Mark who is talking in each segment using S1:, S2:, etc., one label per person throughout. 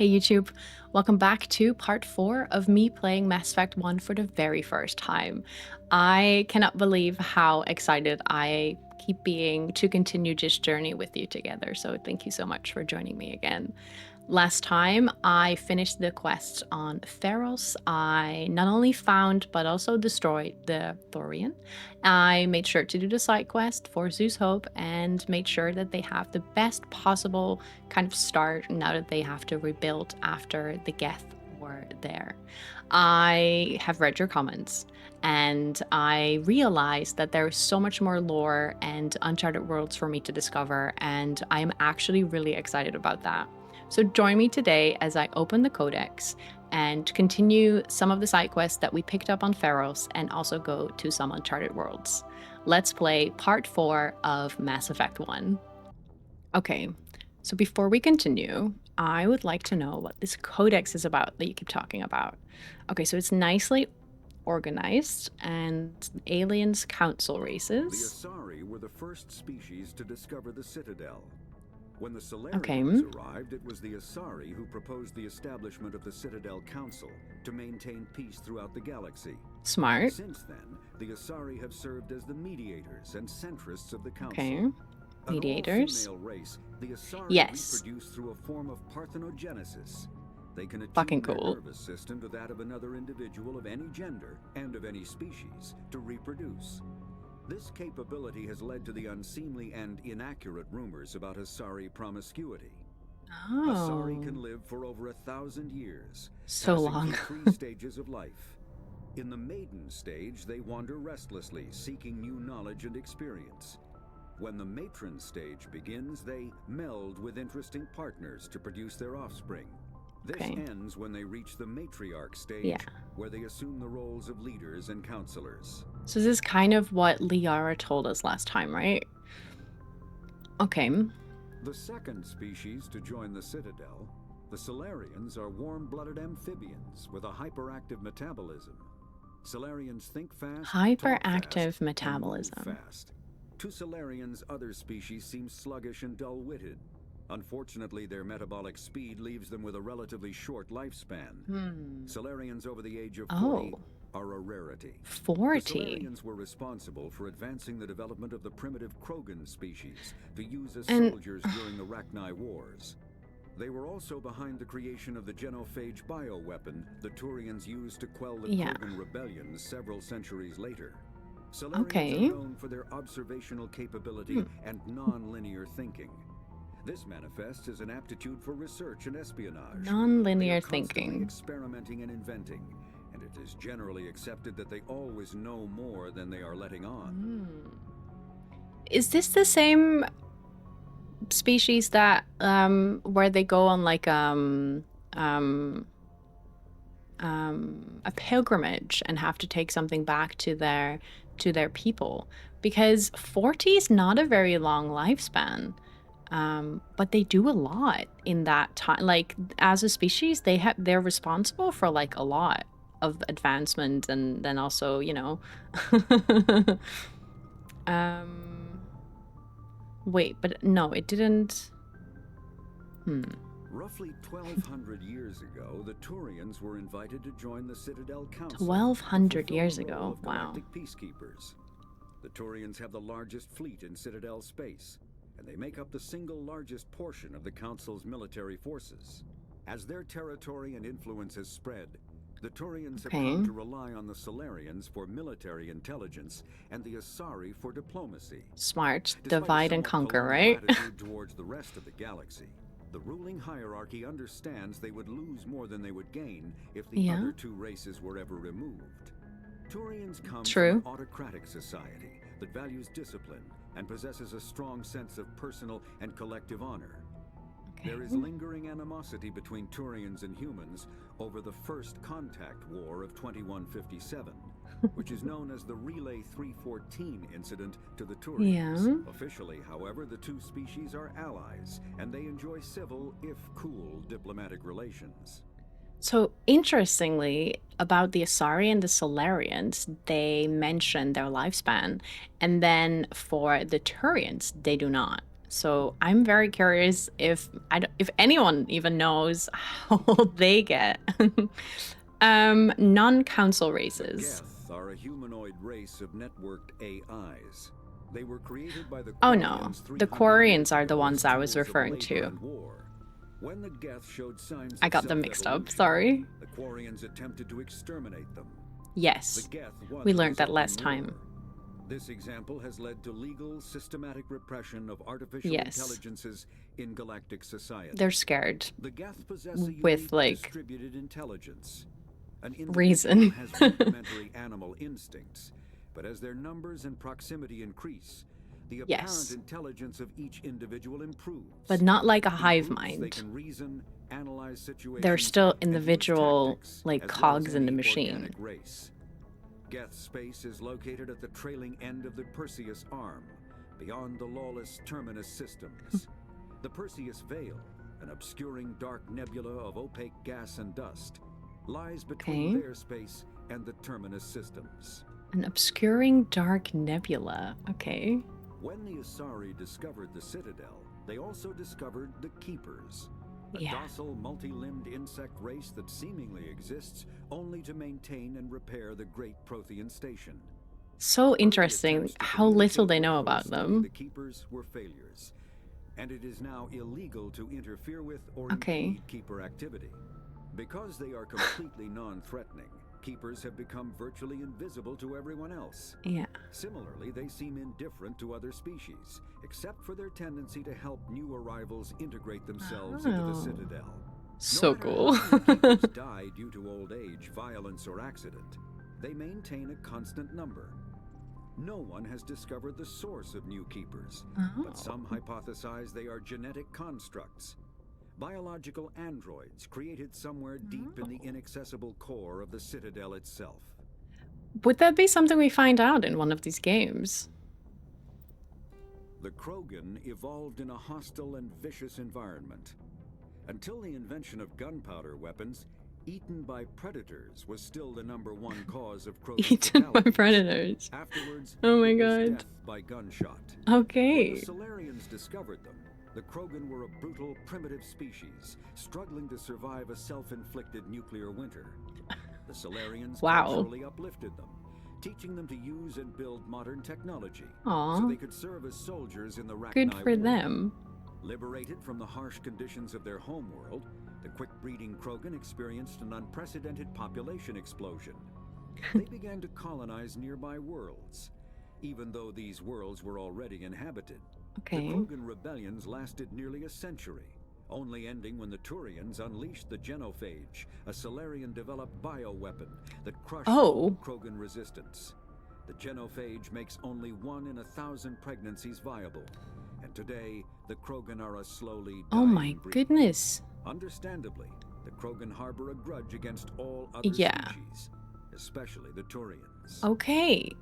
S1: Hey YouTube, welcome back to part 4 of me playing Mass Effect 1 for the very first time. I cannot believe how excited I keep being to continue this journey with you together, so thank you so much for joining me again. Last time I finished the quest on Feros. I not only found but also destroyed the Thorian. I made sure to do the side quest for Zeus Hope and made sure that they have the best possible kind of start now that they have to rebuild after the Geth were there. I have read your comments and I realized that there is so much more lore and Uncharted worlds for me to discover, and I am actually really excited about that. So join me today as I open the Codex and continue some of the side quests that we picked up on Feros and also go to some Uncharted worlds. Let's play part 4 of Mass Effect 1. Okay, so before we continue, I would like to know what this Codex is about that you keep talking about. Okay, so it's nicely organized and aliens council races.
S2: The Asari were the first species to discover the Citadel. When the Solarians arrived, it was the Asari who proposed the establishment of the Citadel Council to maintain peace throughout the galaxy.
S1: Smart.
S2: Since then, the Asari have served as the mediators and centrists of the Council.
S1: Okay. Mediators.
S2: An all-female race, the Asari reproduce through a form of parthenogenesis. They can attune their nervous system to that of another individual of any gender and of any species to reproduce. This capability has led to the unseemly and inaccurate rumors about Asari promiscuity. Asari can live for over 1,000 years.
S1: So long.
S2: 3 stages of life. In the maiden stage, they wander restlessly, seeking new knowledge and experience. When the matron stage begins, they meld with interesting partners to produce their offspring. This ends when they reach the matriarch stage, where they assume the roles of leaders and counselors.
S1: So this is kind of what Liara told us last time, right? Okay.
S2: The second species to join the Citadel, the Solarians, are warm-blooded amphibians with a hyperactive metabolism. Solarians think fast,
S1: hyperactive metabolism.
S2: And move fast. To Solarians, other species seem sluggish and dull-witted. Unfortunately, their metabolic speed leaves them with a relatively short lifespan. Solarians over the age of 40 are a rarity.
S1: 40?
S2: The Solarians were responsible for advancing the development of the primitive Krogan species to use as soldiers during the Rachni Wars. They were also behind the creation of the genophage bioweapon the Turians used to quell the Krogan rebellions several centuries later. Solarians are known for their observational capability and non-linear thinking. This manifests as an aptitude for research and espionage.
S1: Non-linear thinking.
S2: Experimenting and inventing, and it is generally accepted that they always know more than they are letting on.
S1: Is this the same species that where they go on like a pilgrimage and have to take something back to their people? Because 40 is not a very long lifespan. But they do a lot in that time. Like, as a species, they're responsible for like a lot of advancement, and then also, you know, wait, but no, it didn't.
S2: Roughly 1,200 years ago, the Turians were invited to join the Citadel Council.
S1: 1,200 years ago, wow.
S2: Galactic peacekeepers. The Turians have the largest fleet in Citadel space, and they make up the single largest portion of the Council's military forces. As their territory and influence has spread, the Turians have come to rely on the Solarians for military intelligence and the Asari for diplomacy.
S1: Smart. Divide and conquer, right?
S2: Attitude towards the rest of the galaxy. The ruling hierarchy understands they would lose more than they would gain if the other 2 races were ever removed. Turians come from an autocratic society that values discipline and possesses a strong sense of personal and collective honor. There is lingering animosity between Turians and humans over the First Contact War of 2157, which is known as the Relay 314 incident to the Turians. Officially, however, the 2 species are allies, and they enjoy civil, if cool, diplomatic relations.
S1: So, interestingly, about the Asari and the Solarians, they mention their lifespan, and then for the Turians, they do not. So I'm very curious if if anyone even knows how old they get. Non-council races.
S2: The Geth are a humanoid race of networked AIs. They were created by the
S1: Oh no, the Quarians are the ones I was referring to.
S2: When the Geth showed signs
S1: I got them mixed up, sorry.
S2: The Quarians attempted to exterminate them.
S1: Yes, we learned that last time.
S2: This example has led to legal, systematic repression of artificial intelligences in galactic society.
S1: They're scared.
S2: The Geth possess a
S1: with like
S2: distributed intelligence. An
S1: reason.
S2: has rudimentary animal instincts, but as their numbers and proximity increase, the apparent intelligence of each individual improves.
S1: But not like a hive mind.
S2: They can reason, analyze situations,
S1: they're still individual, like cogs in the machine.
S2: Geth space is located at the trailing end of the Perseus arm, beyond the lawless Terminus systems. The Perseus Veil, an obscuring dark nebula of opaque gas and dust, lies between their space and the Terminus systems.
S1: An obscuring dark nebula. Okay.
S2: When the Asari discovered the Citadel, they also discovered the Keepers, a docile, multi-limbed insect race that seemingly exists only to maintain and repair the great Prothean station.
S1: So interesting how little they know about them.
S2: The Keepers were failures, and it is now illegal to interfere with or impede Keeper activity. Because they are completely non-threatening, Keepers have become virtually invisible to everyone else.
S1: Yeah.
S2: Similarly, they seem indifferent to other species, except for their tendency to help new arrivals integrate themselves into the Citadel.
S1: So cool.
S2: Keepers die due to old age, violence, or accident. They maintain a constant number. No one has discovered the source of new Keepers, but some hypothesize they are genetic constructs. Biological androids created somewhere deep in the inaccessible core of the Citadel itself.
S1: Would that be something we find out in one of these games?
S2: The Krogan evolved in a hostile and vicious environment. Until the invention of gunpowder weapons, eaten by predators was still the #1 cause of Krogan
S1: eaten by predators.
S2: Afterwards,
S1: oh my god.
S2: Death by gunshot.
S1: Okay.
S2: When the Solarians discovered them, the Krogan were a brutal, primitive species, struggling to survive a self-inflicted nuclear winter. The Solarians culturally uplifted them, teaching them to use and build modern technology so they could serve as soldiers in the Rachni
S1: Good for
S2: War.
S1: them.
S2: Liberated from the harsh conditions of their homeworld, the quick-breeding Krogan experienced an unprecedented population explosion. They began to colonize nearby worlds, even though these worlds were already inhabited. The Krogan rebellions lasted nearly a century, only ending when the Turians unleashed the Genophage, a Solarian-developed bioweapon that crushed Krogan resistance. The Genophage makes only 1 in 1,000 pregnancies viable, and today the Krogan are a slowly dying breed.
S1: Goodness.
S2: Understandably, the Krogan harbor a grudge against all other species, especially the Turians.
S1: Okay.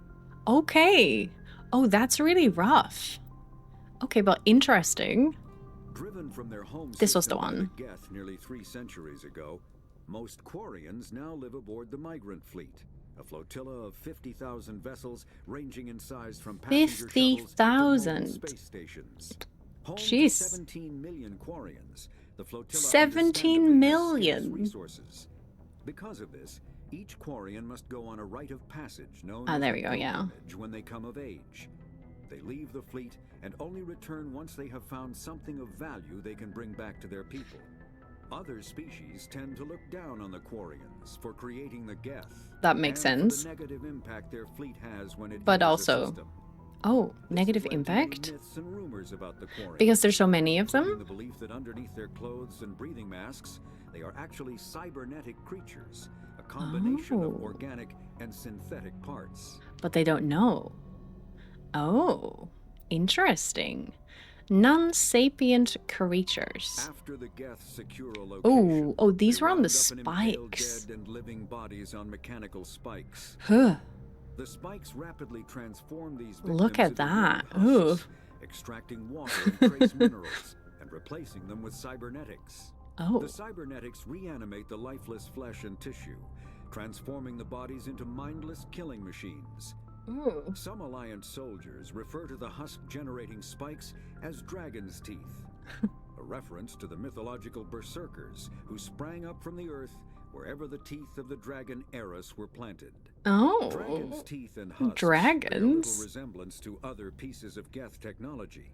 S1: Oh, that's really rough. Okay, but interesting.
S2: Driven from their home
S1: this was the one.
S2: Geth nearly 3 centuries ago, most Quarians now live aboard the migrant fleet, a flotilla of 50,000 vessels ranging in size from passenger shuttles to space stations. Home to 17 million Quarians, the flotilla
S1: 17 million
S2: resources. Because of this, each Quarian must go on a rite of passage known
S1: as
S2: there we go, when they come of age. They leave the fleet and only return once they have found something of value they can bring back to their people. Other species tend to look down on the Quarians for creating the Geth.
S1: That makes sense.
S2: The negative impact their fleet has when it
S1: but also, negative impact?
S2: Myths and rumors about the Quarians,
S1: because there's so many of them?
S2: The belief that underneath their clothes and breathing masks, they are actually cybernetic creatures, a combination of organic and synthetic parts.
S1: But they don't know. Oh, interesting. Non-sapient creatures.
S2: After the Geth secure a location,
S1: these were on the spikes.
S2: Dead and living bodies on mechanical spikes.
S1: Huh.
S2: The spikes rapidly transform these
S1: Look at that.
S2: Husks, extracting water and trace minerals and replacing them with cybernetics. The cybernetics reanimate the lifeless flesh and tissue, transforming the bodies into mindless killing machines.
S1: Ooh.
S2: Some Alliance soldiers refer to the husk-generating spikes as dragon's teeth, a reference to the mythological berserkers who sprang up from the earth wherever the teeth of the dragon Eris were planted.
S1: Oh.
S2: Dragon's teeth and husks
S1: Dragons?
S2: bear little resemblance to other pieces of Geth technology.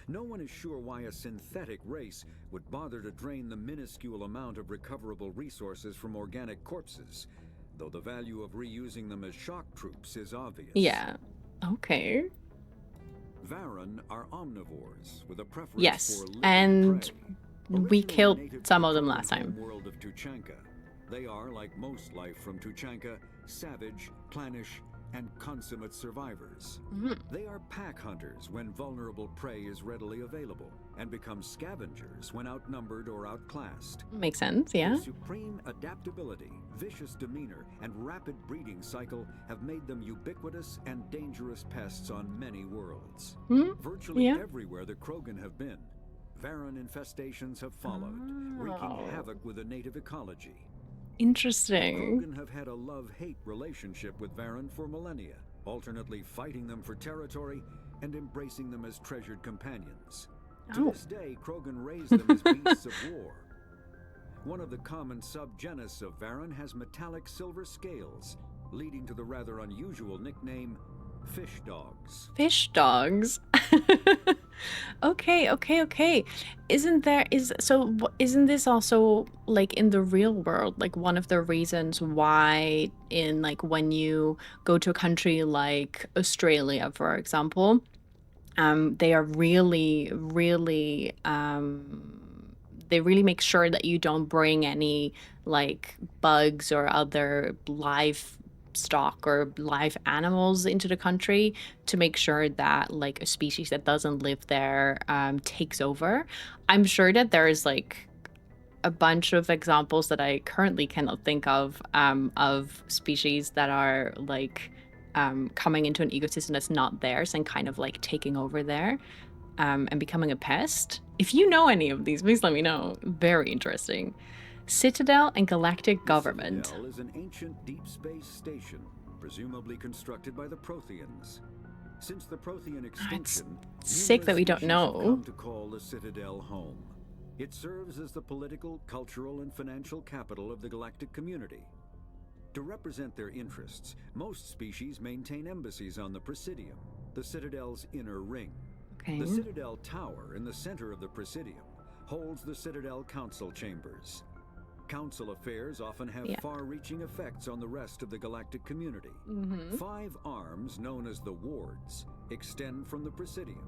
S2: No one is sure why a synthetic race would bother to drain the minuscule amount of recoverable resources from organic corpses, though the value of reusing them as shock troops is obvious.
S1: Yeah. Okay.
S2: Varen are omnivores with a preference for living
S1: and
S2: prey.
S1: we killed
S2: Originally native
S1: some
S2: to
S1: of them
S2: the
S1: last time.
S2: world of Tuchanka, they are, like most life from Tuchanka, savage, clannish, and consummate survivors. They are pack hunters when vulnerable prey is readily available, and become scavengers when outnumbered or outclassed.
S1: Makes sense, yeah.
S2: Their supreme adaptability, vicious demeanor, and rapid breeding cycle have made them ubiquitous and dangerous pests on many worlds. Virtually everywhere the Krogan have been, Varen infestations have followed, wreaking havoc with the native ecology.
S1: Interesting.
S2: Krogan have had a love-hate relationship with Varen for millennia, alternately fighting them for territory and embracing them as treasured companions. To this day, Krogan raise them as beasts of war. One of the common subgenus of Varen has metallic silver scales, leading to the rather unusual nickname fish dogs.
S1: Fish dogs? Okay. Isn't this also like in the real world, like one of the reasons why in like when you go to a country like Australia, for example, they are really they really make sure that you don't bring any like bugs or other livestock or live animals into the country to make sure that like a species that doesn't live there takes over. I'm sure that there is like a bunch of examples that I currently cannot think of species that are like coming into an ecosystem that's not theirs and kind of like taking over there and becoming a pest. If you know any of these, please let me know. Very interesting. Citadel and Galactic Government.
S2: Citadel is an ancient deep space station, presumably constructed by the Protheans. Since the Prothean extinction,
S1: sick that we don't know.
S2: Have come to call the Citadel home. It serves as the political, cultural, and financial capital of the galactic community. To represent their interests, most species maintain embassies on the Presidium, the Citadel's inner ring. The Citadel Tower in the center of the Presidium holds the Citadel Council Chambers. Council affairs often have far-reaching effects on the rest of the galactic community. 5 arms, known as the Wards, extend from the Presidium.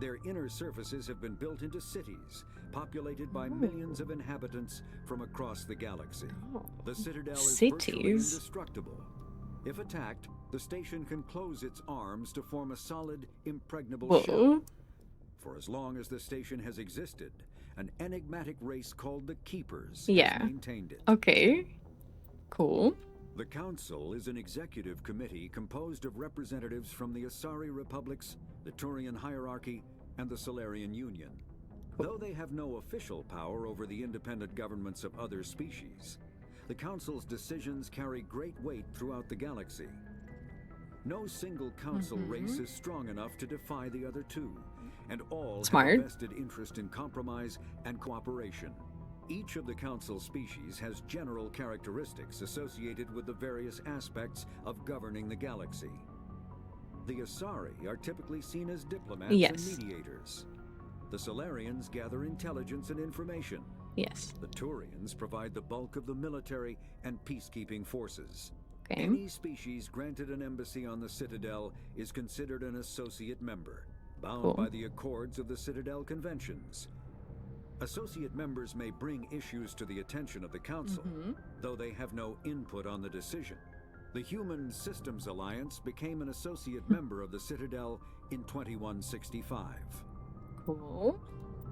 S2: Their inner surfaces have been built into cities, populated by millions of inhabitants from across the galaxy. The Citadel is virtually indestructible. If attacked, the station can close its arms to form a solid, impregnable shell. For as long as the station has existed, an enigmatic race called the Keepers has maintained it.
S1: Okay. Cool.
S2: The Council is an executive committee composed of representatives from the Asari Republics, the Turian Hierarchy, and the Solarian Union. Though they have no official power over the independent governments of other species, the Council's decisions carry great weight throughout the galaxy. No single Council race is strong enough to defy the other two, and all have a vested interest in compromise and cooperation. Each of the Council species has general characteristics associated with the various aspects of governing the galaxy. The Asari are typically seen as diplomats and mediators. The Solarians gather intelligence and information. The Turians provide the bulk of the military and peacekeeping forces. Any species granted an embassy on the Citadel is considered an associate member, bound by the accords of the Citadel Conventions. Associate members may bring issues to the attention of the Council, though they have no input on the decision. The Human Systems Alliance became an associate member of the Citadel in 2165.
S1: Cool.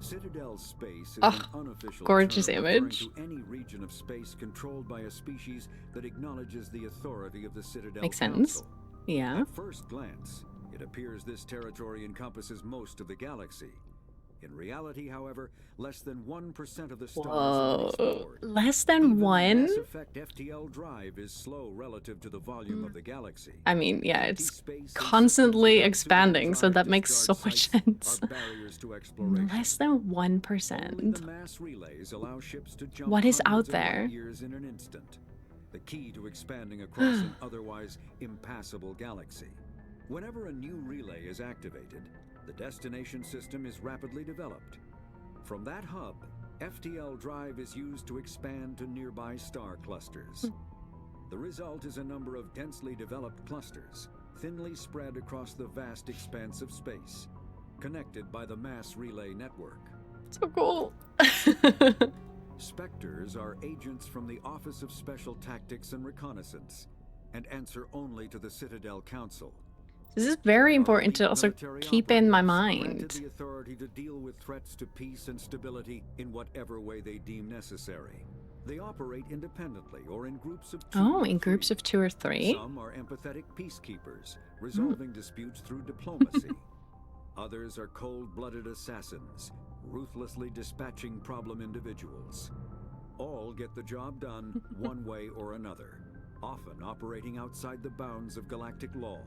S2: Citadel space is an unofficial
S1: gorgeous
S2: term
S1: image.
S2: referring to any region of space controlled by a species that acknowledges the authority of the Citadel
S1: Makes
S2: Council.
S1: sense. Yeah.
S2: At first glance, it appears this territory encompasses most of the galaxy. In reality, however, less than 1% of the stars are
S1: Whoa.
S2: explored.
S1: Less than
S2: Even
S1: one?
S2: the mass effect FTL drive is slow relative to the volume of the galaxy.
S1: I mean, yeah, it's constantly expanding, so that makes so much sense. Less than 1%.
S2: Only the mass relays allow ships to jump
S1: what is out
S2: hundreds of
S1: there?
S2: light years in an instant. The key to expanding across an otherwise impassable galaxy. Whenever a new relay is activated, the destination system is rapidly developed. From that hub, FTL drive is used to expand to nearby star clusters. The result is a number of densely developed clusters, thinly spread across the vast expanse of space, connected by the mass relay network.
S1: So cool.
S2: Spectres are agents from the Office of Special Tactics and Reconnaissance, and answer only to the Citadel Council.
S1: This is very important to also keep in my mind.
S2: The authority to deal with threats to peace and stability in whatever way they deem necessary. They operate independently or in groups of 2
S1: Oh, in groups of 2 or 3?
S2: Some are empathetic peacekeepers, resolving disputes through diplomacy. Others are cold-blooded assassins, ruthlessly dispatching problem individuals. All get the job done one way or another, often operating outside the bounds of galactic law.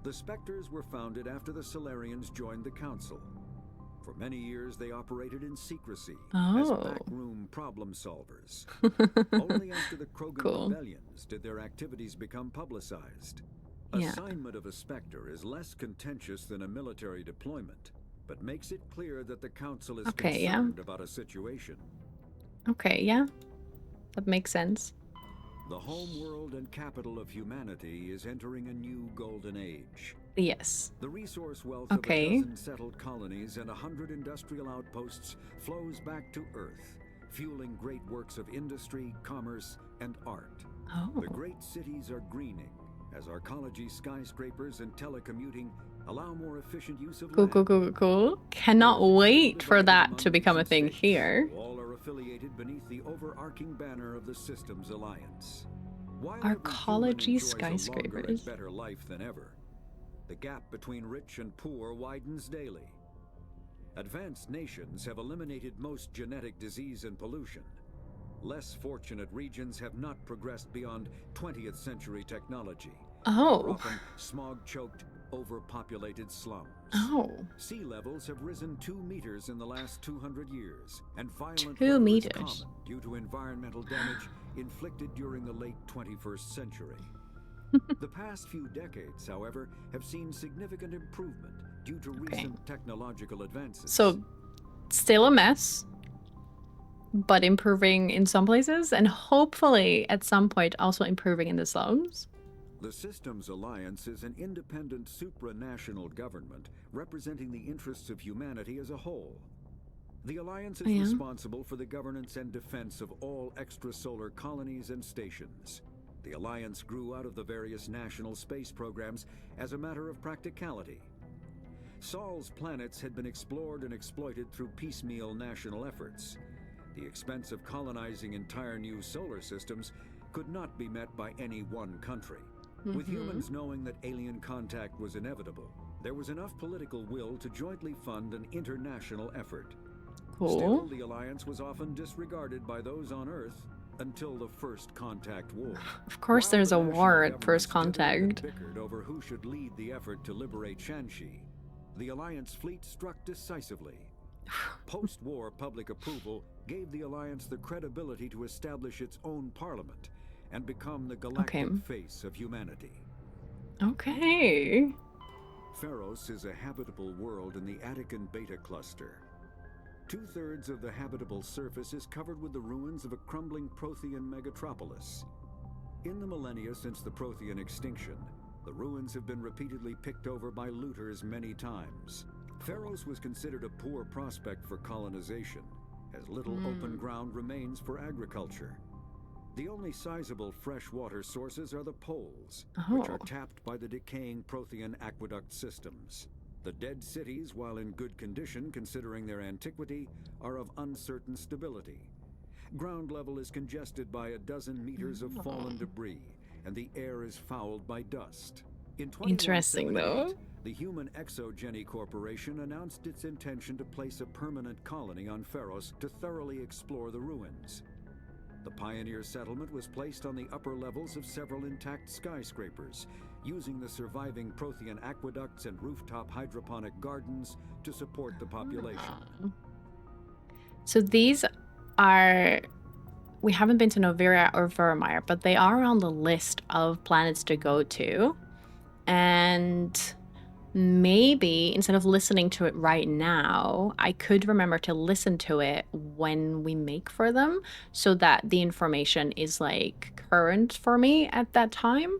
S2: The Spectres were founded after the Solarians joined the Council. For many years, they operated in secrecy as backroom problem solvers. Only after the Krogan rebellions did their activities become publicized. Assignment of a Spectre is less contentious than a military deployment, but makes it clear that the Council is concerned about a situation.
S1: Okay, yeah. That makes sense.
S2: The home world and capital of humanity is entering a new golden age.
S1: Yes.
S2: The resource wealth of a dozen settled colonies and 100 industrial outposts flows back to Earth, fueling great works of industry, commerce, and art. The great cities are greening as arcology skyscrapers and telecommuting allow more efficient use of land.
S1: Cool. Cannot wait for that to become a thing here.
S2: All are affiliated beneath the overarching banner of the Systems Alliance. While
S1: arcology skyscrapers.
S2: Better life than ever, the gap between rich and poor widens daily. Advanced nations have eliminated most genetic disease and pollution. Less fortunate regions have not progressed beyond 20th century technology. Often smog-choked, overpopulated slums. Sea levels have risen 2 meters in the last 200 years, and violent weather is common due to environmental damage inflicted during the late 21st century. The past few decades, however, have seen significant improvement due to recent technological advances.
S1: So, still a mess, but improving in some places, and hopefully at some point also improving in the slums.
S2: The Systems Alliance is an independent supranational government representing the interests of humanity as a whole. The Alliance is responsible for the governance and defense of all extrasolar colonies and stations. The Alliance grew out of the various national space programs as a matter of practicality. Sol's planets had been explored and exploited through piecemeal national efforts. The expense of colonizing entire new solar systems could not be met by any one country. With humans knowing that alien contact was inevitable, there was enough political will to jointly fund an international effort. Still, the Alliance was often disregarded by those on Earth until the First Contact War.
S1: Of course there's a war at First Contact.
S2: Bickered over who should lead the effort to liberate Shanxi. The Alliance fleet struck decisively. Post-war public approval gave the Alliance the credibility to establish its own parliament and become the galactic face of humanity. Feros is a habitable world in the Attican Beta Cluster. 2/3 of the habitable surface is covered with the ruins of a crumbling Prothean megatropolis. In the millennia since the Prothean extinction, the ruins have been repeatedly picked over by looters many times. Feros was considered a poor prospect for colonization, as little open ground remains for agriculture. The only sizable freshwater sources are the poles, which are tapped by the decaying Prothean aqueduct systems. The dead cities, while in good condition considering their antiquity, are of uncertain stability. Ground level is congested by a dozen meters of fallen debris, and the air is fouled by dust. In
S1: Interesting,
S2: 2178,
S1: though.
S2: the human ExoGeni Corporation announced its intention to place a permanent colony on Feros to thoroughly explore the ruins. The pioneer settlement was placed on the upper levels of several intact skyscrapers, using the surviving Prothean aqueducts and rooftop hydroponic gardens to support the population.
S1: So these are... We haven't been to Noveria or Vermeer, but they are on the list of planets to go to. And maybe instead of listening to it right now, I could remember to listen to it when we make for them so that the information is like current for me at that time.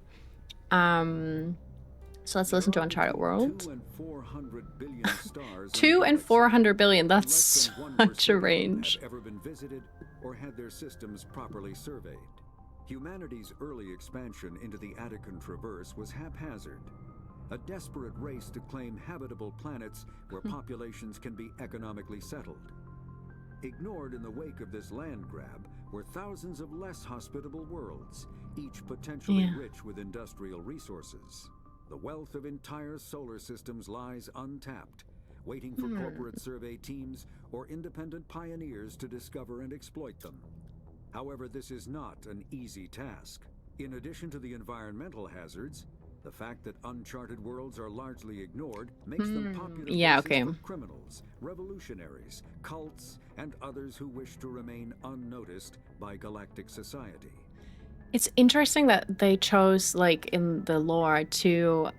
S1: So let's listen to Uncharted World.
S2: 2 and 400 billion stars
S1: 2 and 400 billion, that's such a range.
S2: Have ever been visited or had their systems properly surveyed. Humanity's early expansion into the Attican traverse was haphazard. A desperate race to claim habitable planets where populations can be economically settled. Ignored in the wake of this land grab were thousands of less hospitable worlds, each potentially rich with industrial resources. The wealth of entire solar systems lies untapped, waiting for corporate survey teams or independent pioneers to discover and exploit them. However, this is not an easy task. In addition to the environmental hazards, the fact that uncharted worlds are largely ignored makes them popular places for criminals, revolutionaries, cults, and others who wish to remain unnoticed by galactic society.
S1: It's interesting that they chose, like, in the lore to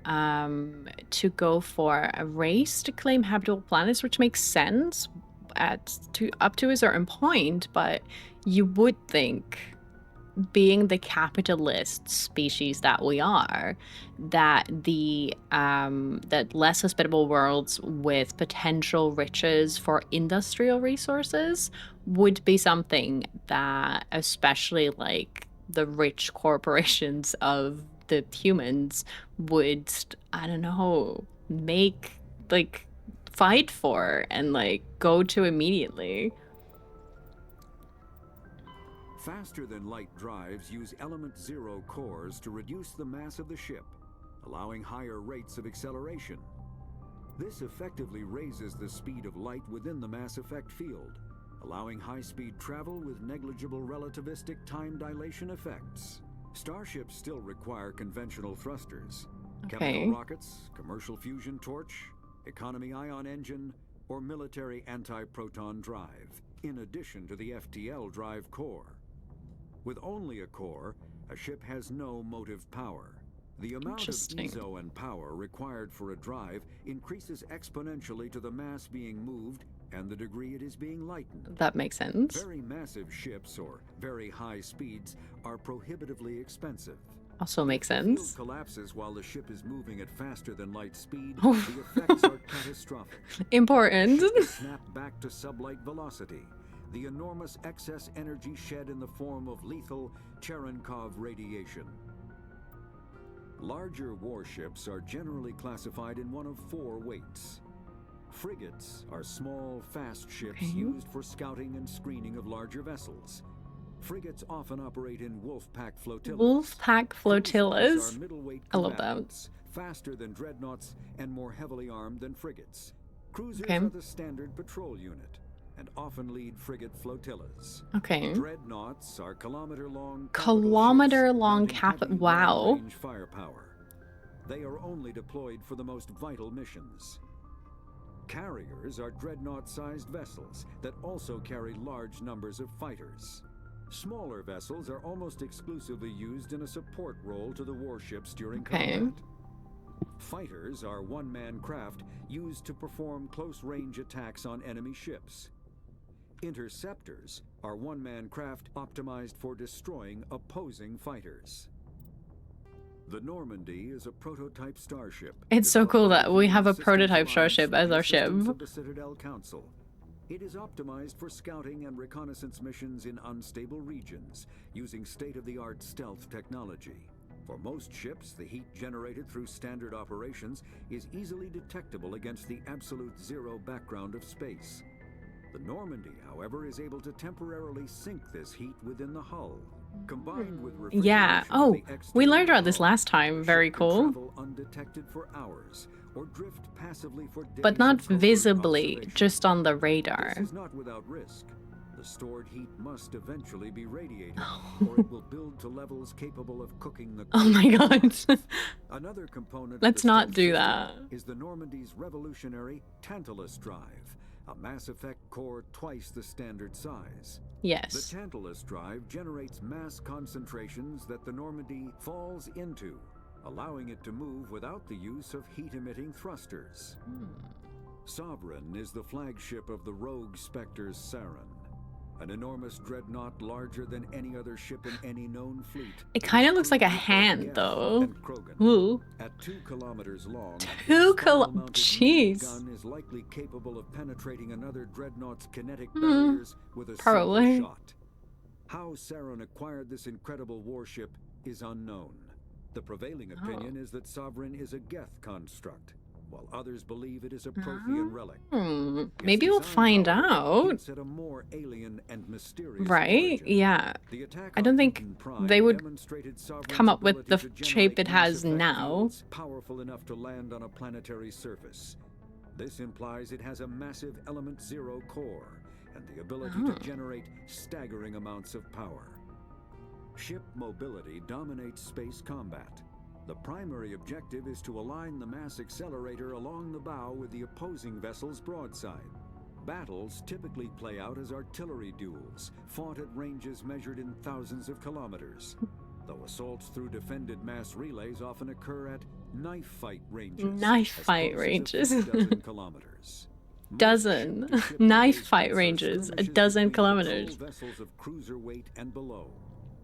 S1: go for a race to claim habitable planets, which makes sense up to a certain point, but you would think, being the capitalist species that we are, that that less hospitable worlds with potential riches for industrial resources would be something that, especially like the rich corporations of the humans, would, I don't know, make, like, fight for and like go to immediately.
S2: Faster than light drives use element 0 cores to reduce the mass of the ship, allowing higher rates of acceleration. This effectively raises the speed of light within the mass effect field, allowing high-speed travel with negligible relativistic time dilation effects. Starships still require conventional thrusters, chemical rockets, commercial fusion torch, economy ion engine, or military anti-proton drive, in addition to the FTL drive core. With only a core, a ship has no motive power. The amount of EXO and power required for a drive increases exponentially to the mass being moved and the degree it is being lightened.
S1: That makes sense.
S2: Very massive ships or very high speeds are prohibitively expensive.
S1: Also makes sense.
S2: If the field collapses while the ship is moving at faster than light speed, the effects are catastrophic.
S1: Important.
S2: The ship snap back to sublight velocity. The enormous excess energy shed in the form of lethal Cherenkov radiation. Larger warships are generally classified in one of 4 weights. Frigates are small, fast ships used for scouting and screening of larger vessels. Frigates often operate in wolf-pack flotillas.
S1: Wolf-pack flotillas?
S2: Are middleweight
S1: I love that.
S2: Faster than dreadnoughts and more heavily armed than frigates. Cruisers are the standard patrol unit and often lead frigate flotillas. Dreadnoughts are kilometer-long
S1: wow.
S2: Firepower. They are only deployed for the most vital missions. Carriers are dreadnought-sized vessels that also carry large numbers of fighters. Smaller vessels are almost exclusively used in a support role to the warships during combat. Fighters are one-man craft used to perform close-range attacks on enemy ships. Interceptors are one-man craft optimized for destroying opposing fighters. The Normandy is a prototype starship.
S1: It's so cool that we have a prototype starship as our ship.
S2: Of the Citadel Council. It is optimized for scouting and reconnaissance missions in unstable regions, using state-of-the-art stealth technology. For most ships, the heat generated through standard operations is easily detectable against the absolute zero background of space. The Normandy, however, is able to temporarily sink this heat within the hull. Combined with
S1: Yeah.
S2: refrigeration
S1: Oh,
S2: of the
S1: we
S2: exterior
S1: learned about this
S2: hull,
S1: last time.
S2: the
S1: Very
S2: ship can
S1: cool.
S2: travel undetected for hours or drift passively for days
S1: But not
S2: in covert
S1: visibly,
S2: observation.
S1: just on the radar.
S2: This is not without risk. The stored heat must eventually be radiated, or it will build to levels capable of cooking the
S1: Oh my god.
S2: Another component
S1: Let's
S2: of the
S1: not
S2: stealth
S1: do
S2: system
S1: that.
S2: is the Normandy's revolutionary Tantalus drive, a Mass Effect core twice the standard size.
S1: Yes.
S2: The Tantalus drive generates mass concentrations that the Normandy falls into, allowing it to move without the use of heat-emitting thrusters. Sovereign is the flagship of the rogue Spectre's Saren, an enormous dreadnought larger than any other ship in any known fleet.
S1: It kind of looks like a hand, though.
S2: Ooh. At 2 kilometers long,
S1: 2
S2: Jeez.
S1: Jeez.
S2: Gun is likely capable of penetrating another dreadnought's kinetic barriers with a
S1: Probably.
S2: single shot. How Saren acquired this incredible warship is unknown. The prevailing opinion is that Sovereign is a Geth construct, while others believe it is a Prothean relic.
S1: Maybe we'll find out.
S2: At a more alien and mysterious
S1: right?
S2: origin.
S1: Yeah. I don't think they would come up with the shape it has now.
S2: Powerful enough to land on a planetary surface. This implies it has a massive element 0 core and the ability to generate staggering amounts of power. Ship mobility dominates space combat. The primary objective is to align the mass accelerator along the bow with the opposing vessel's broadside. Battles typically play out as artillery duels, fought at ranges measured in thousands of kilometers, though assaults through defended mass relays often occur at knife fight ranges.
S1: Knife fight ranges.
S2: Dozen.
S1: Knife fight ranges, a dozen kilometers.
S2: Vessels of cruiser weight and below,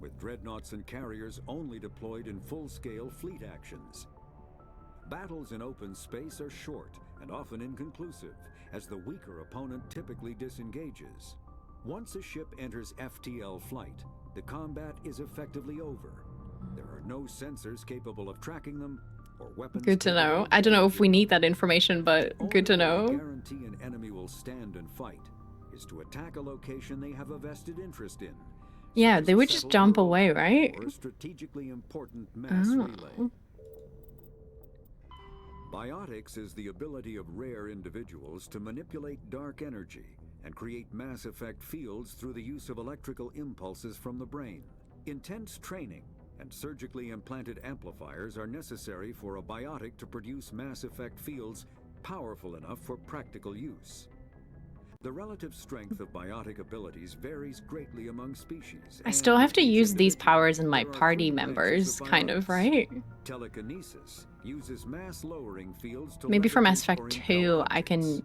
S2: with dreadnoughts and carriers only deployed in full-scale fleet actions. Battles in open space are short and often inconclusive, as the weaker opponent typically disengages. Once a ship enters FTL flight, the combat is effectively over. There are no sensors capable of tracking them, or weapons.
S1: Good to know. I don't know if we need that information, but good to know.
S2: Guarantee an enemy will stand and fight is to attack a location they have a vested interest in.
S1: Yeah, they would just jump away, right?
S2: Or strategically important mass relay. Biotics is the ability of rare individuals to manipulate dark energy and create mass effect fields through the use of electrical impulses from the brain. Intense training and surgically implanted amplifiers are necessary for a biotic to produce mass effect fields powerful enough for practical use. The relative strength of biotic abilities varies greatly among species.
S1: I still have to use these powers in my party members, kind of, right?
S2: Telekinesis uses mass lowering fields to
S1: maybe for Mass Effect 2, I can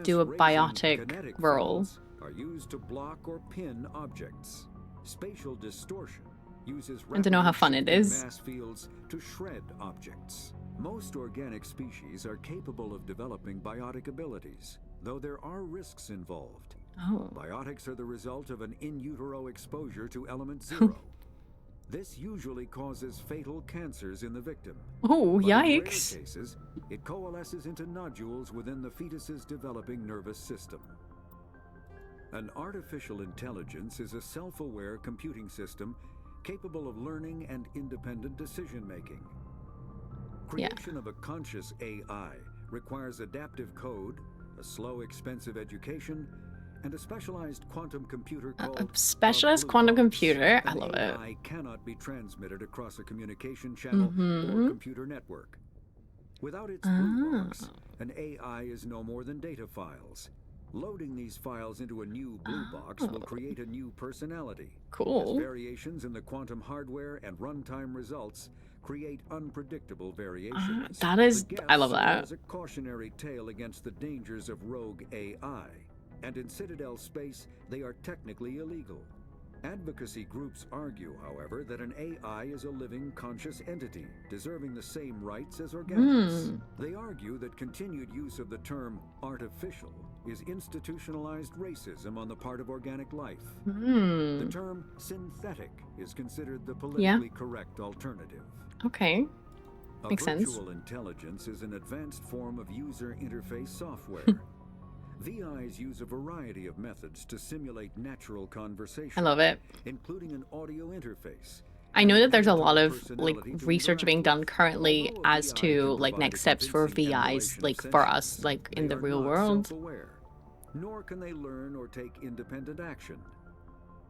S1: do a biotic role.
S2: Are used to block or pin objects. Spatial distortion uses
S1: and to know how fun it is.
S2: Mass fields to shred objects. Most organic species are capable of developing biotic abilities, though there are risks involved. Biotics are the result of an in utero exposure to element 0. This usually causes fatal cancers in the victim.
S1: Oh,
S2: but
S1: yikes.
S2: in rare cases, it coalesces into nodules within the fetus's developing nervous system. An artificial intelligence is a self-aware computing system capable of learning and independent decision-making. Creation of a conscious AI requires adaptive code, a slow, expensive education, and a specialized quantum computer called
S1: a specialized quantum computer. I love it.
S2: AI cannot be transmitted across a communication channel or computer network. Without its blue box, an AI is no more than data files. Loading these files into a new blue box will create a new personality.
S1: Cool.
S2: As variations in the quantum hardware and runtime results create unpredictable variations.
S1: That is, I love that.
S2: As a cautionary tale against the dangers of rogue AI. And in Citadel space, they are technically illegal. Advocacy groups argue, however, that an AI is a living, conscious entity, deserving the same rights as organics. They argue that continued use of the term artificial is institutionalized racism on the part of organic life. The term synthetic is considered the politically correct alternative.
S1: Okay. Makes sense.
S2: Virtual intelligence is an advanced form of user interface software. VIs use a variety of methods to simulate natural conversation.
S1: I love it.
S2: Including an audio interface.
S1: I know that there's a lot of like research being done currently as to like next steps for VIs, like for us, like in the real world.
S2: Nor can they learn or take independent action.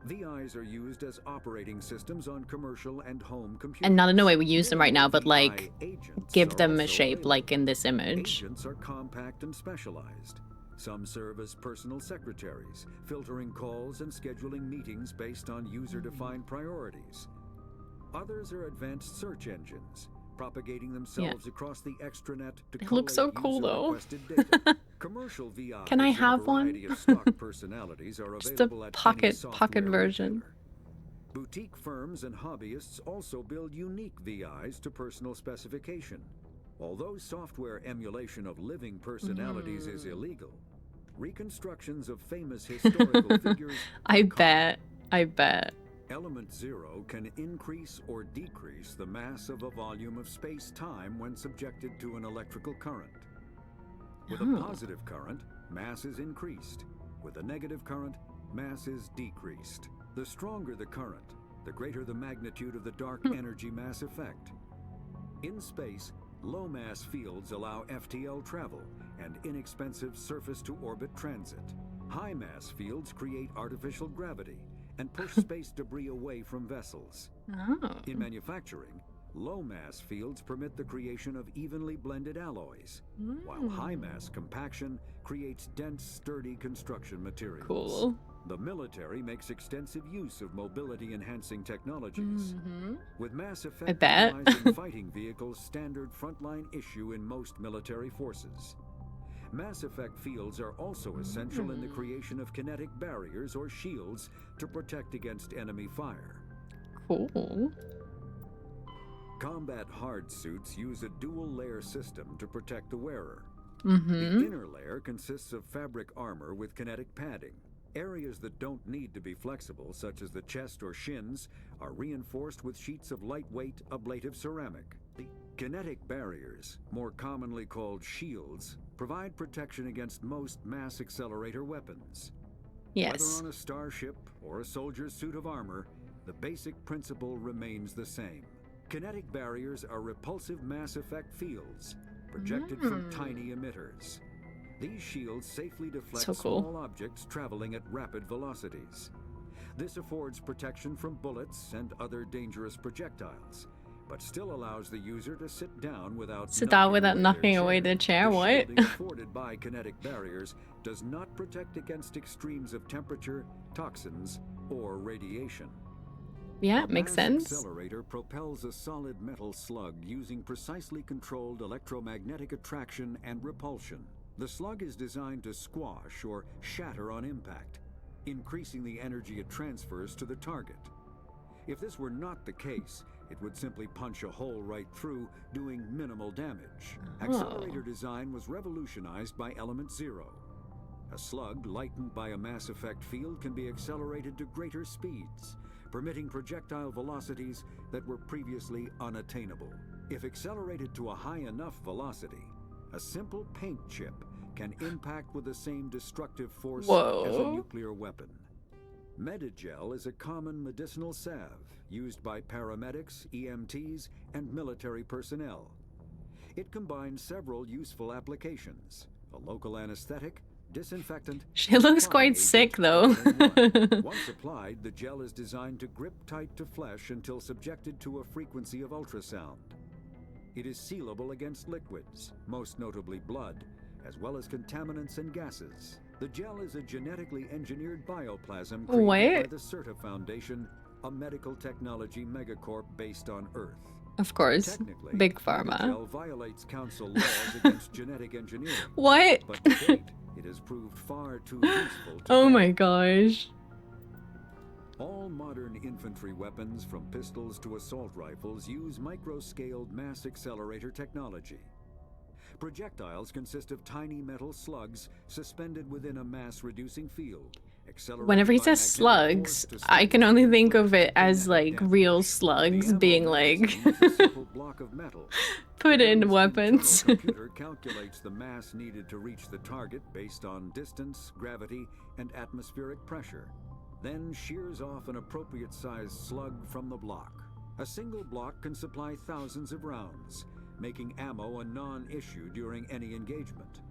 S2: VIs are used as operating systems on commercial and home computers.
S1: And not in a way we use them right now, but like give them a shape like in this image.
S2: Agents are compact and specialized. Some serve as personal secretaries, filtering calls and scheduling meetings based on user-defined priorities. Others are advanced search engines, propagating themselves across the extranet to
S1: it looks so cool though.
S2: Commercial VIs
S1: can I have one?
S2: personalities are
S1: just a pocket version.
S2: Boutique firms and hobbyists also build unique VIs to personal specification. Although software emulation of living personalities is illegal, reconstructions of famous historical figures
S1: I bet.
S2: Element 0 can increase or decrease the mass of a volume of space-time when subjected to an electrical current. With a positive current, mass is increased. With a negative current, mass is decreased. The stronger the current, the greater the magnitude of the dark energy mass effect. In space, low-mass fields allow FTL travel and inexpensive surface-to-orbit transit. High-mass fields create artificial gravity and push space debris away from vessels. In manufacturing, low-mass fields permit the creation of evenly blended alloys, while high-mass compaction creates dense, sturdy construction materials.
S1: Cool.
S2: The military makes extensive use of mobility-enhancing technologies. With mass effect analyzing fighting vehicles standard frontline issue in most military forces. Mass effect fields are also essential in the creation of kinetic barriers or shields to protect against enemy fire.
S1: Cool.
S2: Combat hard suits use a dual-layer system to protect the wearer.
S1: The
S2: inner layer consists of fabric armor with kinetic padding. Areas that don't need to be flexible, such as the chest or shins, are reinforced with sheets of lightweight ablative ceramic. The kinetic barriers, more commonly called shields, provide protection against most mass accelerator weapons.
S1: Yes.
S2: Whether on a starship or a soldier's suit of armor, the basic principle remains the same. Kinetic barriers are repulsive mass effect fields, projected from tiny emitters. These shields safely deflect small objects traveling at rapid velocities. This affords protection from bullets and other dangerous projectiles, but still allows the user to sit down without knocking away their chair.
S1: What?
S2: The afforded by kinetic barriers does not protect against extremes of temperature, toxins, or radiation.
S1: Yeah, makes sense.
S2: The accelerator propels a solid metal slug using precisely controlled electromagnetic attraction and repulsion. The slug is designed to squash or shatter on impact, increasing the energy it transfers to the target. If this were not the case, it would simply punch a hole right through, doing minimal damage. Accelerator design was revolutionized by Element 0. A slug lightened by a mass effect field can be accelerated to greater speeds, permitting projectile velocities that were previously unattainable. If accelerated to a high enough velocity, a simple paint chip can impact with the same destructive force as a nuclear weapon. Medigel is a common medicinal salve used by paramedics, EMTs, and military personnel. It combines several useful applications: a local anesthetic, disinfectant.
S1: She looks quite sick though.
S2: Once applied, the gel is designed to grip tight to flesh until subjected to a frequency of ultrasound. It is sealable against liquids, most notably blood, as well as contaminants and gases. The gel is a genetically engineered bioplasm created by the CERTA Foundation, a medical technology megacorp based on Earth.
S1: Of course, Big Pharma.
S2: The gel violates council laws against genetic engineering.
S1: What?
S2: But to date, it has proved far too useful to
S1: Oh my gosh.
S2: All modern infantry weapons, from pistols to assault rifles, use micro-scaled mass accelerator technology. Projectiles consist of tiny metal slugs suspended within a mass-reducing field
S1: Whenever he says slugs, I can only think of it as like real slugs being like put in weapons.
S2: The computer calculates the mass needed to reach the target based on distance, gravity, and atmospheric pressure, then shears off an appropriate sized slug from the block. A single block can supply thousands of rounds, making ammo a non-issue during any engagement.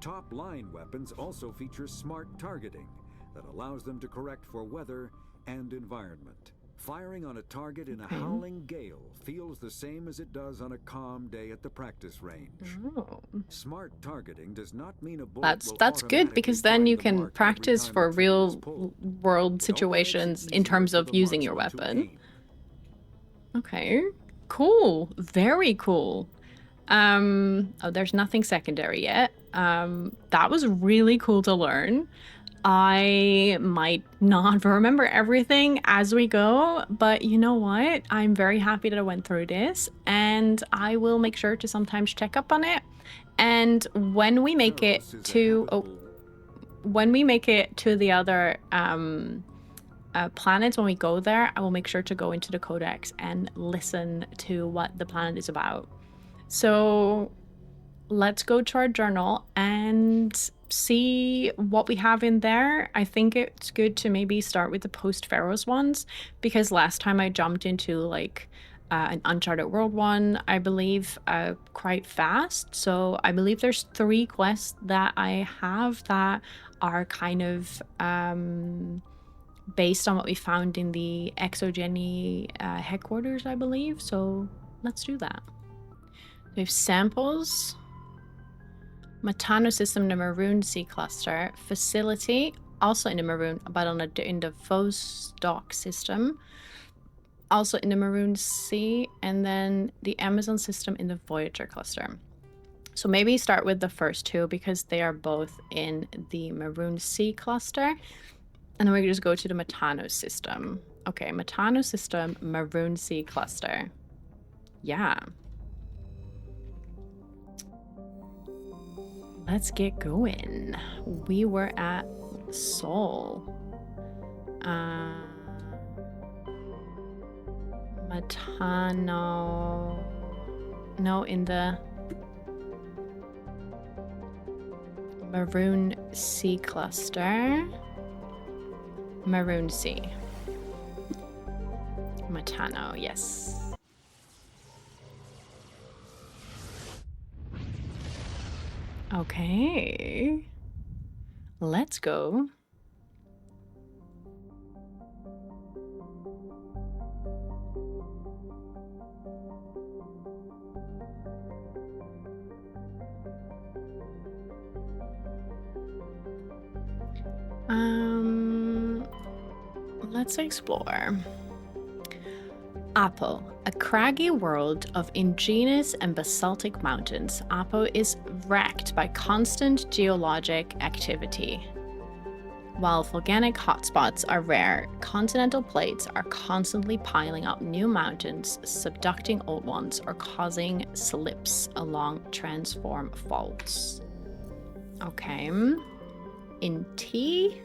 S2: Top-line weapons also feature smart targeting that allows them to correct for weather and environment. Firing on a target in a howling gale feels the same as it does on a calm day at the practice range.
S1: Oh.
S2: Smart targeting does not mean a bullet
S1: That's good, because then you can practice for real world situations in terms of using your weapon. Okay, cool, very cool. Oh, there's nothing secondary yet. That was really cool to learn. I might not remember everything as we go, but you know what? I'm very happy that I went through this, and I will make sure to sometimes check up on it. And when we make it to the other planets, when we go there, I will make sure to go into the Codex and listen to what the planet is about. So let's go to our journal and see what we have in there. I think it's good to maybe start with the post-Feros ones, because last time I jumped into like an Uncharted World one, I believe, quite fast. So I believe there's 3 quests that I have that are kind of based on what we found in the ExoGeni headquarters, I believe. So let's do that. We have samples. Matano System, the Maroon Sea Cluster. Facility, also in the Maroon, but in the Vosox system, also in the Maroon Sea. And then the Amazon System in the Voyager Cluster. So maybe start with the first 2, because they are both in the Maroon Sea Cluster. And then we can just go to the Matano System. Okay, Matano System, Maroon Sea Cluster. Yeah. Let's get going. We were at Sol. Matano. No, in the Maroon Sea Cluster. Maroon Sea. Matano, yes. Okay, let's go. Let's explore. Apo, a craggy world of ingenious and basaltic mountains. Apo is wrecked by constant geologic activity. While volcanic hotspots are rare, continental plates are constantly piling up new mountains, subducting old ones, or causing slips along transform faults. Okay. Inti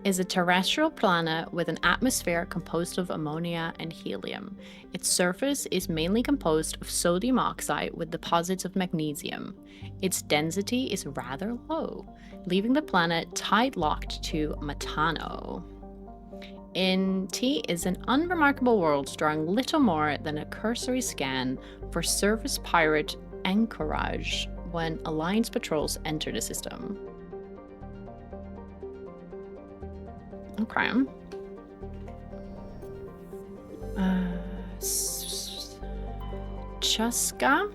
S1: is a terrestrial planet with an atmosphere composed of ammonia and helium. Its surface is mainly composed of sodium oxide with deposits of magnesium. Its density is rather low, leaving the planet tight-locked to Matano. Inti is an unremarkable world drawing little more than a cursory scan for surface pirate anchorage when Alliance patrols enter the system. Okay. Chasca.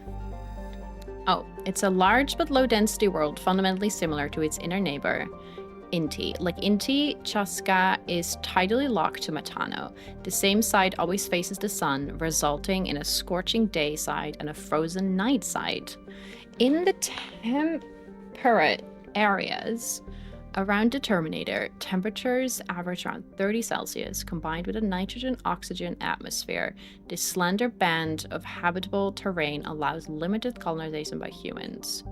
S1: Oh, it's a large but low-density world fundamentally similar to its inner neighbor, Inti. Like Inti, Chasca is tidally locked to Matano. The same side always faces the sun, resulting in a scorching day side and a frozen night side. In the temperate areas around the Terminator, temperatures average around 30 Celsius, combined with a nitrogen-oxygen atmosphere. This slender band of habitable terrain allows limited colonization by humans.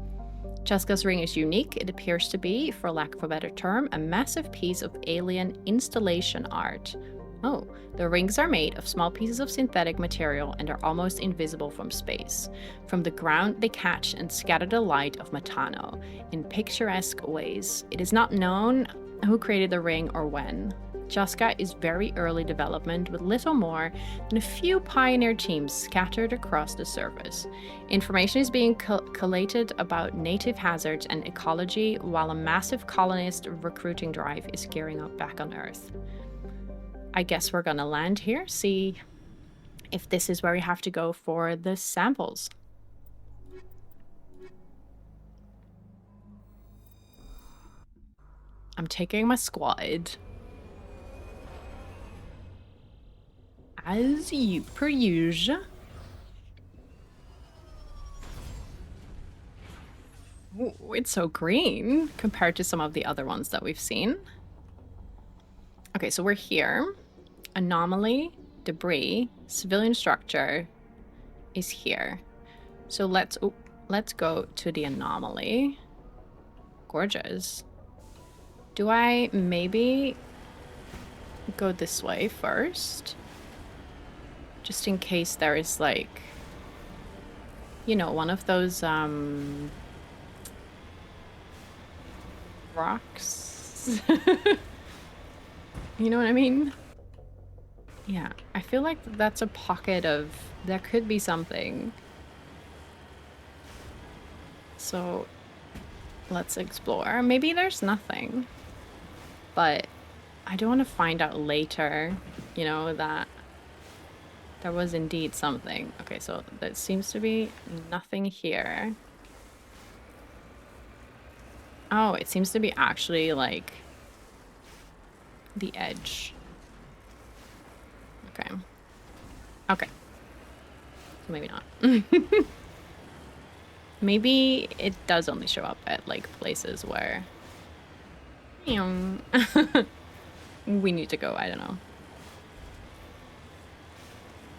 S1: Chasca's ring is unique. It appears to be, for lack of a better term, a massive piece of alien installation art. Oh, the rings are made of small pieces of synthetic material and are almost invisible from space. From the ground, they catch and scatter the light of Matano in picturesque ways. It is not known who created the ring or when. Chasca is very early development with little more than a few pioneer teams scattered across the surface. Information is being collated about native hazards and ecology while a massive colonist recruiting drive is gearing up back on Earth. I guess we're gonna land here, see if this is where we have to go for the samples. I'm taking my squad. As per usual. Ooh, it's so green compared to some of the other ones that we've seen. Okay, so we're here. Anomaly, debris, civilian structure is here. So let's go to the anomaly. Gorgeous. Do I maybe go this way first? Just in case there is like, you know, one of those rocks. You know what I mean? Yeah, I feel like that's a pocket of, there could be something. So let's explore. Maybe there's nothing, but I don't want to find out later, you know, that there was indeed something. Okay, so there seems to be nothing here. Oh, it seems to be actually like the edge. Okay. Okay. So maybe not. Maybe it does only show up at like places where we need to go. I don't know.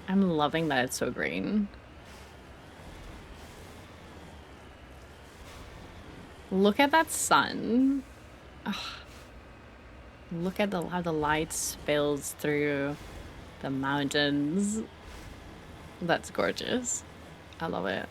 S1: I'm loving that it's so green. Look at that sun. Ugh. Look at how the light spills through the mountains. That's gorgeous. I love it.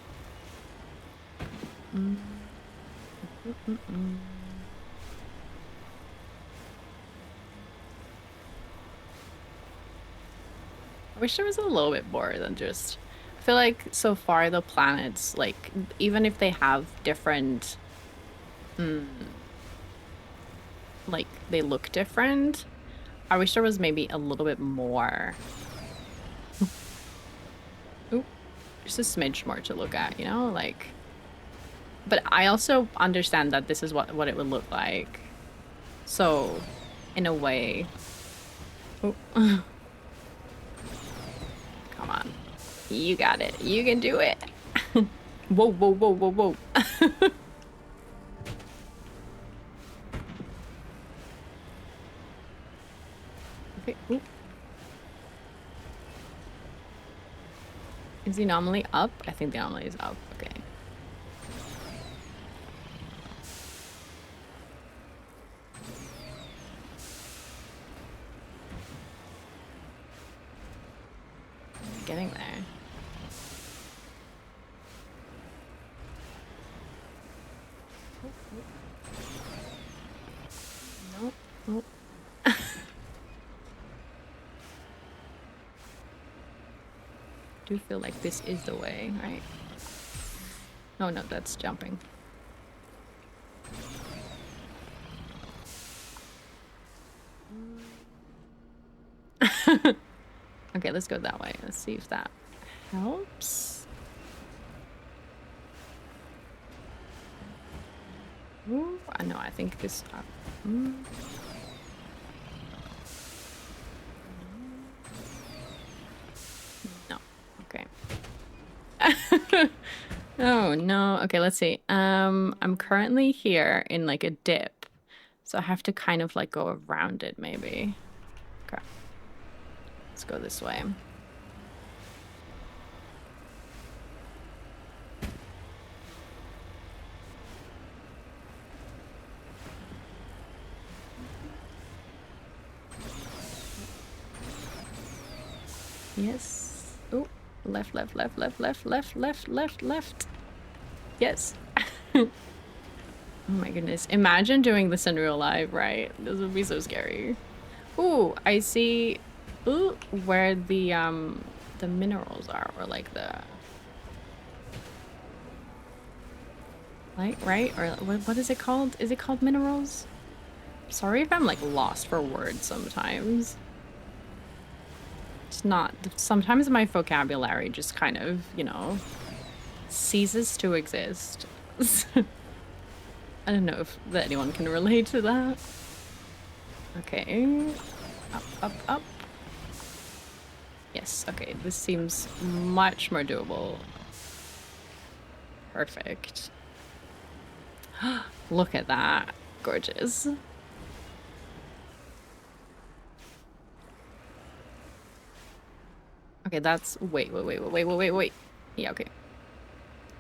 S1: I wish there was a little bit more than just... I feel like so far the planets, like, even if they have different... like, they look different, I wish there was maybe a little bit more. Ooh, just a smidge more to look at, you know? Like... But I also understand that this is what it would look like. So, in a way... Oh. Come on. You got it. You can do it. Whoa, whoa, whoa, whoa, whoa. Okay. Ooh. Is the anomaly up? I think the anomaly is up. Okay. Getting there. Nope. Nope. Do feel like this is the way, right? Oh no, that's jumping. Okay, let's go that way. Let's see if that helps. Ooh, I know, I think this... No. Okay. Oh, no. Okay, let's see. I'm currently here in, like, a dip. So I have to kind of, like, go around it, maybe. Okay. Let's go this way. Yes. Oh, left, left, left, left, left, left, left, left, left. Yes. Oh my goodness. Imagine doing this in real life, right? This would be so scary. Ooh, I see where the minerals are, or like the right? Or what is it called? Is it called minerals? Sorry if I'm like lost for words sometimes. It's not, sometimes my vocabulary just kind of, you know, ceases to exist. I don't know if anyone can relate to that. Okay. Up, up, up. Yes, okay. This seems much more doable. Perfect. Look at that. Gorgeous. Okay, that's... Wait. Yeah, okay.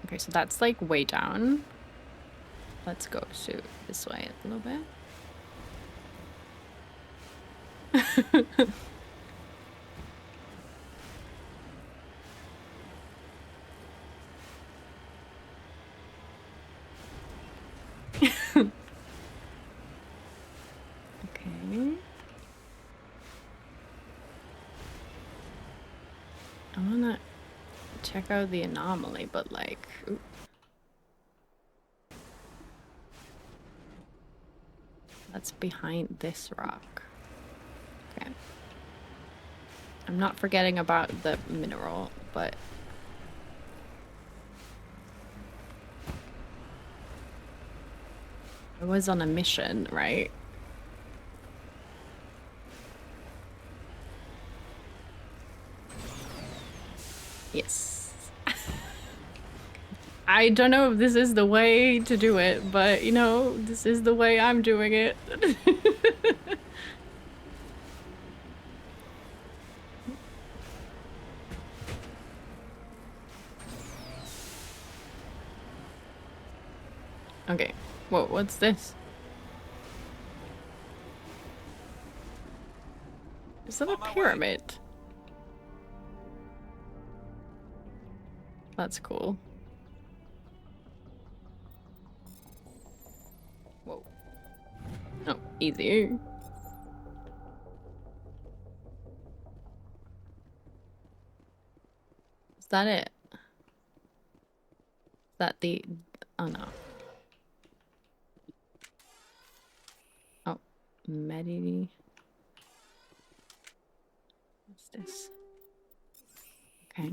S1: Okay, so that's like way down. Let's go this way a little bit. Okay. I wanna check out the anomaly, but like... Ooh. That's behind this rock. Okay. I'm not forgetting about the mineral, but... I was on a mission, right? Yes. I don't know if this is the way to do it, but, you know, this is the way I'm doing it. Okay. Whoa, what's this? Is that a pyramid? That's cool. Whoa. Oh, easy. Is that it? Is that the... Oh, no. Oh, Medi... What's this? Okay.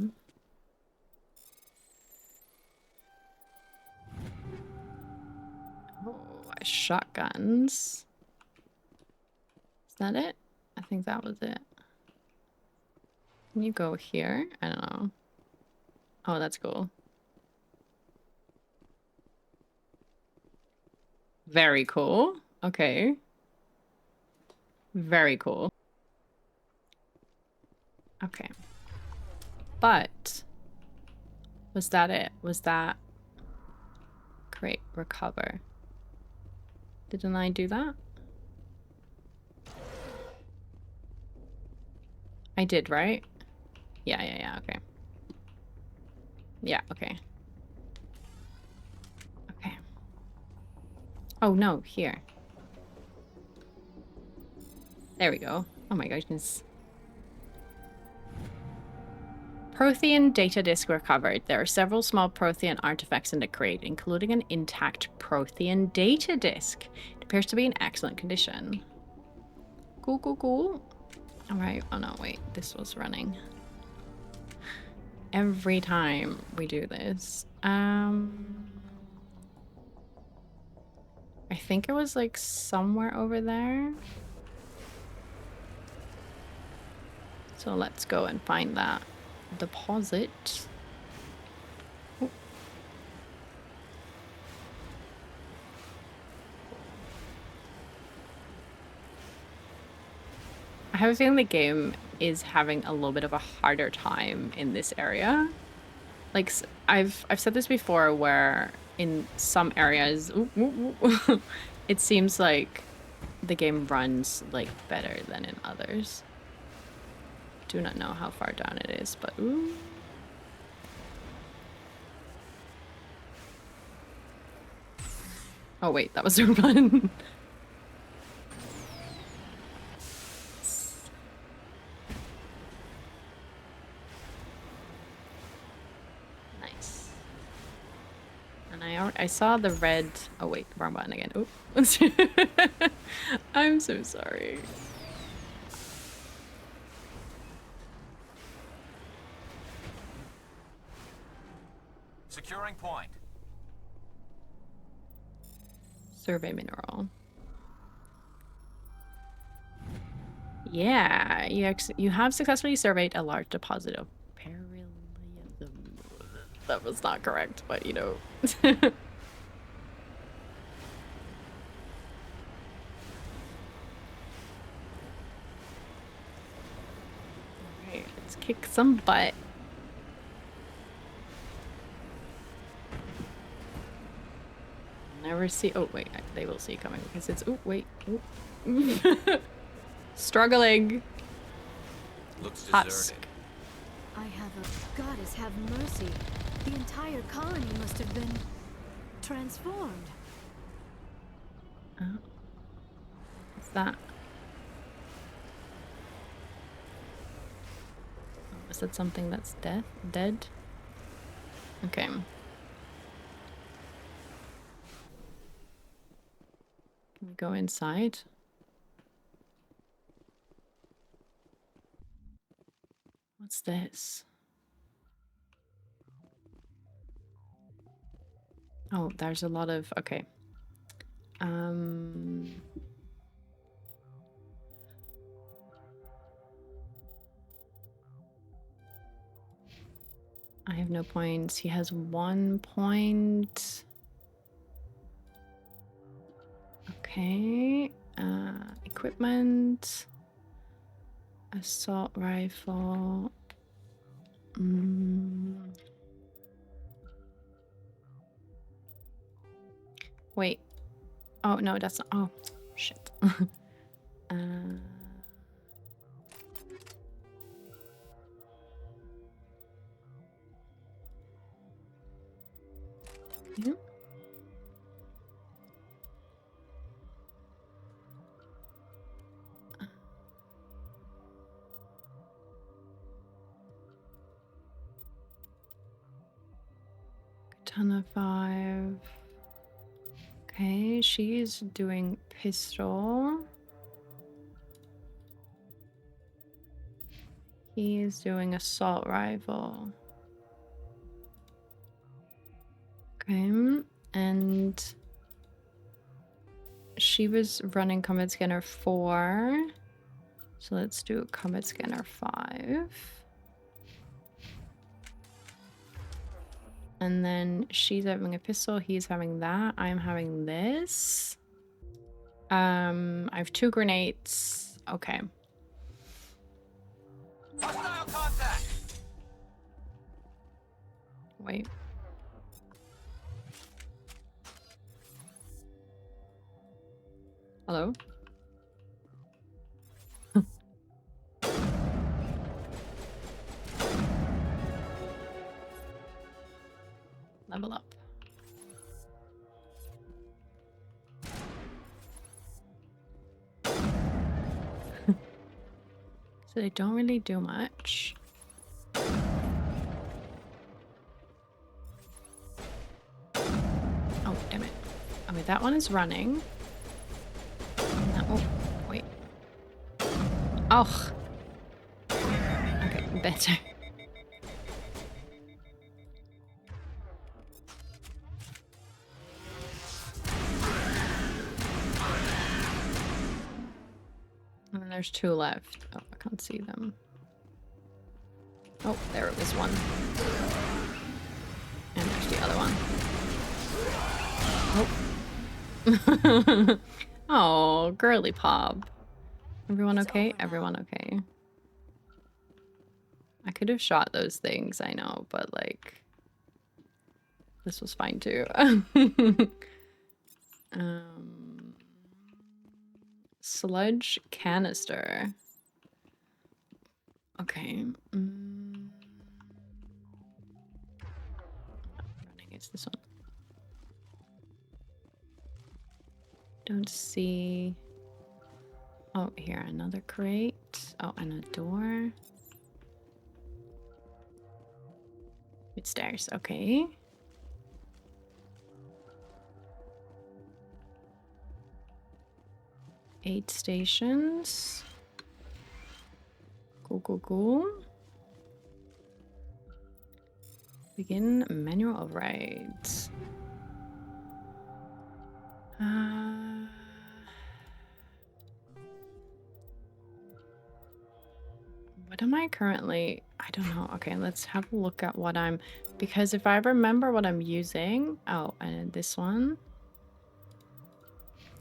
S1: Oh, shotguns. Is that it? I think that was it. Can you go here? I don't know. Oh, that's cool. Very cool. Okay. Very cool. Okay. But was that it? Was that create recover? Didn't I do that? I did, right? Yeah, okay. Yeah, okay. Okay. Oh no, here. There we go. Oh my goodness. Prothean data disk recovered. There are several small Prothean artifacts in the crate, including an intact Prothean data disk. It appears to be in excellent condition. Cool, cool, cool. Alright, oh no, wait, this was running. Every time we do this. I think it was like somewhere over there. So let's go and find that deposit. Oh. I have a feeling the game is having a little bit of a harder time in this area. Like, I've said this before, where in some areas it seems like the game runs like better than in others. do not know how far down it is, but ooh. Oh wait, that was a run. Nice. And I saw the red. Oh wait, wrong button again. Oops. I'm so sorry.
S3: Securing point.
S1: Survey mineral. Yeah, you have successfully surveyed a large deposit of beryllium. That was not correct, but you know. Alright, let's kick some butt. Never see. Oh wait, they will see coming because it's. Oh wait. Oh. Struggling.
S3: Looks deserted.
S1: Husk.
S4: I have a goddess have mercy. The entire colony must have been transformed.
S1: Oh. What's that? Oh, is that something that's dead? Okay. Can we go inside? What's this? Oh, there's a lot of... Okay. I have no points. He has 1 point. Okay. Equipment. Assault rifle. Wait. Oh, no, that's not. Oh, shit. Yeah. Katana 5. Okay, she's doing pistol. He's doing assault rifle. Okay, and she was running combat scanner 4. So let's do combat scanner 5. And then she's having a pistol, he's having that, I'm having this. I have 2 grenades. Okay.
S3: Hostile contact.
S1: Wait. Hello? Level up. So they don't really do much. Oh, damn it. Okay, that one is running. Oh, wait. Oh. Okay, better. And there's 2 left. Oh, I can't see them. Oh, there it was one. And there's the other one. Oh. Oh, girly pop. Everyone okay? Everyone okay? I could have shot those things, I know, but like... This was fine too. Sludge canister. Okay. Running is this one. Don't see. Oh, here, another crate. Oh, and a door. It's stairs. Okay. Eight stations. Cool. Begin manual overrides. What am I currently? I don't know. Okay, let's have a look at what I'm... Because if I remember what I'm using... Oh, and this one.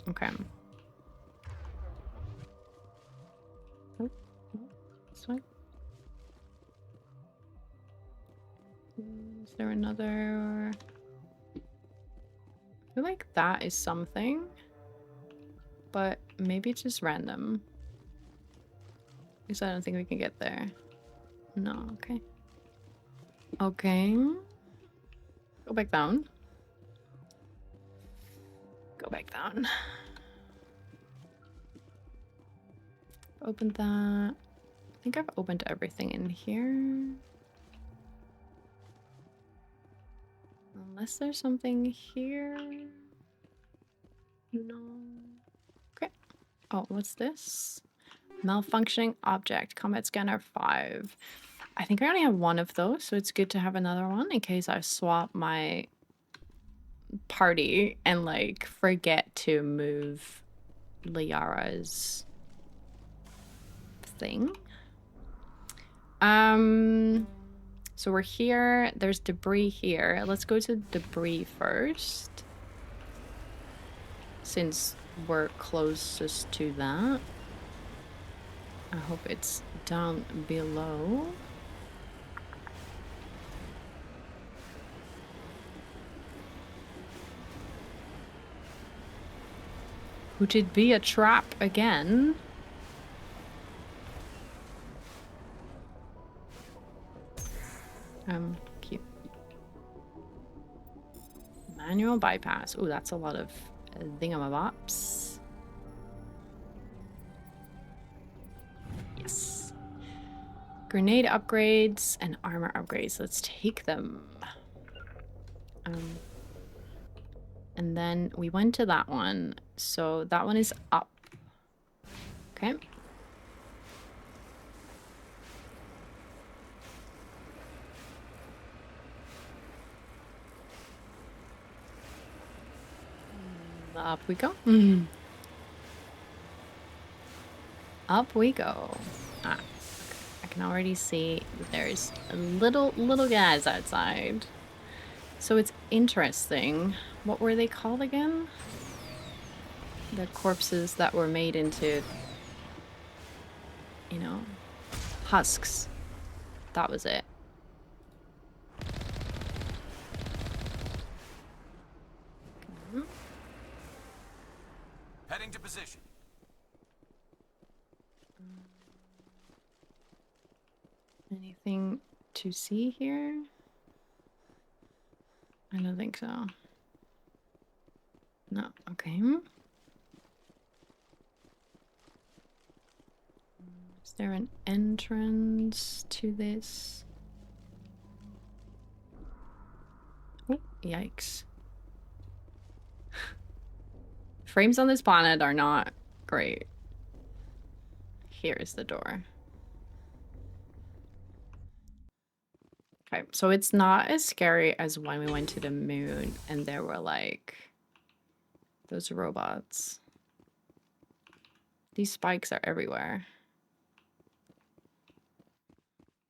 S1: Okay. Oh, this one. Is there another... I feel like that is something. But maybe it's just random. Because I don't think we can get there. No, okay. Okay. Go back down. Go back down. Open that. I think I've opened everything in here. Unless there's something here. No. Okay. Oh, what's this? Malfunctioning object. Combat scanner 5. I think I only have one of those, so it's good to have another one in case I swap my party and like forget to move Liara's thing. So we're here. There's debris here. Let's go to debris first, since we're closest to that. I hope it's down below. Would it be a trap again? Cute. Manual bypass. Oh, that's a lot of thingamabobs. Yes. Grenade upgrades and armor upgrades. Let's take them. And then we went to that one. So that one is up. Okay. Up we go. Up we go. Ah, okay. I can already see there's little guys outside. So it's interesting. What were they called again? The corpses that were made into, you know, husks. That was it. Okay.
S3: Heading to position.
S1: Anything to see here? I don't think so. No, okay. Is there an entrance to this? Oh, yikes. Frames on this planet are not great. Here's the door. Okay, so it's not as scary as when we went to the moon and there were like those robots. These spikes are everywhere.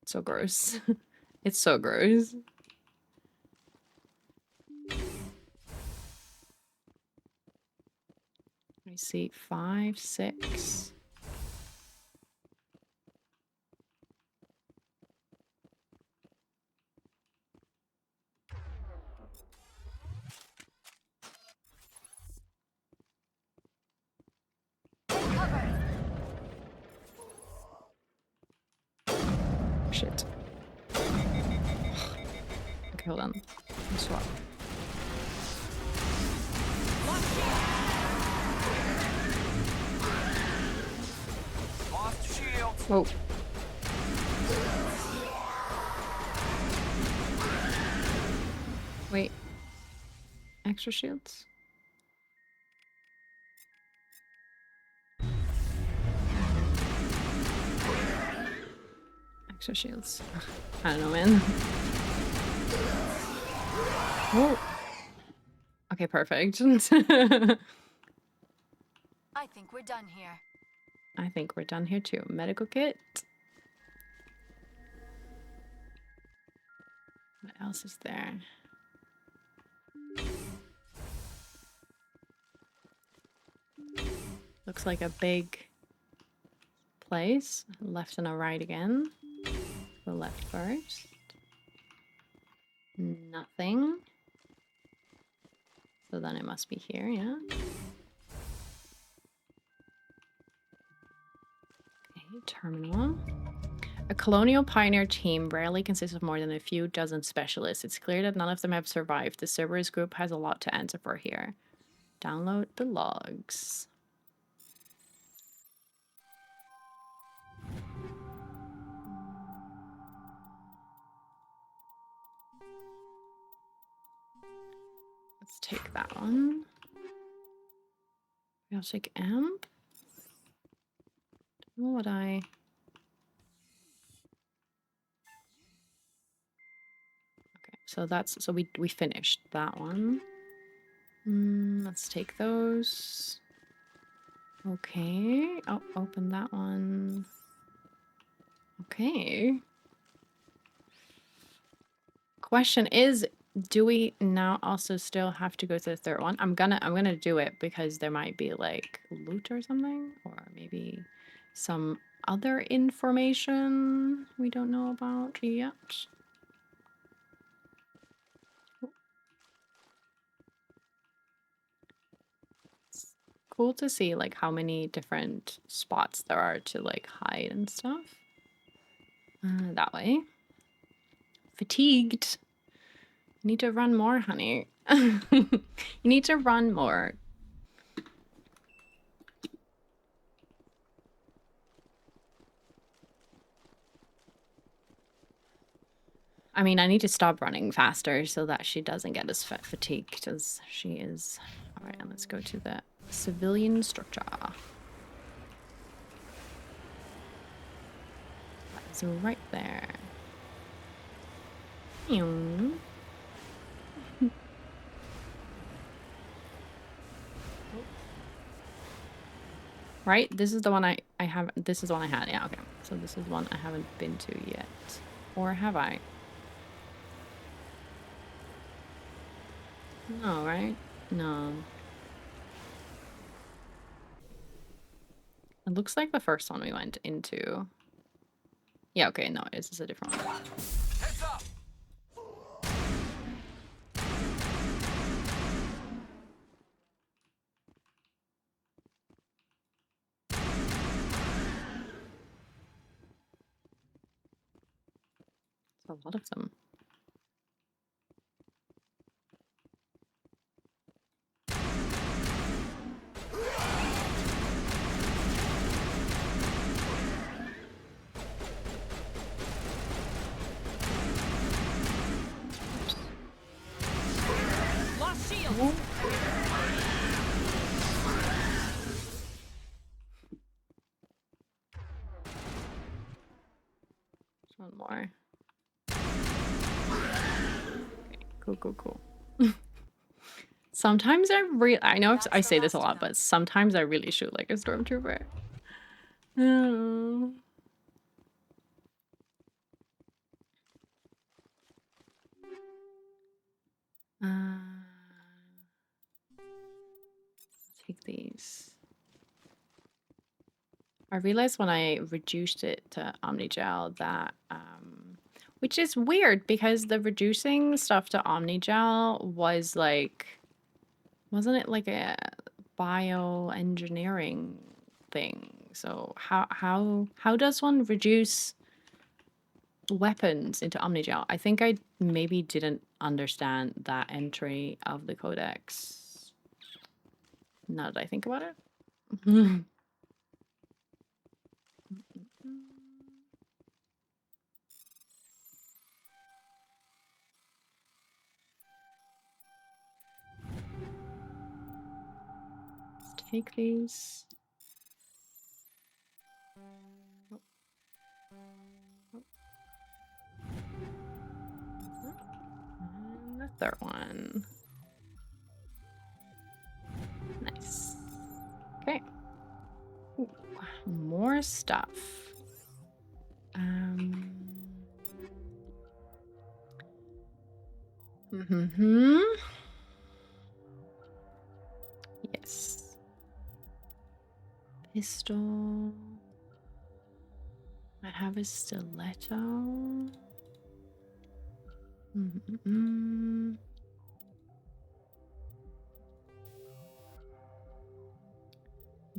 S1: So gross. It's so gross. Let me see, 5, 6. shit. Okay, hold on. Swap.
S3: Lost shield.
S1: Whoa. Wait. Extra shields? Extra shields. I don't know, man. Oh. Okay, perfect.
S4: I think we're done here.
S1: I think we're done here too. Medical kit. What else is there? Looks like a big place. Left and a right again. The left first. Nothing. So then it must be here, yeah. Okay, terminal. A colonial pioneer team rarely consists of more than a few dozen specialists. It's clear that none of them have survived. The Cerberus group has a lot to answer for here. Download the logs. Let's take that one. I'll take amp. Don't know what I... Okay, so that's... So we finished that one. Let's take those. Okay. Oh, open that one. Okay. Question is, do we now also still have to go to the third one? I'm gonna do it because there might be like loot or something, or maybe some other information we don't know about yet. It's cool to see like how many different spots there are to like hide and stuff. That way. Fatigued. You need to run more, honey. You need to run more. I mean, I need to stop running faster so that she doesn't get as fatigued as she is. All right, let's go to the civilian structure. That's right there. Right? This is the one I have. This is the one I had. Yeah, okay. So this is one I haven't been to yet. Or have I? No, right? No. It looks like the first one we went into. Yeah, okay, no, this is a different one.
S3: Heads up.
S1: A lot of them.
S4: Lost shield.
S1: Oh. One more. Okay, cool. Sometimes I know I say this a lot, but sometimes I really shoot like a stormtrooper. Oh. Take these. I realized when I reduced it to Omnigel that, which is weird because the reducing stuff to Omnigel was like, wasn't it like a bioengineering thing? So how does one reduce weapons into Omnigel. I think I maybe didn't understand that entry of the Codex. Now that I think about it. Let's take these. And the third one. Nice. Okay. Ooh, more stuff. Yes. Pistol. I have a stiletto.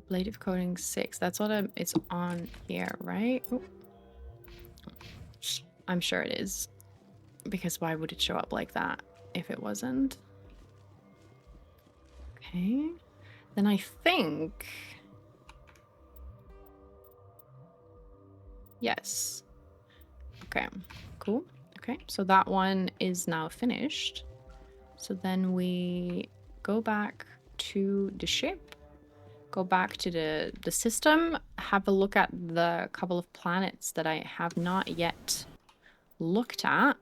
S1: Blade of Coding 6. That's what it's on here, right? Ooh. I'm sure it is. Because why would it show up like that if it wasn't? Okay. Then I think... Yes. Okay, cool. Okay, so that one is now finished. So then we go back to the ship, go back to the system, have a look at the couple of planets that I have not yet looked at.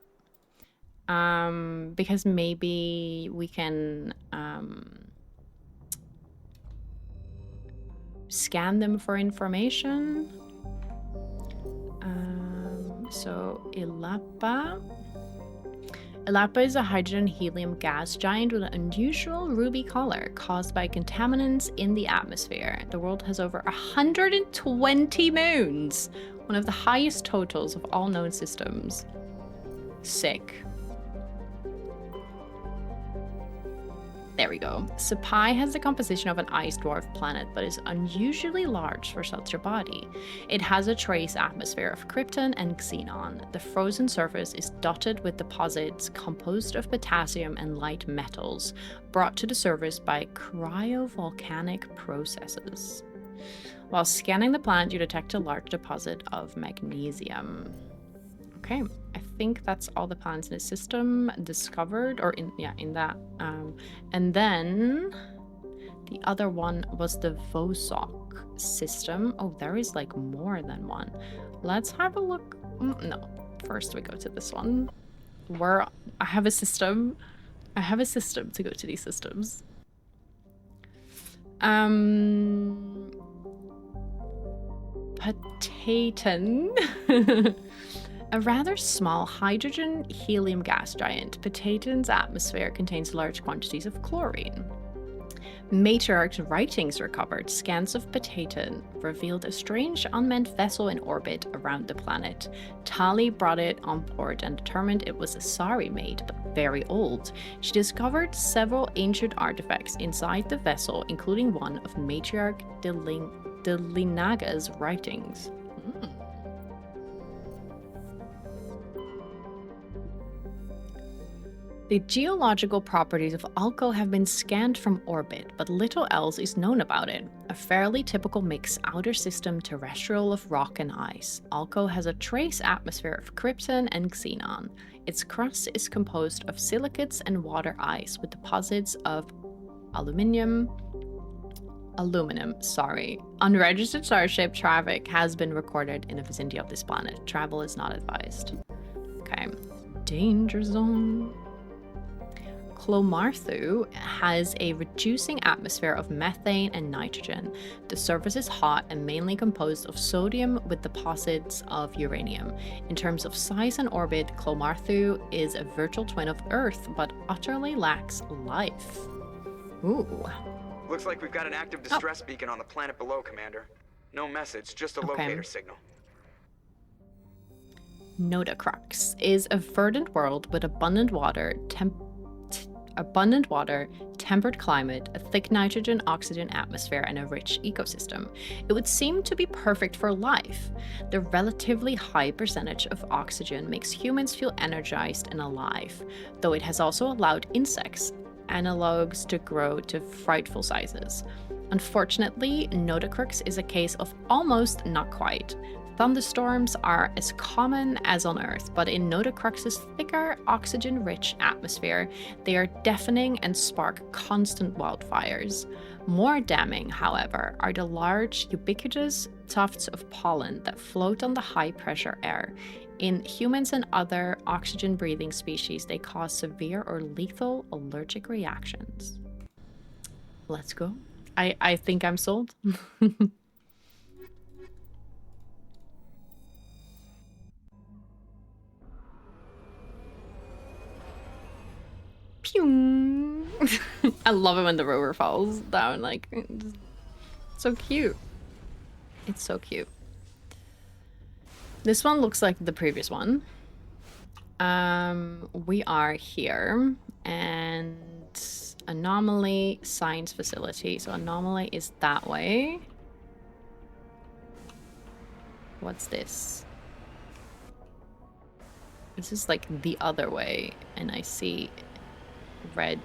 S1: Because maybe we can scan them for information. So Elapa. Elapa is a hydrogen helium gas giant with an unusual ruby color caused by contaminants in the atmosphere. The world has over 120 moons, one of the highest totals of all known systems. Sick. There we go. Sapai has the composition of an ice dwarf planet, but is unusually large for such a body. It has a trace atmosphere of krypton and xenon. The frozen surface is dotted with deposits composed of potassium and light metals, brought to the surface by cryovolcanic processes. While scanning the planet, you detect a large deposit of magnesium. Okay, I think that's all the planets in the system discovered, or in that. And then the other one was the Vosox system. Oh, there is like more than one. Let's have a look. No, first we go to this one. Where I have a system. I have a system to go to these systems. Potaton. A rather small hydrogen helium gas giant, Potaton's atmosphere contains large quantities of chlorine. Matriarch's writings recovered. Scans of Potaton revealed a strange unmanned vessel in orbit around the planet. Tali brought it on board and determined it was a Sari made, but very old. She discovered several ancient artifacts inside the vessel, including one of Matriarch Delinaga's writings. The geological properties of Alco have been scanned from orbit, but little else is known about it. A fairly typical mixed outer system terrestrial of rock and ice, Alco has a trace atmosphere of krypton and xenon. Its crust is composed of silicates and water ice with deposits of aluminum. Unregistered starship traffic has been recorded in the vicinity of this planet. Travel is not advised. Okay. Danger zone. Clomarthu has a reducing atmosphere of methane and nitrogen. The surface is hot and mainly composed of sodium with deposits of uranium. In terms of size and orbit, Clomarthu is a virtual twin of Earth, but utterly lacks life. Ooh.
S5: Looks like we've got an active distress beacon on the planet below, Commander. No message, just a locator signal. Nodacrux is a verdant world with abundant water,
S1: temperate climate, a thick nitrogen-oxygen atmosphere, and a rich ecosystem. It would seem to be perfect for life. The relatively high percentage of oxygen makes humans feel energized and alive, though it has also allowed insects, analogues, to grow to frightful sizes. Unfortunately, Nodacrux is a case of almost not quite. Thunderstorms are as common as on Earth, but in Nodacrux's thicker, oxygen-rich atmosphere, they are deafening and spark constant wildfires. More damning, however, are the large, ubiquitous tufts of pollen that float on the high-pressure air. In humans and other oxygen-breathing species, they cause severe or lethal allergic reactions. Let's go. I think I'm sold. Pew! I love it when the rover falls down, like, so cute. It's so cute. This one looks like the previous one. We are here, and anomaly science facility. So anomaly is that way. What's this? This is like the other way, and I see red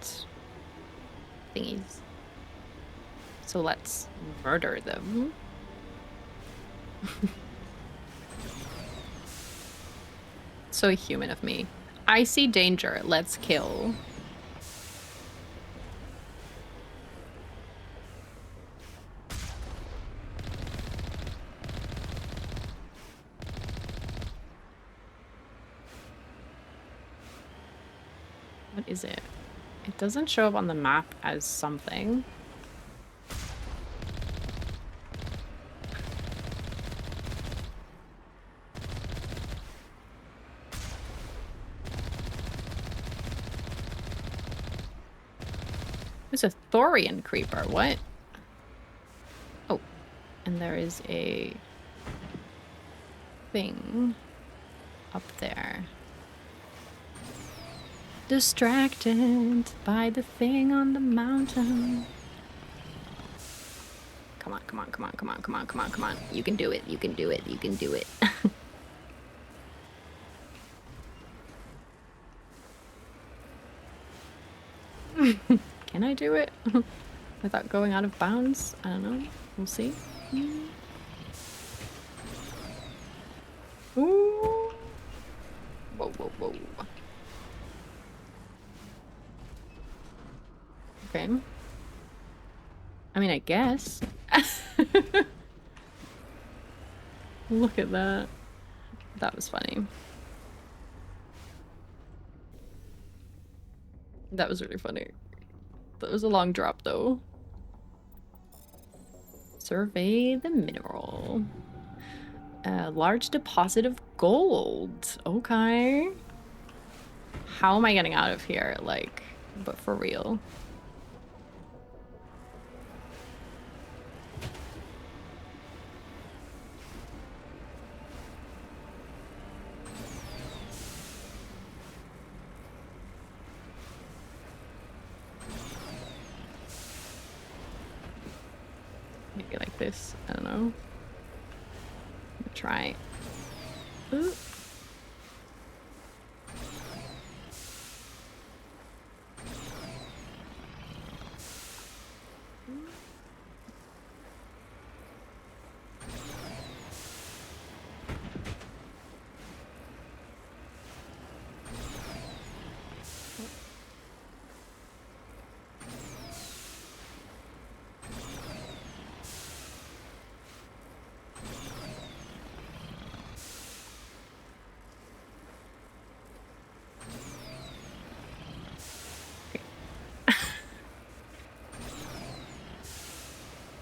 S1: thingies. So let's murder them. So human of me. I see danger. Let's kill. What is it? It doesn't show up on the map as something. There's a Thorian creeper. What? Oh, and there is a thing up there. Distracted by the thing on the mountain. Come on, come on, come on, come on, come on, come on, come on. You can do it, you can do it, you can do it. Can I do it? Without going out of bounds? I don't know. We'll see. Ooh. Whoa, whoa, whoa. Okay. I mean, I guess. Look at that. That was funny. That was really funny. That was a long drop, though. Survey the mineral. A large deposit of gold. Okay. How am I getting out of here? Like, but for real. Maybe like this. I don't know. Try. Ooh.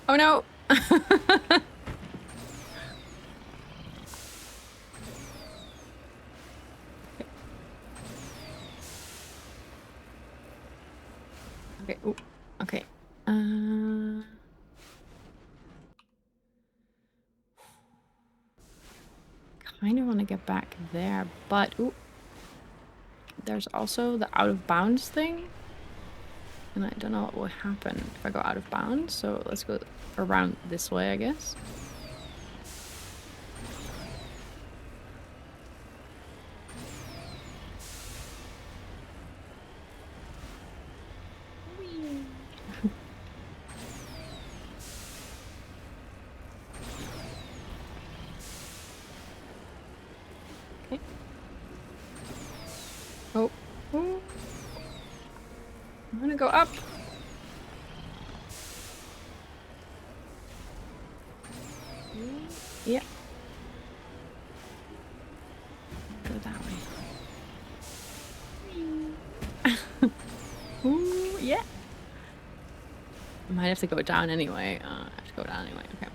S1: Oh no! Okay. Ooh. Okay. Kind of want to get back there, but ooh, there's also the out of bounds thing. And I don't know what will happen if I go out of bounds, so let's go around this way, I guess. Okay. Oh. Ooh. I'm gonna go up. Yeah. Go that way. Ooh, yeah. I might have to go down anyway. I have to go down anyway. Okay.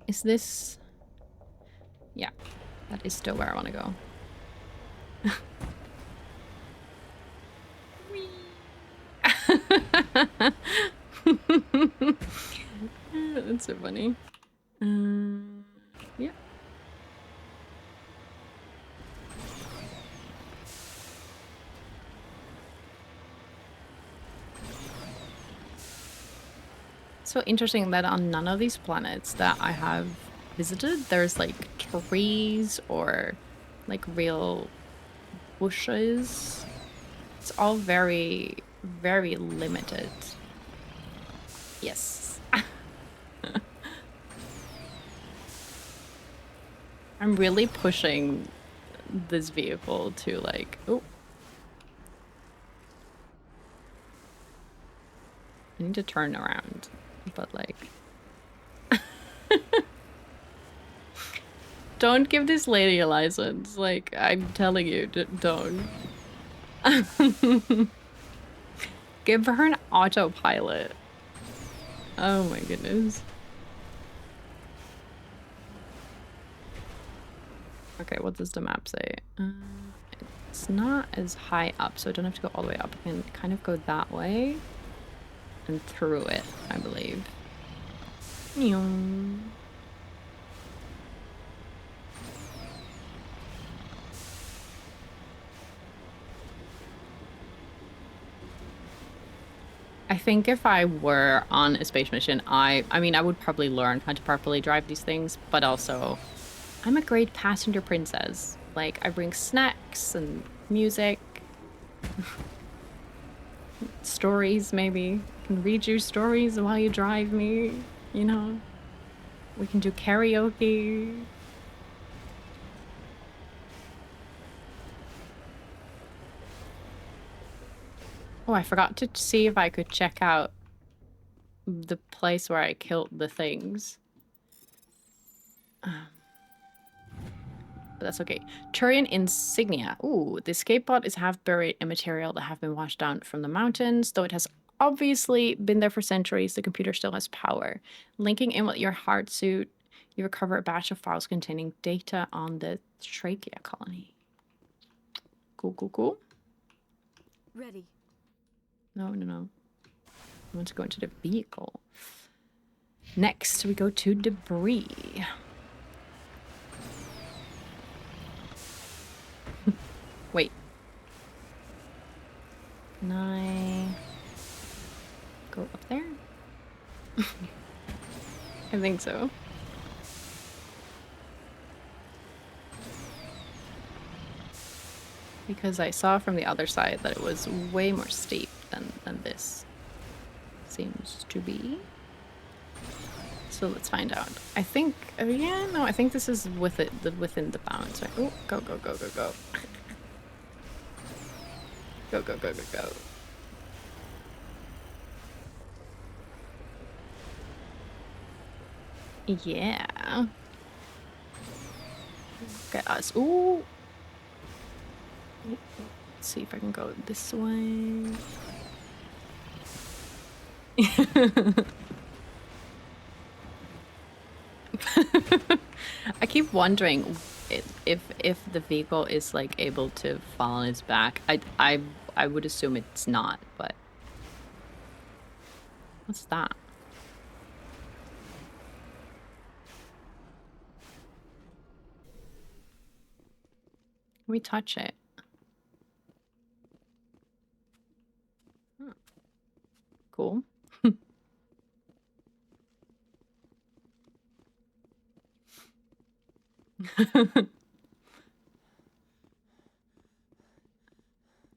S1: Is this... Yeah. That is still where I want to go. That's so funny. Yeah. So interesting that on none of these planets that I have visited, there's like trees or like real bushes. It's all very, very limited. Yes. I'm really pushing this vehicle to like, oh. I need to turn around, but like... Don't give this lady a license. Like, I'm telling you, don't. Give her an autopilot. Oh my goodness. Okay, what does the map say? It's not as high up, so I don't have to go all the way up. I can kind of go that way and through it, I believe. I think if I were on a space mission, I mean, I would probably learn how to properly drive these things, but also I'm a great passenger princess. Like, I bring snacks and music. Stories, maybe. I can read you stories while you drive me, you know? We can do karaoke. Oh, I forgot to see if I could check out the place where I killed the things. But that's okay. Turian insignia. Ooh, the escape pod is half buried in material that have been washed down from the mountains. Though it has obviously been there for centuries, the computer still has power. Linking in with your heart suit, you recover a batch of files containing data on the trachea colony. Cool, cool, cool.
S4: Ready.
S1: No. I want to go into the vehicle. Next, we go to debris. Wait. Can I go up there? I think so. Because I saw from the other side that it was way more steep than this seems to be. So let's find out. I think, yeah, no, I think this is within the bounds. Right? Oh, go. Go. Yeah. Get us. Ooh. Let's see if I can go this way. I keep wondering if the vehicle is like able to fall on its back. I would assume it's not, but what's that? Can we touch it? Huh. cool.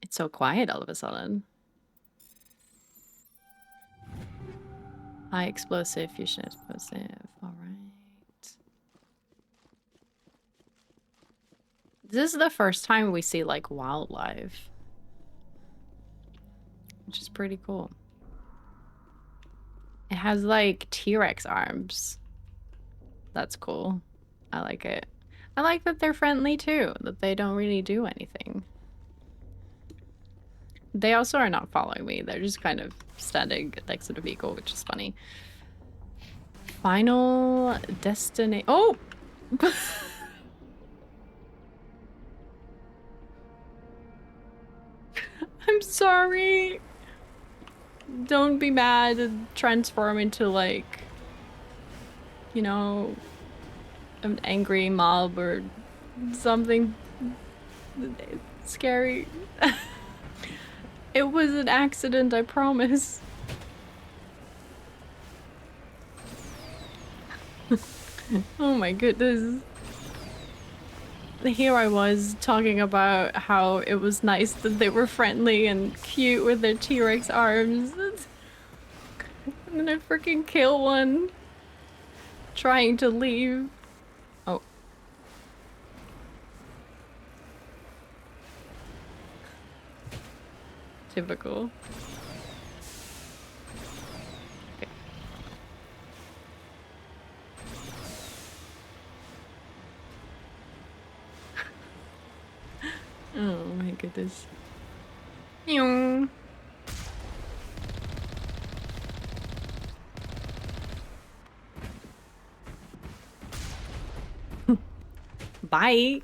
S1: It's so quiet all of a sudden. High explosive, fusion explosive. Alright. This is the first time we see like wildlife, which is pretty cool. It has like T-Rex arms. That's cool. I like it. I like that they're friendly too, that they don't really do anything. They also are not following me. They're just kind of standing next to the vehicle, which is funny. Final destination. Oh! I'm sorry. Don't be mad and transform into like, you know, an angry mob or something scary. It was an accident, I promise. Oh my goodness. Here I was talking about how it was nice that they were friendly and cute with their T-Rex arms. And then I freaking kill one. Trying to leave. Oh. Typical. Okay. Oh my goodness. Meow. Bye.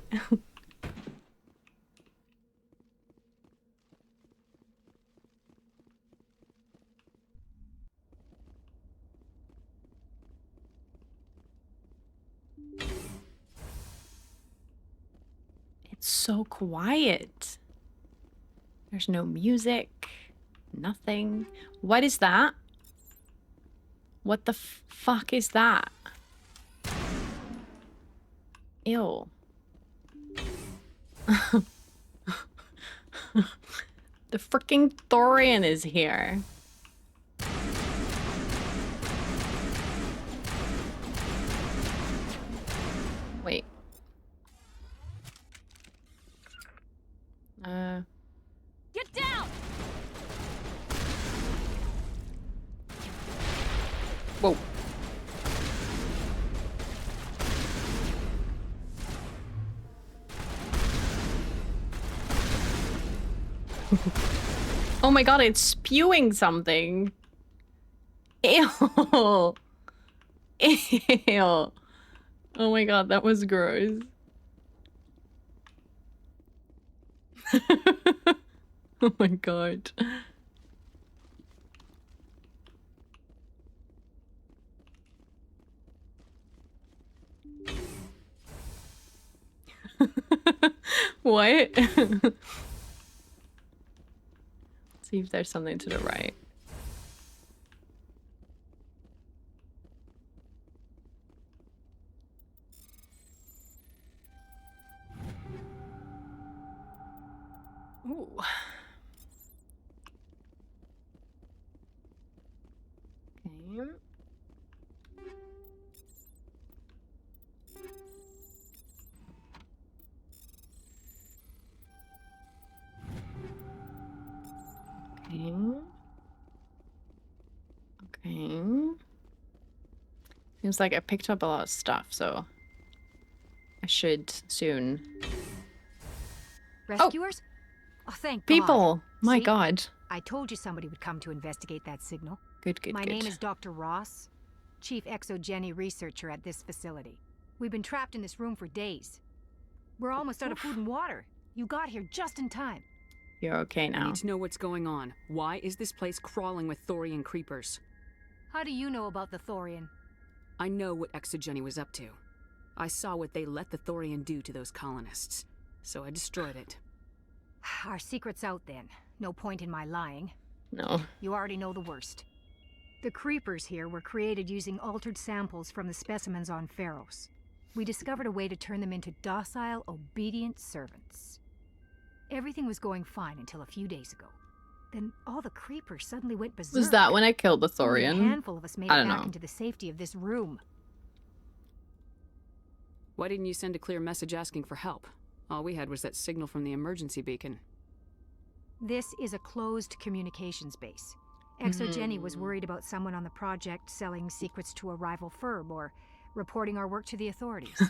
S1: It's so quiet. There's no music, nothing. What is that? What the fuck is that? Ew. The freaking Thorian is here. Wait.
S4: Get down!
S1: Whoa. Oh my god, it's spewing something. Ew. Ew. Oh my god, that was gross. Oh my god. What? See if there's something to the right. Ooh. Okay. Okay. Okay. Seems like I picked up a lot of stuff, so I should soon.
S6: Rescuers? Oh, thank God.
S1: People! My
S6: See?
S1: God.
S6: I told you somebody would come to investigate that signal.
S1: Good, good,
S6: My
S1: good.
S6: name is Dr. Ross, Chief ExoGeni researcher at this facility. We've been trapped in this room for days. We're almost out of food and water. You got here just in time.
S1: You're okay
S7: I
S1: now.
S7: need to know what's going on. Why is this place crawling with Thorian creepers?
S6: How do you know about the Thorian?
S7: I know what ExoGeni was up to. I saw what they let the Thorian do to those colonists, so I destroyed it.
S6: Our secret's out then. No point in my lying.
S1: No.
S6: You already know the worst. The creepers here were created using altered samples from the specimens on Feros. We discovered a way to turn them into docile, obedient servants. Everything was going fine until a few days ago. Then all the creepers suddenly went berserk.
S1: Was that when I killed the
S6: Only
S1: Thorian?
S6: a handful of us made
S1: I
S6: it
S1: don't
S6: back
S1: know.
S6: into the safety of this room.
S7: Why didn't you send a clear message asking for help? All we had was that signal from the emergency beacon.
S6: This is a closed communications base. ExoGeni was worried about someone on the project selling secrets to a rival firm or reporting our work to the authorities.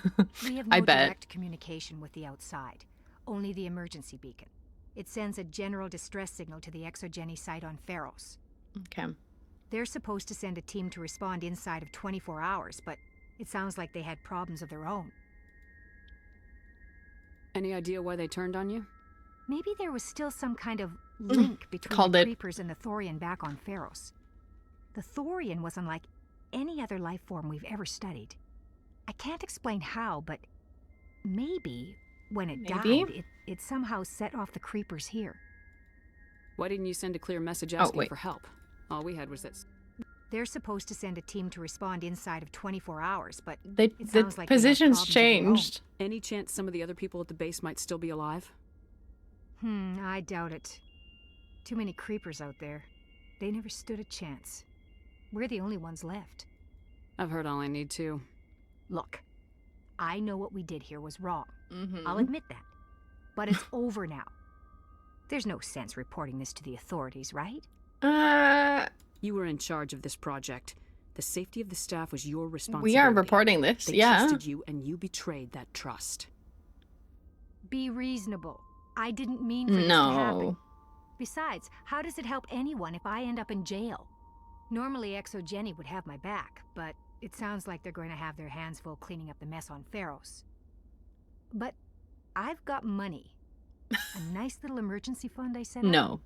S6: We have
S1: I
S6: no
S1: bet.
S6: direct communication with the outside, only the emergency beacon. It sends a general distress signal to the ExoGeni site on Feros.
S1: Okay.
S6: They're supposed to send a team to respond inside of 24 hours, but it sounds like they had problems of their own.
S7: Any idea why they turned on you?
S6: Maybe there was still some kind of link between
S1: Called
S6: the
S1: it.
S6: creepers and the Thorian back on Feros. The Thorian was unlike any other life form we've ever studied. I can't explain how, but maybe when it
S1: Maybe?
S6: died, it somehow set off the creepers here.
S7: Why didn't you send a clear message
S1: Oh,
S7: asking
S1: wait.
S7: for help? All we had was that...
S6: They're supposed to send a team to respond inside of 24 hours, but
S1: The
S6: it sounds like they have
S1: positions
S6: problems of their own.
S1: changed.
S7: Any chance some of the other people at the base might still be alive?
S6: I doubt it. Too many creepers out there. They never stood a chance. We're the only ones left.
S7: I've heard all I need to.
S6: Look, I know what we did here was wrong.
S1: Mm-hmm.
S6: I'll admit that. But it's over now. There's no sense reporting this to the authorities, right?
S7: You were in charge of this project. The safety of the staff was your responsibility.
S1: We are reporting this,
S7: They
S1: yeah.
S7: trusted you, and you betrayed that trust.
S6: Be reasonable. I didn't mean for this to happen.
S1: No.
S6: Besides, how does it help anyone if I end up in jail? Normally ExoGeni would have my back, but it sounds like they're going to have their hands full cleaning up the mess on Feros. But I've got money. A nice little emergency fund I set up.
S1: No.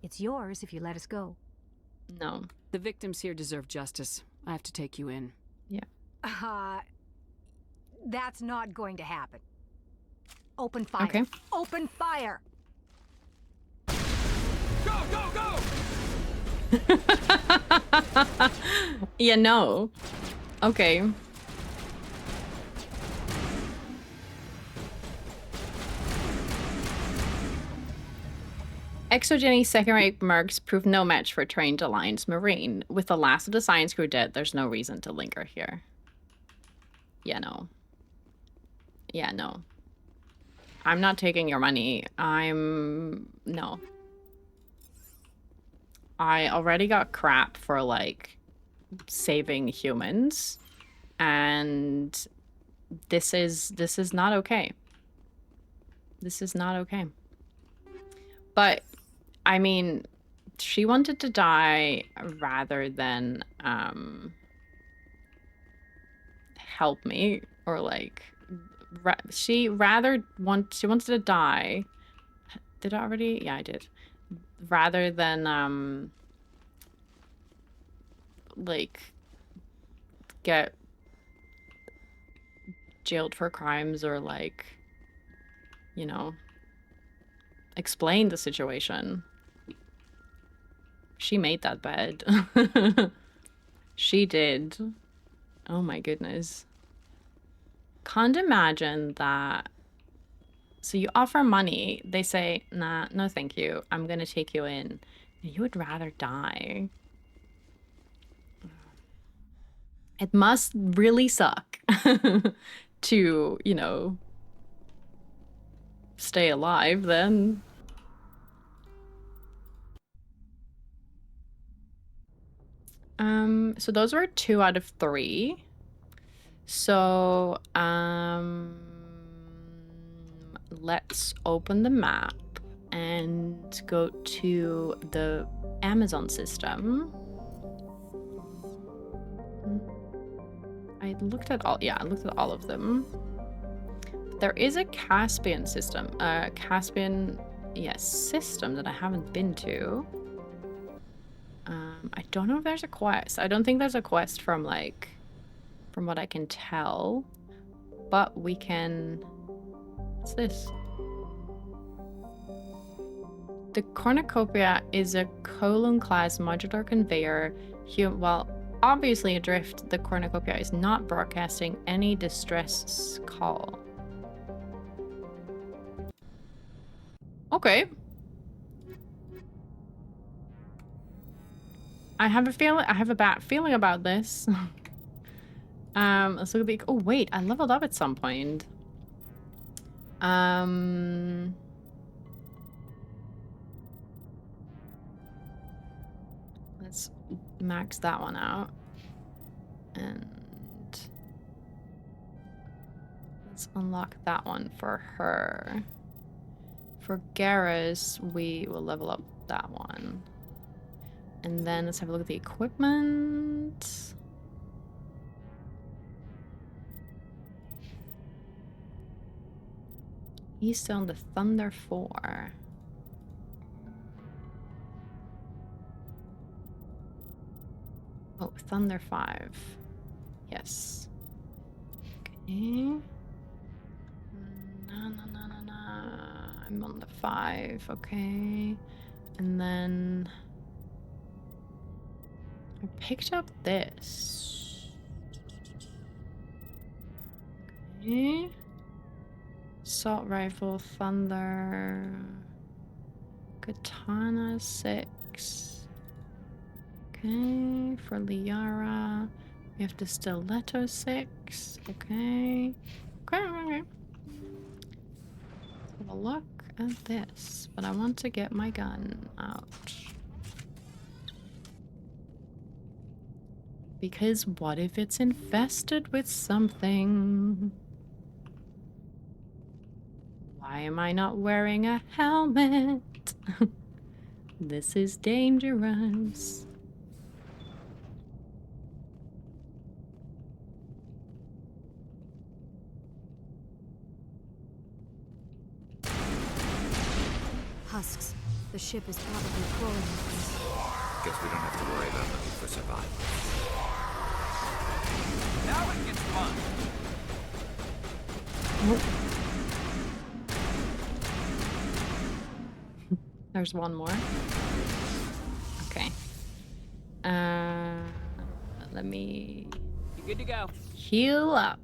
S6: It's yours if you let us go.
S1: No.
S7: The victims here deserve justice. I have to take you in.
S6: That's not going to happen. Open fire.
S1: Okay.
S6: Open fire!
S3: Go, go, go!
S1: Yeah, no. Okay. ExoGeni's second-rate mercs prove no match for trained Alliance Marine. With the last of the science crew dead, there's no reason to linger here. Yeah, no. Yeah, no. I'm not taking your money. No. I already got crap for, like, saving humans. And this is not okay. This is not okay. But, I mean, she wanted to die rather than, help me. Or, like, she wanted to die. Did I already? Yeah, I did. Rather than, like, get jailed for crimes or, like, you know, explain the situation. She made that bed. She did. Oh my goodness. Can't imagine that. So you offer money, they say, nah, no thank you, I'm gonna take you in. You would rather die. It must really suck to, you know, stay alive then. So those were 2 out of 3. So, let's open the map and go to the Amazon system. I looked at all of them. There is a Caspian system, system that I haven't been to. I don't know if there's a quest. I don't think there's a quest from what I can tell, but we can. What's this? The cornucopia is a column-class modular conveyor Well, obviously adrift, the cornucopia is not broadcasting any distress call. Okay. I have a bad feeling about this. Let's look at the... Oh, wait, I leveled up at some point. Let's max that one out. And let's unlock that one for her. For Garrus, we will level up that one. And then let's have a look at the equipment. He's still on the Thunder 4. Oh, Thunder 5. Yes. Okay. No. I'm on the 5. Okay. And then I picked up this. Okay. Assault rifle, Thunder. Katana 6. Okay. For Liara, we have the Stiletto 6. Okay. Okay. Let's have a look at this. But I want to get my gun out. Because what if it's infested with something? Why am I not wearing a helmet? This is dangerous.
S4: Husks. The ship is probably crawling with us.
S2: Guess we don't have to worry about looking for survival.
S3: Now it gets fun.
S1: There's one more. Okay. Let me
S3: You good to go?
S1: heal up.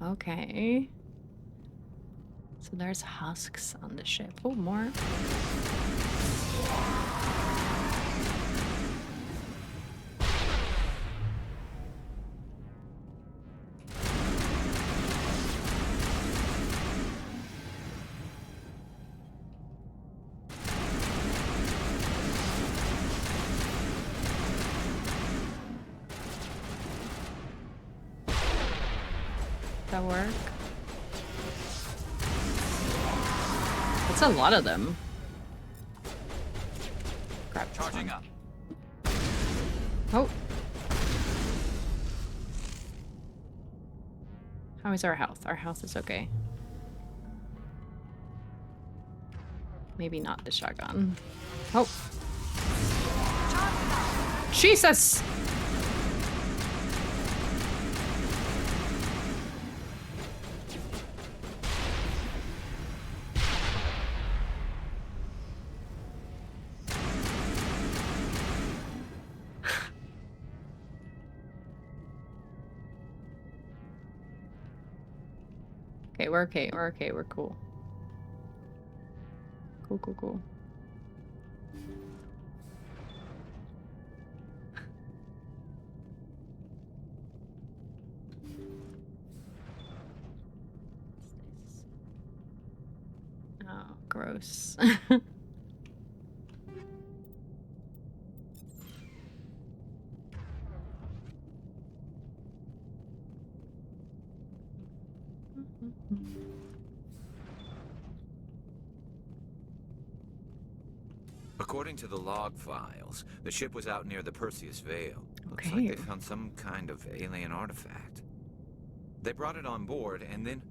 S1: Okay. So there's husks on the ship. Oh, more. That work? That's a lot of them. Crap.
S3: Charging up.
S1: Oh. How is our health? Our health is okay. Maybe not the shotgun. Oh. Jesus! We're okay, we're cool. Cool. Oh, gross.
S8: According to the log files, the ship was out near the Perseus Veil. Looks
S1: Okay.
S8: like they found some kind of alien artifact. They brought it on board, and then...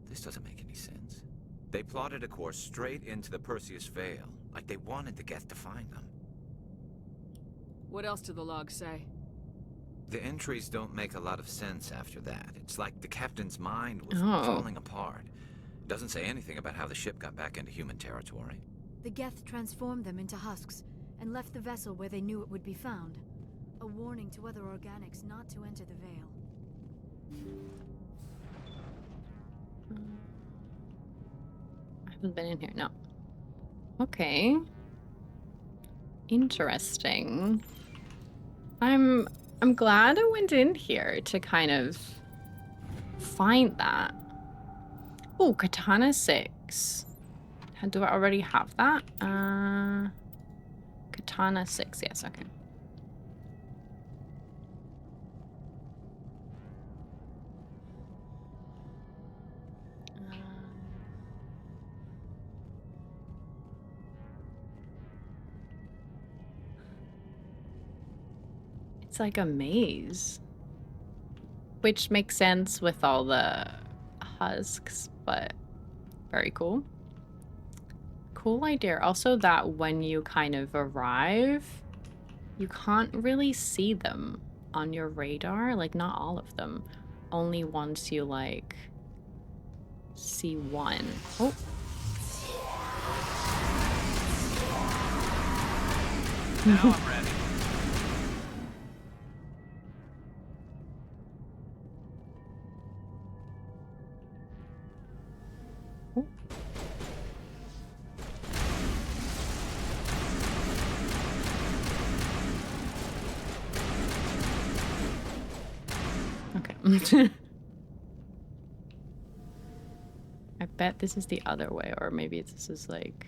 S8: This doesn't make any sense. They plotted a course straight into the Perseus Veil, like they wanted the Geth to find them.
S7: What else do the logs say?
S8: The entries don't make a lot of sense after that. It's like the captain's mind was
S1: Oh.
S8: falling apart. It doesn't say anything about how the ship got back into human territory.
S4: The Geth transformed them into husks. and left the vessel where they knew it would be found. A warning to other organics not to enter the Veil.
S1: I haven't been in here, no. Okay. Interesting. I'm glad I went in here to kind of find that. Oh, Katana 6. Do I already have that? Katana 6, yes, okay. It's like a maze. Which makes sense with all the husks, but very cool. Cool idea. Also that when you kind of arrive, you can't really see them on your radar. Like, not all of them. Only once you, like, see one. Oh.
S3: Now I'm ready.
S1: Okay. I bet this is the other way, or maybe this is like,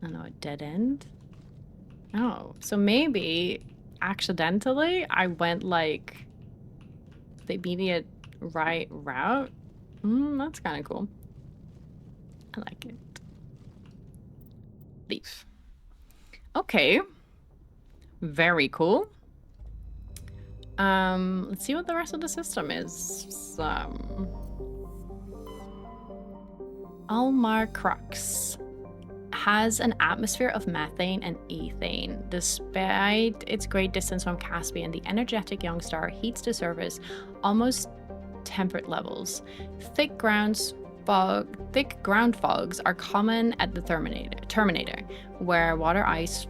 S1: I don't know, a dead end? Oh, so maybe accidentally I went like the immediate right route. That's kind of cool. I like it. Leaf. Okay. Very cool. Let's see what the rest of the system is. Nodacrux has an atmosphere of methane and ethane. Despite its great distance from Caspian, the energetic young star heats to surface almost temperate levels. Thick ground fogs are common at the Terminator, where water ice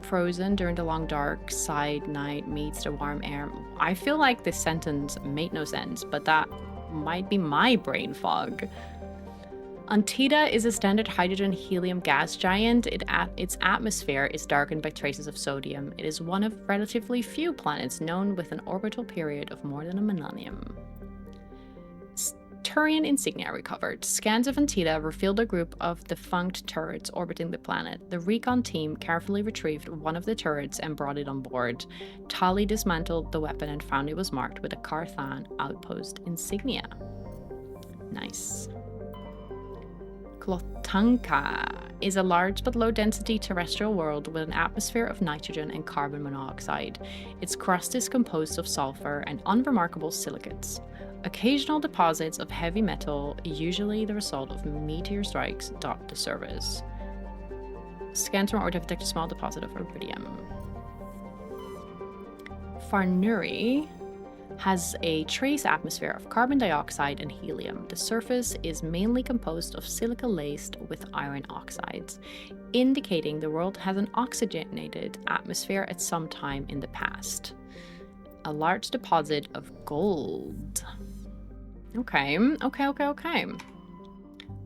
S1: frozen during the long dark side night meets the warm air. I feel like this sentence made no sense, but that might be my brain fog. Antaeus is a standard hydrogen-helium gas giant. Its atmosphere is darkened by traces of sodium. It is one of relatively few planets known with an orbital period of more than a millennium. Turian insignia recovered. Scans of Antaeus revealed a group of defunct turrets orbiting the planet. The recon team carefully retrieved one of the turrets and brought it on board. Tali dismantled the weapon and found it was marked with a Carthan outpost insignia. Nice. Clotanka is a large but low-density terrestrial world with an atmosphere of nitrogen and carbon monoxide. Its crust is composed of sulfur and unremarkable silicates. Occasional deposits of heavy metal, usually the result of meteor strikes, dot the surface. Scans from orbit detect a small deposit of iridium. Farnuri has a trace atmosphere of carbon dioxide and helium. The surface is mainly composed of silica laced with iron oxides, indicating the world has an oxygenated atmosphere at some time in the past. A large deposit of gold. Okay.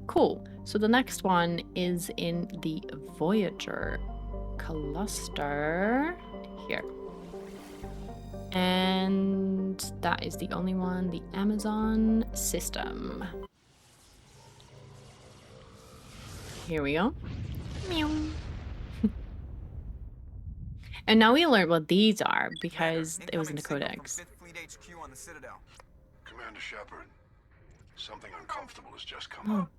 S1: Cool. So the next one is in the Voyager Cluster here. And that is the only one, the Amazon System. Here we go. Meow. And now we learned what these are because it was in the Codex.
S5: From 5th Fleet HQ on the Citadel.
S9: Commander Shepard, something uncomfortable has just come up.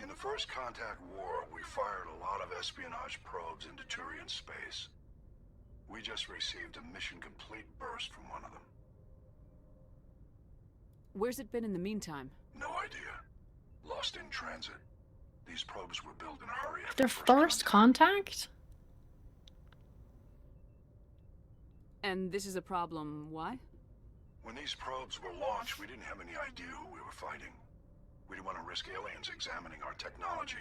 S9: In the First Contact War, we fired a lot of espionage probes into Turian space. We just received a mission complete burst from one of them.
S7: Where's it been in the meantime?
S9: No idea. Lost in transit. These probes were built in a hurry.
S1: Their first contact?
S7: And this is a problem, why?
S9: When these probes were launched, we didn't have any idea who we were fighting. We didn't want to risk aliens examining our technology.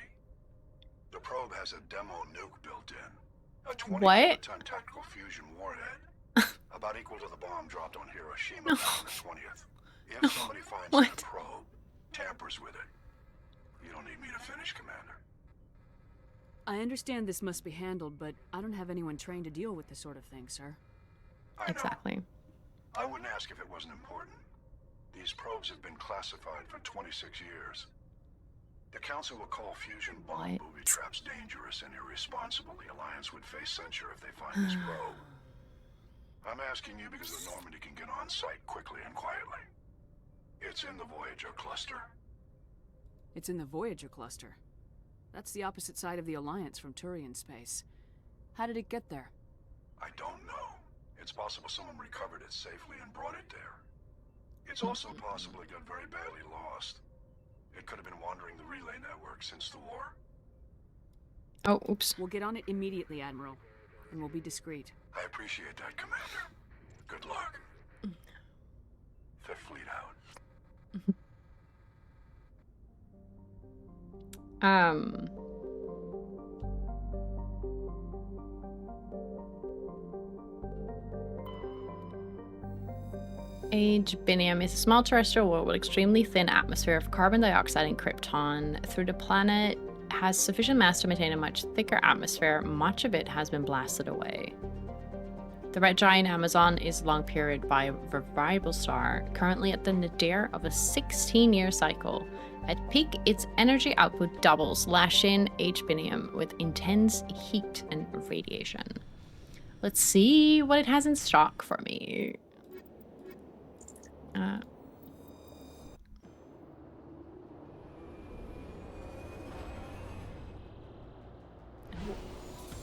S9: The probe has a demo nuke built in. A 20 ton tactical fusion warhead. About equal to the bomb dropped on Hiroshima back on the 20th. If somebody finds that probe, tampers with it, you don't need me to finish, Commander.
S7: I understand this must be handled, but I don't have anyone trained to deal with this sort of thing, sir.
S9: I know.
S1: Exactly.
S9: I wouldn't ask if it wasn't important. These probes have been classified for 26 years. The Council will call fusion bomb booby traps dangerous and irresponsible. The Alliance would face censure if they find this probe. I'm asking you because the Normandy can get on site quickly and quietly. It's in the Voyager Cluster.
S7: It's in the Voyager Cluster? That's the opposite side of the Alliance from Turian space. How did it get there?
S9: I don't know. It's possible someone recovered it safely and brought it there. It's also possible it got very badly lost. It could have been wandering the relay network since the war.
S1: Oh, oops.
S7: We'll get on it immediately, Admiral. And we'll be discreet.
S9: I appreciate that, Commander. Good luck. Fifth Fleet out.
S1: Agebinium is a small terrestrial world with extremely thin atmosphere of carbon dioxide and krypton. Through the planet has sufficient mass to maintain a much thicker atmosphere. Much of it has been blasted away. The red giant Amazon is a long period variable star, currently at the nadir of a 16-year cycle. At peak, its energy output doubles, lashing Agebinium with intense heat and radiation. Let's see what it has in stock for me.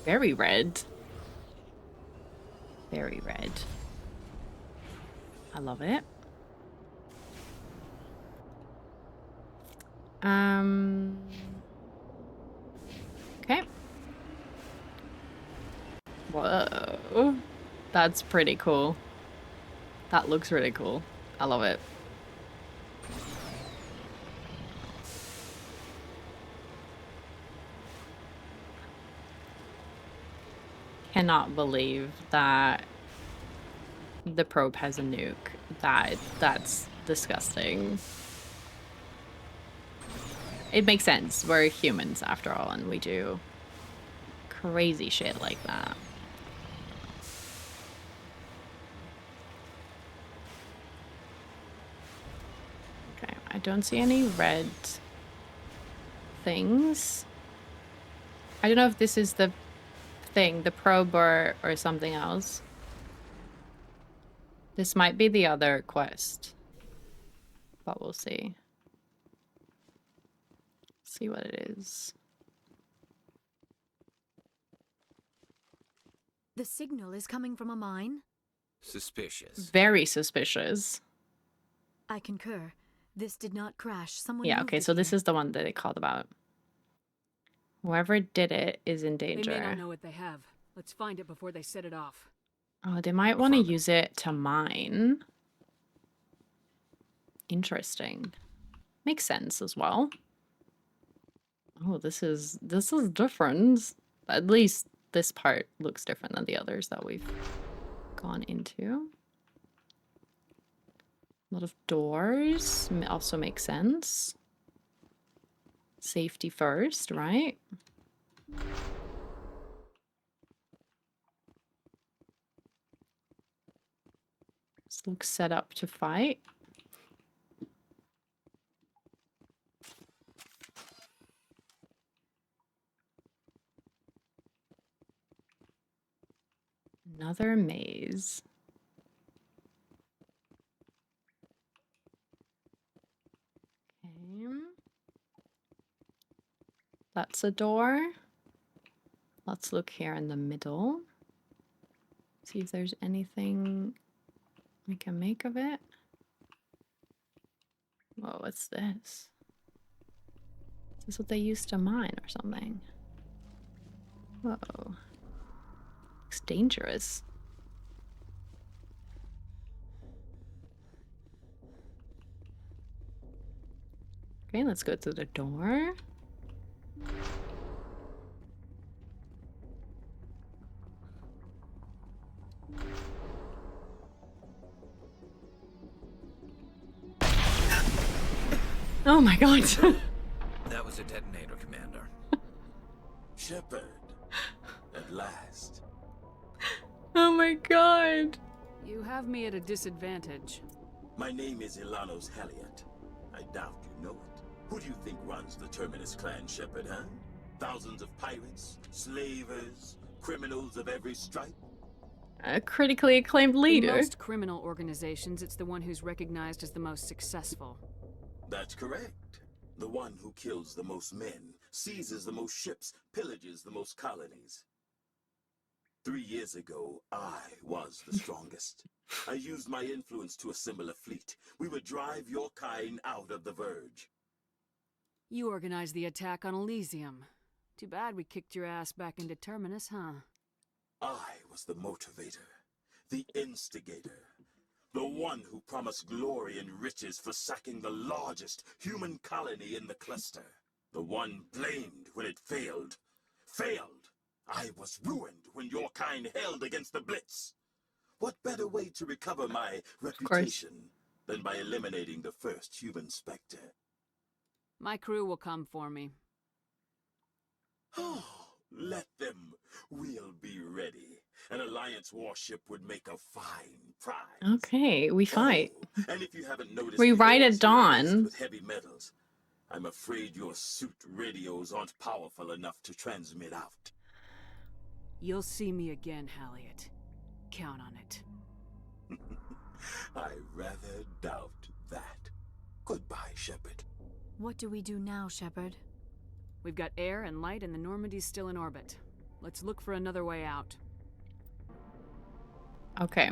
S1: Very red. Very red. I love it. Okay. Whoa. That's pretty cool. That looks really cool. I love it. Cannot believe that the probe has a nuke. That's disgusting. It makes sense. We're humans after all, and we do crazy shit like that. Okay, I don't see any red things. I don't know if this is the thing, the probe or something else. This might be the other quest, but we'll see. See what it is.
S4: The signal is coming from a mine?
S8: Suspicious.
S1: Very suspicious.
S4: I concur. This did not crash. Someone
S1: Yeah,
S4: moved
S1: okay,
S4: it
S1: so this
S4: here.
S1: is the one that they called about. Whoever did it is in danger.
S7: They may not know what they have. Let's find it before they set it off.
S1: Oh, they might want to use it to mine. Interesting. Makes sense as well. Oh, this is different. At least this part looks different than the others that we've gone into. A lot of doors also makes sense. Safety first, right? This looks set up to fight. Another maze. Okay. That's a door. Let's look here in the middle. See if there's anything we can make of it. Whoa, what's this? Is this what they used to mine or something? Whoa. Looks dangerous. Okay, let's go to the door. Oh my god.
S8: That was a detonator, Commander.
S10: Shepard, at last.
S1: Oh my god.
S7: You have me at a disadvantage.
S10: My name is Elanos Haliat. I doubt you know it. Who do you think runs the Terminus clan, Shepard, huh? Thousands of pirates, slavers, criminals of every stripe?
S1: A critically acclaimed leader.
S7: In most criminal organizations, it's the one who's recognized as the most successful.
S10: That's correct. The one who kills the most men, seizes the most ships, pillages the most colonies. 3 years ago, I was the strongest. I used my influence to assemble a fleet. We would drive your kind out of the Verge.
S7: You organized the attack on Elysium. Too bad we kicked your ass back into Terminus, huh?
S10: I was the motivator, the instigator, the one who promised glory and riches for sacking the largest human colony in the cluster. The one blamed when it failed. Failed! I was ruined when your kind held against the Blitz. What better way to recover my reputation than by eliminating the first human Spectre?
S7: My crew will come for me.
S10: Oh, let them. We'll be ready. An Alliance warship would make a fine prize.
S1: Okay, we fight.
S10: Oh, and if you haven't noticed,
S1: We ride at
S10: it's
S1: dawn.
S10: with heavy metals. I'm afraid your suit radios aren't powerful enough to transmit out.
S7: You'll see me again, Haliat. Count on it.
S10: I rather doubt that. Goodbye, Shepard.
S4: What do we do now, Shepard?
S7: We've got air and light and the Normandy's still in orbit. Let's look for another way out.
S1: Okay.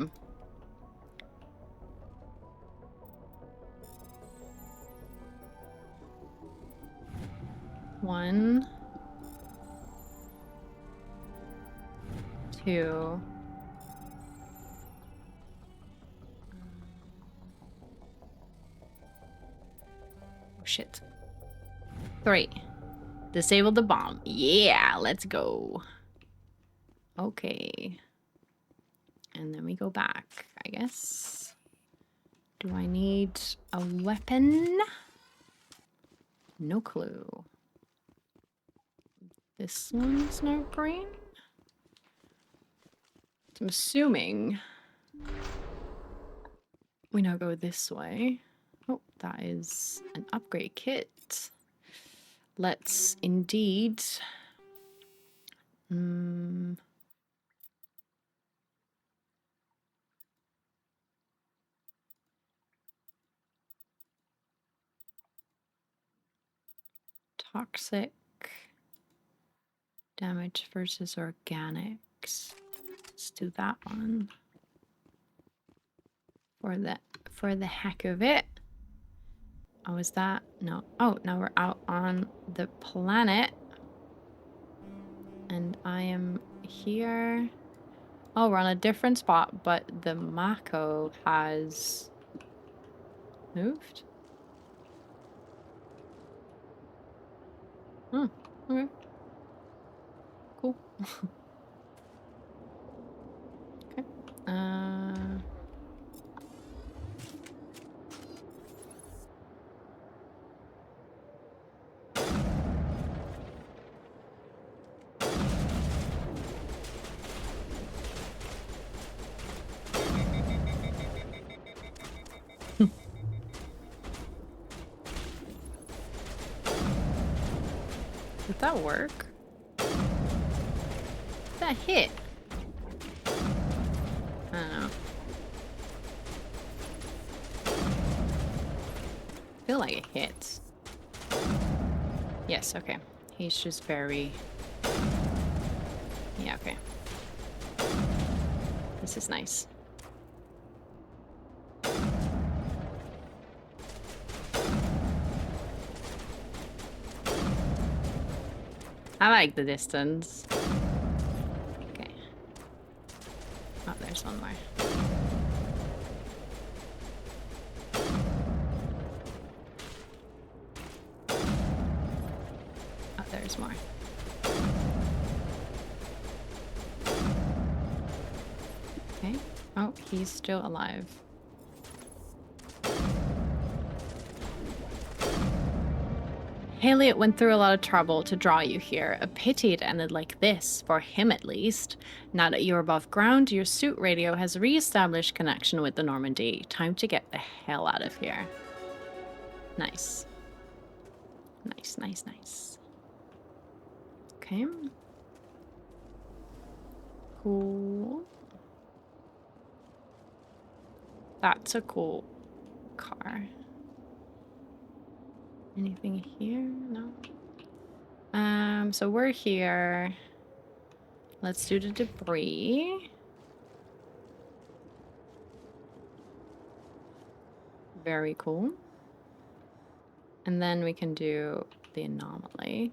S1: One. 2. Oh, shit. 3. Disable the bomb. Yeah, let's go. Okay. And then we go back, I guess. Do I need a weapon? No clue. This one's no green? I'm assuming we now go this way. Oh, that is an upgrade kit. Let's indeed. Toxic damage versus organics. Let's do that one for the heck of it. Oh, is that no? Oh, now we're out on the planet, and I am here. Oh, we're on a different spot, but the Mako has moved. Oh, okay. Cool. Okay. Did that work? That hit? I don't know. I feel like it hits. Yes, okay. He's just very... Yeah, okay. This is nice. I like the distance. Okay. Oh, there's one more. Oh, there's more. Okay. Oh, he's still alive. Haliat went through a lot of trouble to draw you here. A pity it ended like this, for him at least. Now that you're above ground, your suit radio has re-established connection with the Normandy. Time to get the hell out of here. Nice. Nice, nice, nice. Okay. Cool. That's a cool car. Anything here? No. So we're here. Let's do the debris. Very cool. And then we can do the anomaly.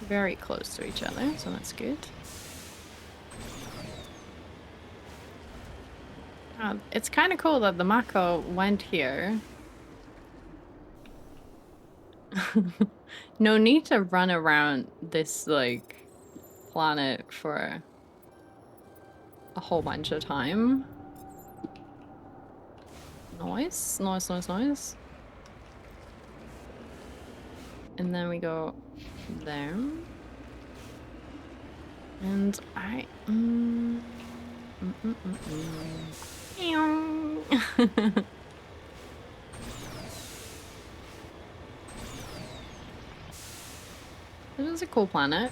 S1: Very close to each other, so that's good. It's kind of cool that the Mako went here. No need to run around this, like, planet for a whole bunch of time. Noise, noise, noise, noise. And then we go there. And I... This is a cool planet.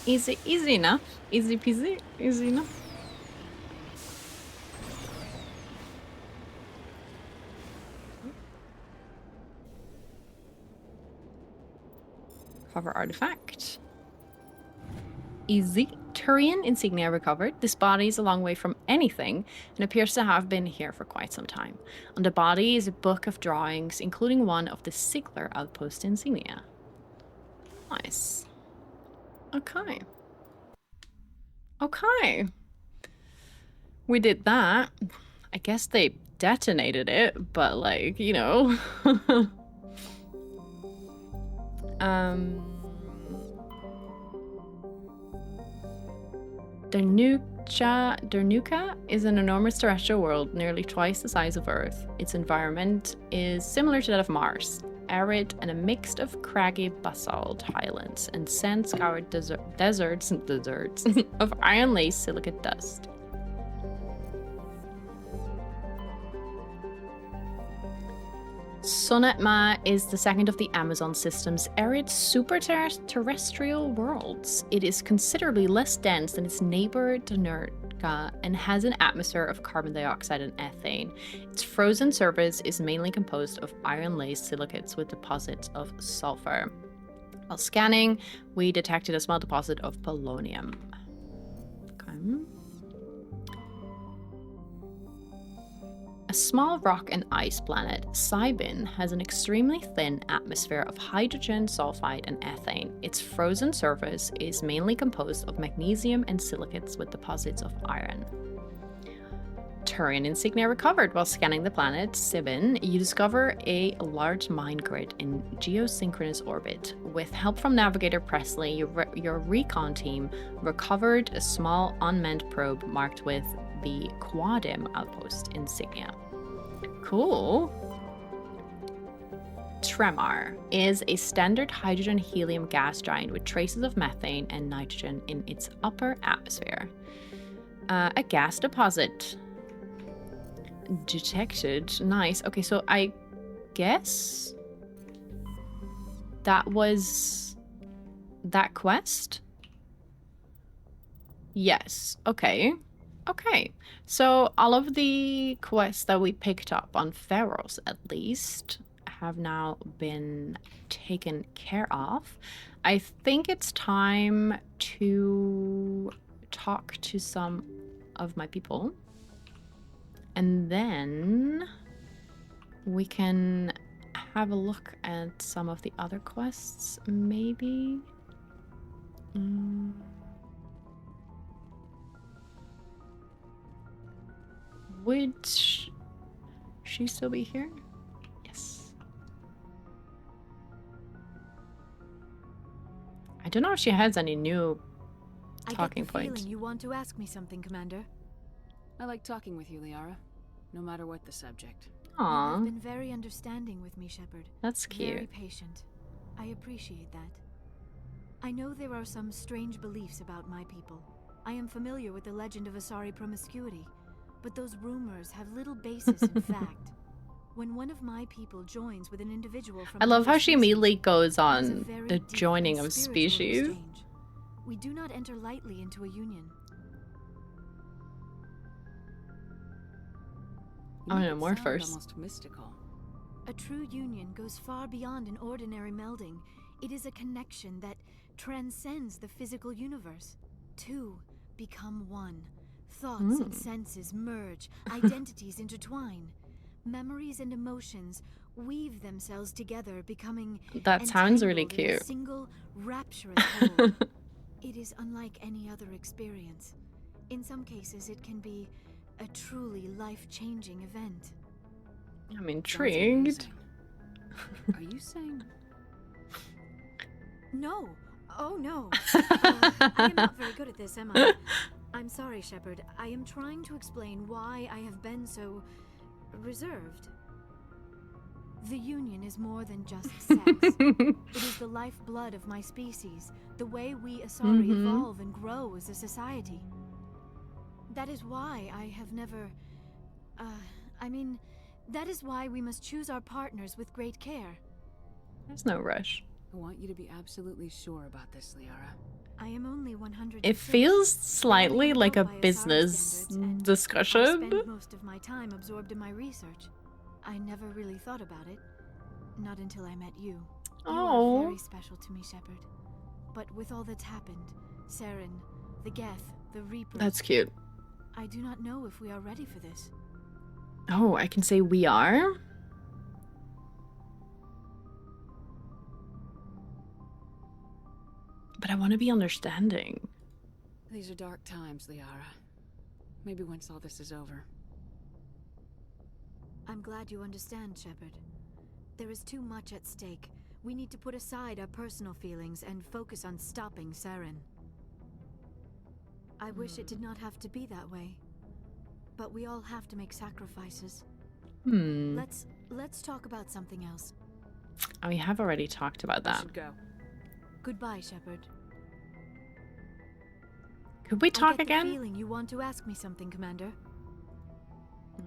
S1: Easy enough. Easy peasy, easy enough. Cover artifact. Easy. Turian insignia recovered. This body is a long way from anything and appears to have been here for quite some time. On the body is a book of drawings, including one of the Sigler outpost insignia. Nice. Okay. Okay. We did that. I guess they detonated it, but like, you know. Dernuka is an enormous terrestrial world, nearly twice the size of Earth. Its environment is similar to that of Mars, arid and a mix of craggy basalt highlands and sand-scoured deserts of iron-laced silicate dust. Sonetma is the second of the Amazon system's arid super-terrestrial worlds. It is considerably less dense than its neighbor Denurka and has an atmosphere of carbon dioxide and ethane. Its frozen surface is mainly composed of iron-laced silicates with deposits of sulfur. While scanning, we detected a small deposit of polonium. Okay. A small rock and ice planet, Cybin, has an extremely thin atmosphere of hydrogen, sulfide, and ethane. Its frozen surface is mainly composed of magnesium and silicates with deposits of iron. Turian insignia recovered. While scanning the planet, Cybin, you discover a large mine grid in geosynchronous orbit. With help from Navigator Presley, your recon team recovered a small unmanned probe marked with the Quadim outpost insignia. Cool. Tremar is a standard hydrogen-helium gas giant with traces of methane and nitrogen in its upper atmosphere. A gas deposit detected. Nice. Okay, so I guess that was that quest? Yes. Okay. Okay, so all of the quests that we picked up on Feros, at least, have now been taken care of. I think it's time to talk to some of my people. And then we can have a look at some of the other quests, maybe. Would she still be here? Yes. I don't know if she has any new talking points.
S4: You want to ask me something, Commander?
S7: I like talking with you, Liara. no matter what the subject.
S1: Aww.
S4: You've been very understanding with me, Shepard.
S1: That's cute.
S4: Very patient. I appreciate that. I know there are some strange beliefs about my people. I am familiar with the legend of Asari promiscuity, but those rumors have little basis in fact. When one of my people joins with an individual from
S1: I love how she
S4: species,
S1: immediately goes
S4: it is a
S1: on
S4: very
S1: the
S4: deep
S1: joining
S4: and
S1: of
S4: spiritual
S1: species.
S4: exchange. We do not enter lightly into a union.
S1: I want to know more
S7: Sound
S1: first.
S7: Almost mystical.
S4: A true union goes far beyond an ordinary melding. It is a connection that transcends the physical universe. Two become one. Thoughts and senses merge, identities intertwine. Memories and emotions weave themselves together, becoming
S1: That sounds really
S4: entangled in a
S1: cute.
S4: single rapturous whole. It is unlike any other experience. In some cases, it can be a truly life-changing event.
S1: I'm intrigued.
S7: Are you saying?
S4: No. Oh, no. I am not very good at this, am I? I'm sorry, Shepard. I am trying to explain why I have been so reserved. The Union is more than just sex. It is the lifeblood of my species, the way we Asari evolve and grow as a society. That is why I have never... that is why we must choose our partners with great care.
S1: There's no rush.
S7: I want you to be absolutely sure about this, Liara.
S4: I am only 100.
S1: It feels slightly like a business
S4: I
S1: discussion.
S4: spend most of my time absorbed in my research. I never really thought about it. Not until I met you. You are very special to me, Shepard. But with all that's happened, Saren, the Geth, the Reaper...
S1: That's cute.
S4: I do not know if we are ready for this.
S1: Oh, I can say we are? But I want to be understanding.
S7: These are dark times, Liara. Maybe once all this is over.
S4: I'm glad you understand, Shepard. There is too much at stake. We need to put aside our personal feelings and focus on stopping Saren. I wish it did not have to be that way. But we all have to make sacrifices. Let's talk about something else.
S1: Oh, we have already talked about that.
S7: I should go.
S4: Goodbye, Shepard.
S1: Could we talk
S4: I get
S1: again?
S4: The feeling you want to ask me something, Commander.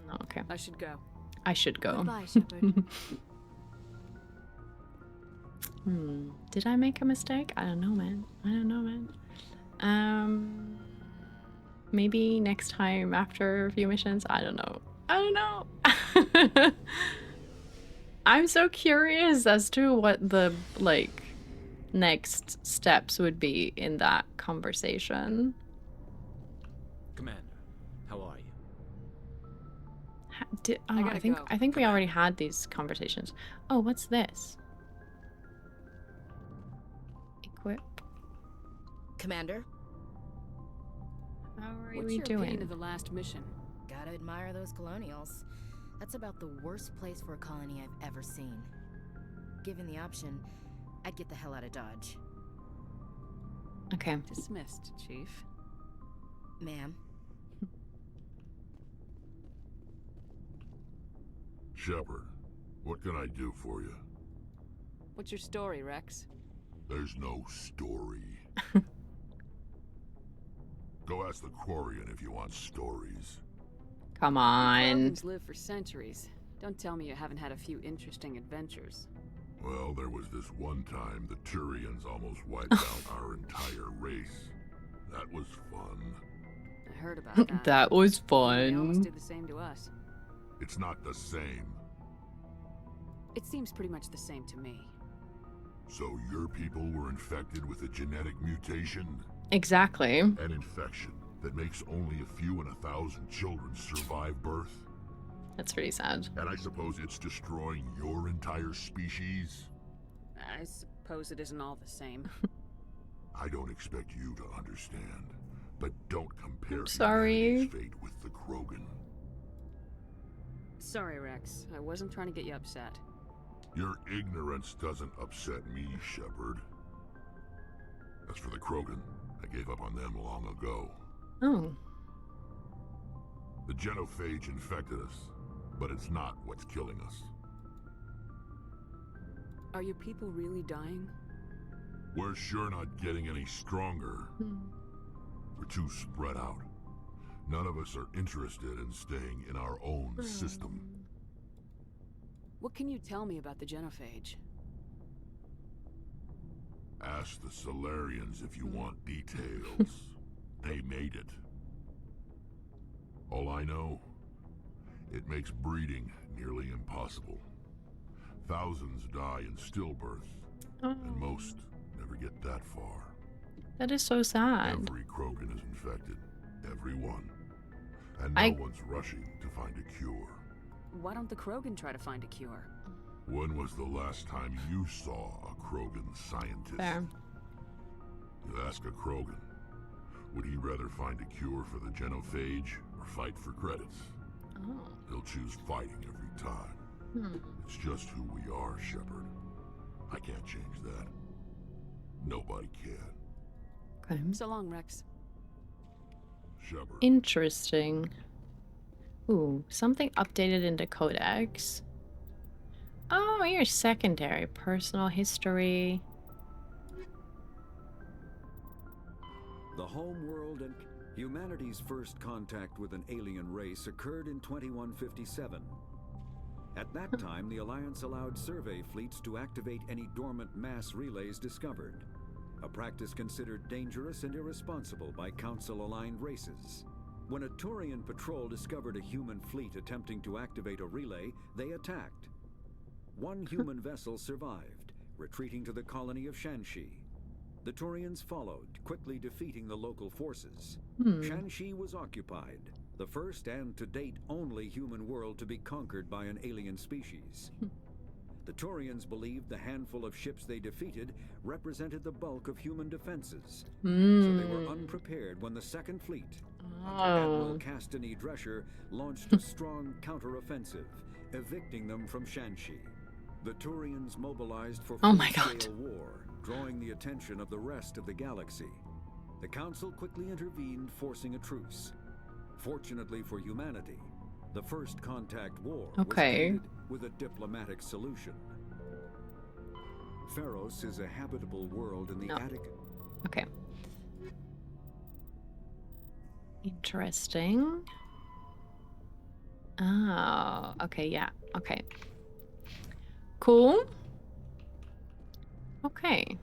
S1: No, okay.
S7: I should go.
S1: I should go.
S4: Goodbye, Shepard.
S1: Did I make a mistake? I don't know, man. I don't know, man. Maybe next time after a few missions? I don't know. I don't know. I'm so curious as to what the, like, next steps would be in that conversation.
S11: Commander, how are you?
S1: I think we already had these conversations. Oh, what's this? Equip.
S12: Commander?
S1: How are
S7: What's
S1: we
S7: your
S1: doing?
S7: opinion of the last mission?
S12: Gotta admire those colonials. That's about the worst place for a colony I've ever seen. Given the option, I'd get the hell out of Dodge.
S1: Okay.
S7: Dismissed, Chief.
S12: Ma'am.
S9: Shepard, what can I do for you?
S7: What's your story, Wrex?
S9: There's no story. Go ask the Quarian if you want stories.
S1: Come on.
S7: Krogans live for centuries. Don't tell me you haven't had a few interesting adventures.
S9: Well, there was this one time the Turians almost wiped out our entire race. That was fun.
S7: I heard about that.
S1: That was
S7: They almost
S1: fun.
S7: did the same to us.
S9: It's not the same.
S7: It seems pretty much the same to me.
S9: So your people were infected with a genetic mutation?
S1: Exactly.
S9: An infection that makes only a few in 1,000 children survive birth?
S1: That's pretty sad.
S9: And I suppose it's destroying your entire species?
S7: I suppose it isn't all the same.
S9: I don't expect you to understand, but don't compare
S1: I'm sorry.
S9: humanity's fate with the Krogan.
S7: Sorry, Wrex. I wasn't trying to get you upset.
S9: Your ignorance doesn't upset me, Shepard. As for the Krogan, I gave up on them long ago.
S1: Oh.
S9: The genophage infected us, but it's not what's killing us.
S7: Are your people really dying?
S9: We're sure not getting any stronger. We're too spread out. None of us are interested in staying in our own system.
S7: What can you tell me about the genophage?
S9: Ask the Solarians if you want details. They made it. All I know, it makes breeding nearly impossible. Thousands die in stillbirth, and most never get that far.
S1: That is so sad.
S9: Every Krogan is infected. Every one. And no one's rushing to find a cure.
S7: Why don't the Krogan try to find a cure?
S9: When was the last time you saw a Krogan scientist?
S1: Fair.
S9: You ask a Krogan, would he rather find a cure for the genophage or fight for credits?
S1: Oh.
S9: He'll choose fighting every time. It's just who we are, Shepard. I can't change that. Nobody can.
S1: Okay.
S7: So long, Wrex.
S9: Shepard.
S1: Interesting. Ooh, something updated in the Codex. Oh, your secondary personal history.
S2: The home world and humanity's first contact with an alien race occurred in 2157. At that time, the Alliance allowed survey fleets to activate any dormant mass relays discovered, a practice considered dangerous and irresponsible by Council-aligned races. When a Turian patrol discovered a human fleet attempting to activate a relay, they attacked. One human vessel survived, retreating to the colony of Shanxi. The Turians followed, quickly defeating the local forces. Shanxi was occupied, the first and to date only human world to be conquered by an alien species. The Turians believed the handful of ships they defeated represented the bulk of human defenses, so they were unprepared when the Second Fleet, under Admiral Castany Thresher, launched a strong counter-offensive, evicting them from Shanxi. The Turians mobilized for full-scale war, drawing the attention of the rest of the galaxy. The Council quickly intervened, forcing a truce. Fortunately for humanity, the First Contact War was ended with a diplomatic solution. Feros is a habitable world in the Attican.
S1: Okay. Interesting. Oh, okay, yeah, okay. Cool. Okay.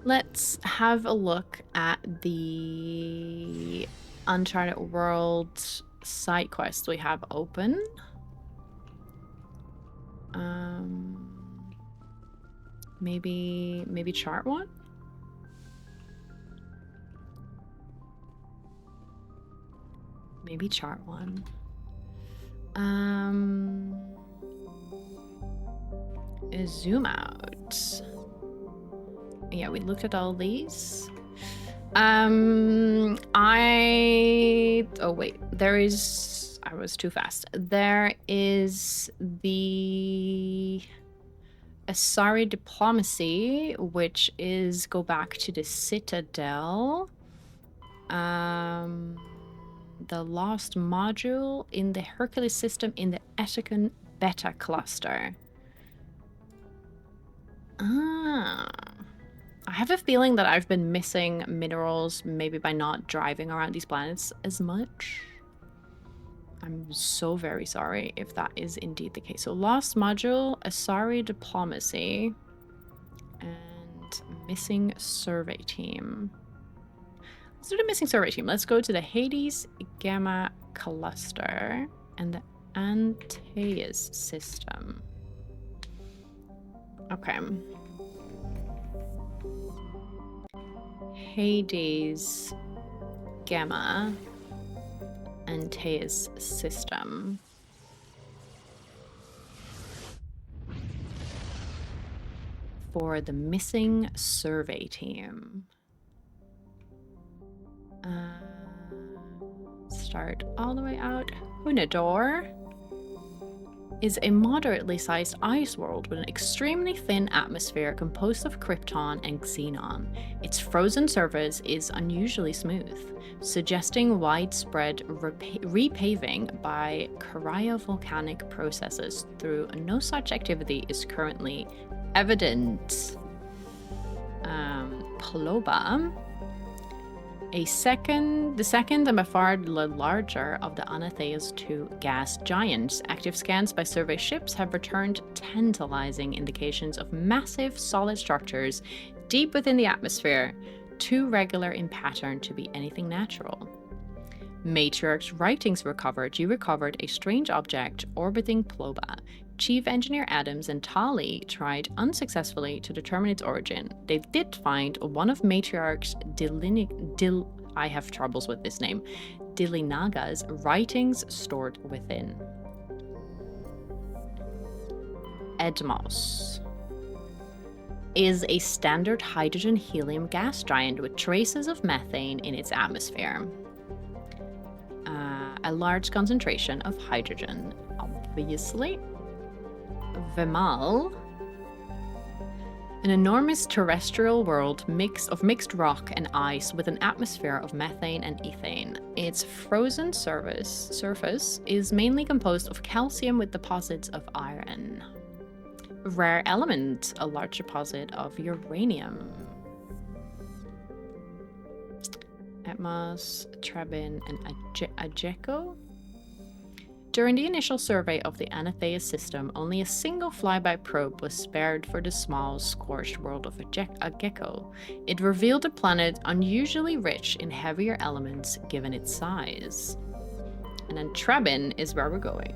S1: Let's have a look at the Uncharted World side quest we have open. Maybe chart one? Maybe chart one. Zoom out. Yeah, we looked at all these. Oh wait, there is, I was too fast. There is the Asari diplomacy, which is go back to the Citadel. The lost module in the Hercules system in the Attican beta cluster. I have a feeling that I've been missing minerals, maybe by not driving around these planets as much. I'm so very sorry if that is indeed the case. So lost module, Asari diplomacy, and missing survey team. Let's do the missing survey team. Let's go to the Hades Gamma cluster and the Antaeus system. Okay. Hades Gamma Antaeus system. For the missing survey team. Start all the way out. Hunador. is a moderately sized ice world with an extremely thin atmosphere composed of krypton and xenon. Its frozen surface is unusually smooth, suggesting widespread repaving by cryovolcanic processes, though no such activity is currently evident. Ploba, the second and by far the larger of the Antaeus 2 gas giants. Active scans by survey ships have returned tantalizing indications of massive solid structures deep within the atmosphere, too regular in pattern to be anything natural. Matriarch's writings recovered. You recovered a strange object orbiting Ploba. Chief Engineer Adams and Tali tried unsuccessfully to determine its origin. They did find one of Matriarch's I have troubles with this name, Dilinaga's writings stored within. Edmos is a standard hydrogen-helium gas giant with traces of methane in its atmosphere. A large concentration of hydrogen, obviously. Vemal, an enormous terrestrial world of mixed rock and ice with an atmosphere of methane and ethane. Its frozen surface is mainly composed of calcium with deposits of iron. Rare element, a large deposit of uranium. Atmos, Trebin, and Ageco. During the initial survey of the Antaeus system, only a single flyby probe was spared for the small, scorched world of Ageco. It revealed a planet unusually rich in heavier elements given its size. And then Trebin is where we're going.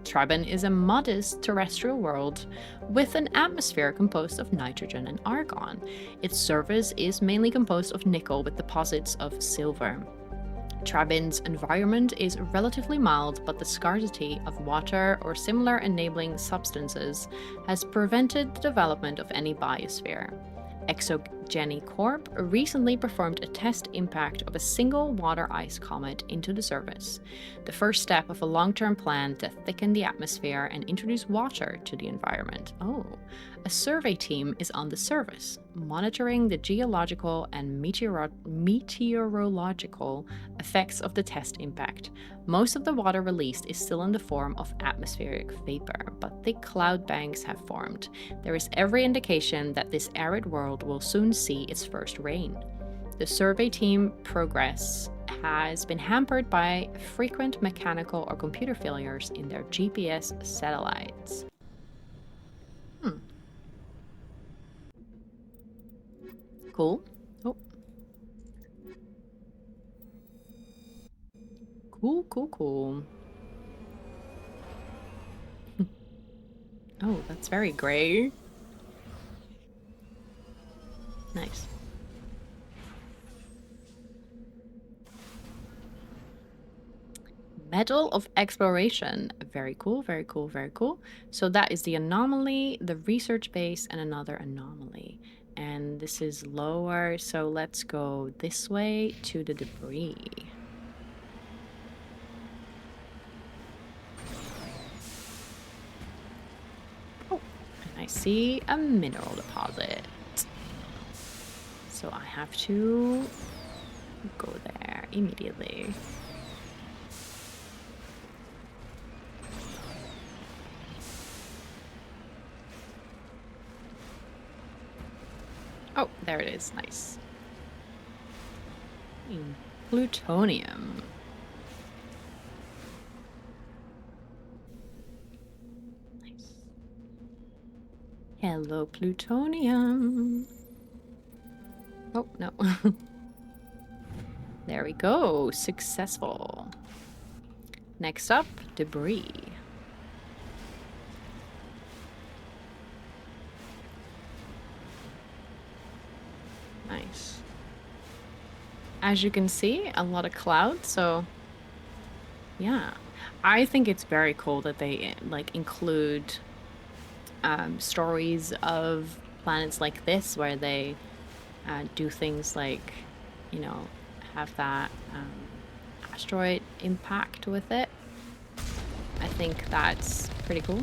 S1: Trebin is a modest terrestrial world with an atmosphere composed of nitrogen and argon. Its surface is mainly composed of nickel with deposits of silver. Trebin's environment is relatively mild, but the scarcity of water or similar enabling substances has prevented the development of any biosphere. ExoGeni Corp recently performed a test impact of a single water ice comet into the surface, the first step of a long-term plan to thicken the atmosphere and introduce water to the environment. Oh, a survey team is on the surface, monitoring the geological and meteorological effects of the test impact. Most of the water released is still in the form of atmospheric vapor, but thick cloud banks have formed. There is every indication that this arid world will soon see its first rain. The survey team progress has been hampered by frequent mechanical or computer failures in their GPS satellites. Cool. Oh. Cool. Oh, that's very gray. Nice. Medal of Exploration. Very cool. So that is the anomaly, the research base, and another anomaly. And this is lower, so let's go this way to the debris. Oh, and I see a mineral deposit. So I have to go there immediately. Oh, there it is. Nice. Plutonium. Nice. Hello, plutonium. Oh, no. There we go. Successful. Next up, debris. Nice. As you can see, a lot of clouds, so yeah. I think it's very cool that they like include stories of planets like this where they do things like, you know, have that asteroid impact with it. I think that's Pretty cool.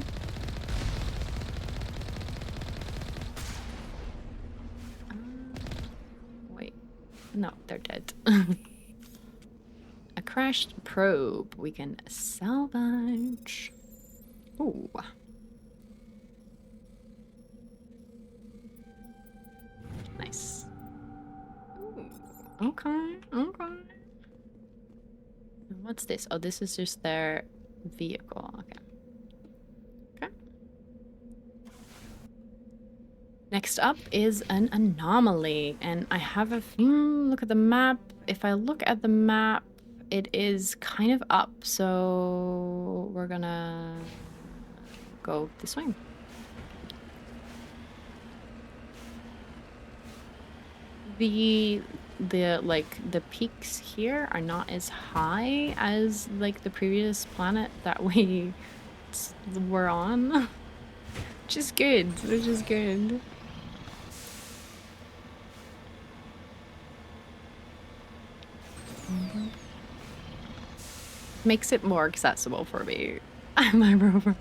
S1: Wait. No, they're dead. A crashed probe we can salvage. Ooh. Nice. Ooh. Okay, okay. What's this? Oh, this is just their vehicle. Okay. Okay. Next up is an anomaly, and I have a look at the map. If I look at the map, it is kind of up, so we're gonna go this way. The the peaks here are not as high as like the previous planet that we were on, which is good. Which is good. Makes it more accessible for me. My rover.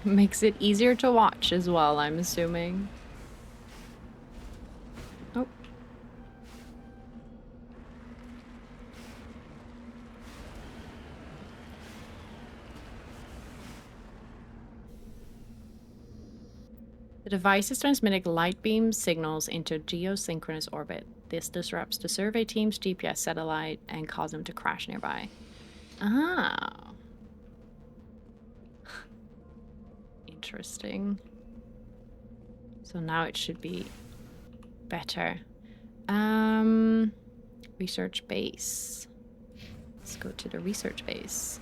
S1: Makes it easier to watch as well, I'm assuming. Oh. The device is transmitting light beam signals into geosynchronous orbit. This disrupts the survey team's GPS satellite and causes them to crash nearby. Ah. Interesting. So now it should be better. Research base. Let's go to the research base.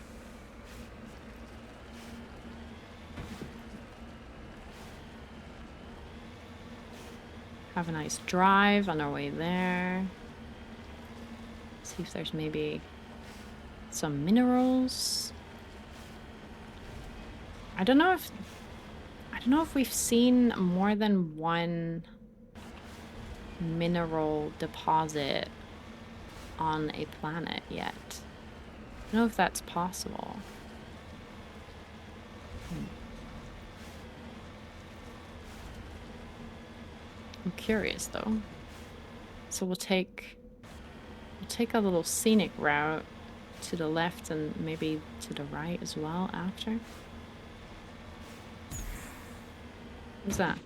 S1: Have a nice drive on our way there. See if there's maybe some minerals. I don't know if we've seen more than one mineral deposit on a planet yet. I don't know if that's possible. I'm curious though. So we'll take a little scenic route to the left and maybe to the right as well after. What's that?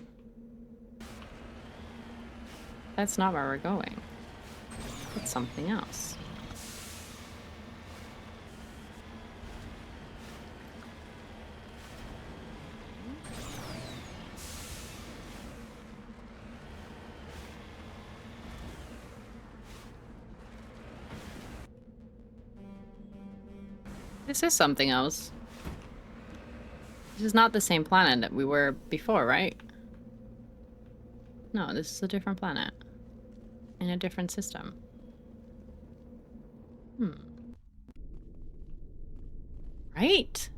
S1: That's not where we're going. It's something else. This is something else. This is not the same planet that we were before, right? No, this is a different planet. In a different system. Right?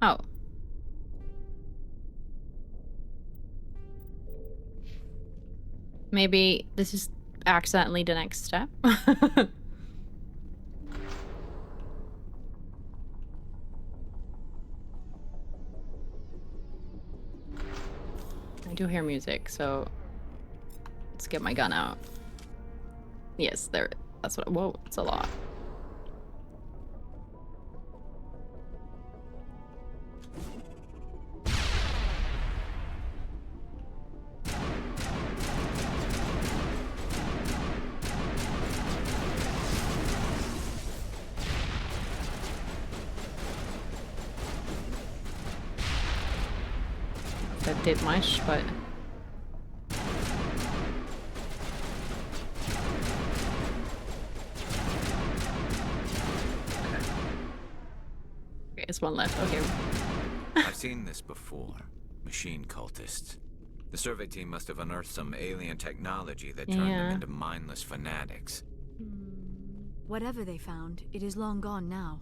S1: Oh. Maybe this is accidentally the next step. I do hear music, so let's get my gun out. Yes, there. That's what. Whoa, it's a lot. That did much, but okay, it's one left. Okay.
S8: I've seen this before. Machine cultists. The survey team must have unearthed some alien technology that turned them into mindless fanatics.
S4: Whatever they found, it is long gone now.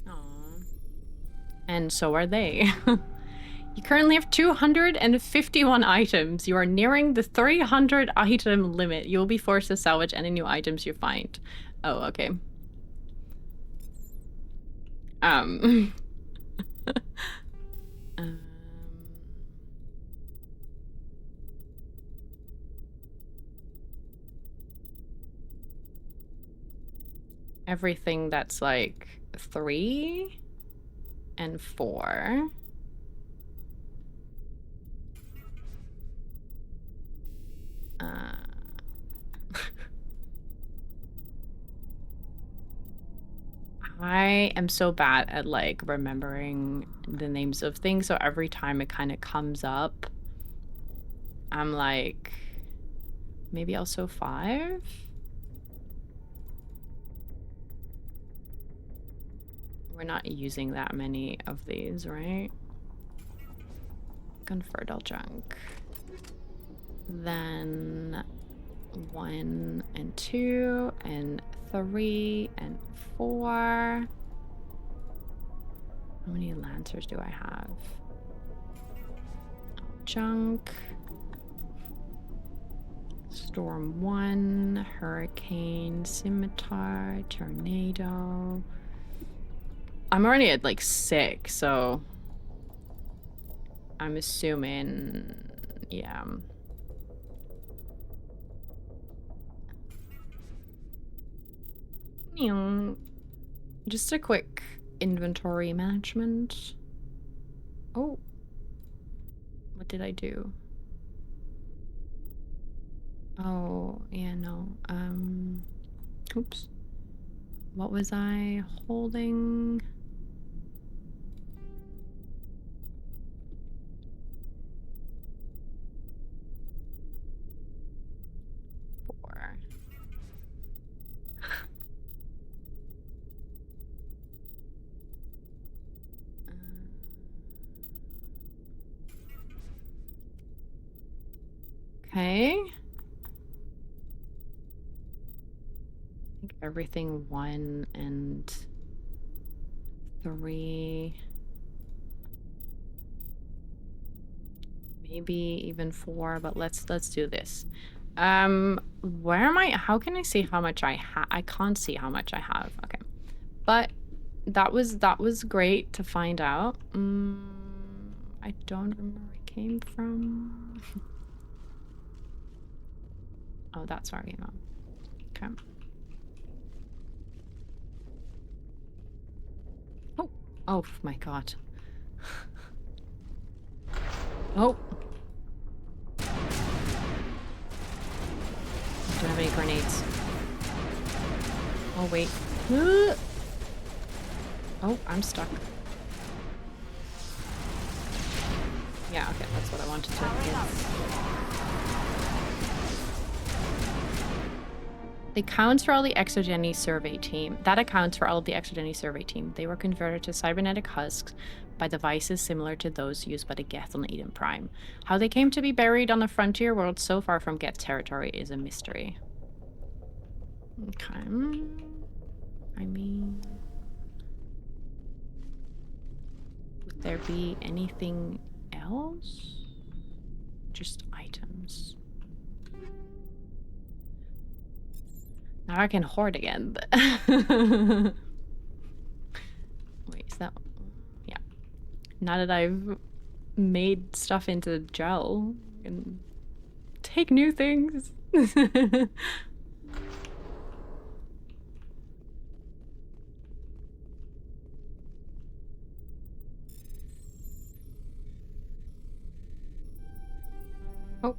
S1: Aww. And so are they. You currently have 251 items. You are nearing the 300 item limit. You will be forced to salvage any new items you find. Oh, okay. Everything that's like 3 and 4. I am so bad at like remembering the names of things, so every time it kind of comes up, I'm like, maybe also 5? We're not using that many of these, right? Convertible junk. Then 1 and 2 and 3 and 4. How many lancers do I have? Junk. Storm 1, hurricane, scimitar, tornado. I'm already at like 6, so I'm assuming, yeah. Just a quick inventory management. Oh, what did I do? Oh, yeah, no. Oops. What was I holding? Okay. I think everything 1 and 3. Maybe even 4, but let's do this. Where am I? How can I see how much I have? I can't see how much I have. Okay. But that was great to find out. I don't remember where it came from. Oh, that's where I came from. Okay. Oh, oh my god. Oh. I don't have any grenades. Oh, wait. Oh, I'm stuck. Yeah, okay, that's what I wanted to do. It accounts for all the ExoGeni survey team. That accounts for all of the ExoGeni survey team. They were converted to cybernetic husks by devices similar to those used by the Geth on Eden Prime. How they came to be buried on a frontier world so far from Geth territory is a mystery. Okay. I mean, would there be anything else? Just items. Now I can hoard again. Wait, is that... Yeah. Now that I've made stuff into gel, I can take new things. Oh.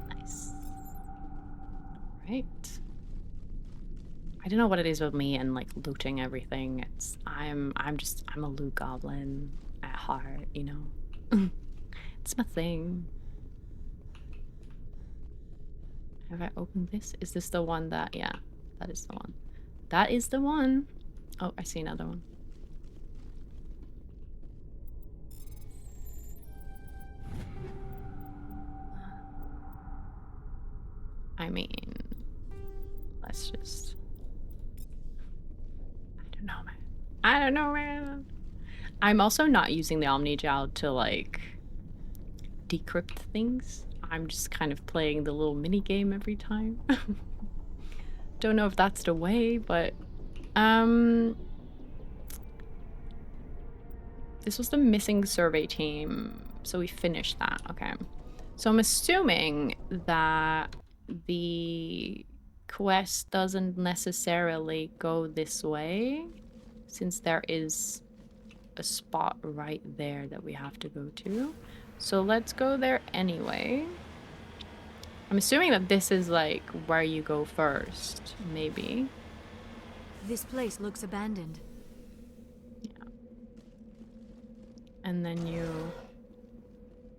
S1: Nice. Right. I don't know what it is with me and like looting everything. I'm a loot goblin at heart, you know. It's my thing. Have I opened this? Is this the one that, yeah, that is the one. That is the one. Oh, I see another one. I mean, let's just... I don't know, man. I don't know, man. I'm also not using the Omni Gel to, like, decrypt things. I'm just kind of playing the little mini game every time. Don't know if that's the way, but this was the missing survey team, so we finished that. Okay, so I'm assuming that the quest doesn't necessarily go this way, since there is a spot right there that we have to go to. So let's go there anyway. I'm assuming that this is like where you go first, maybe.
S4: This place looks abandoned.
S1: Yeah. And then you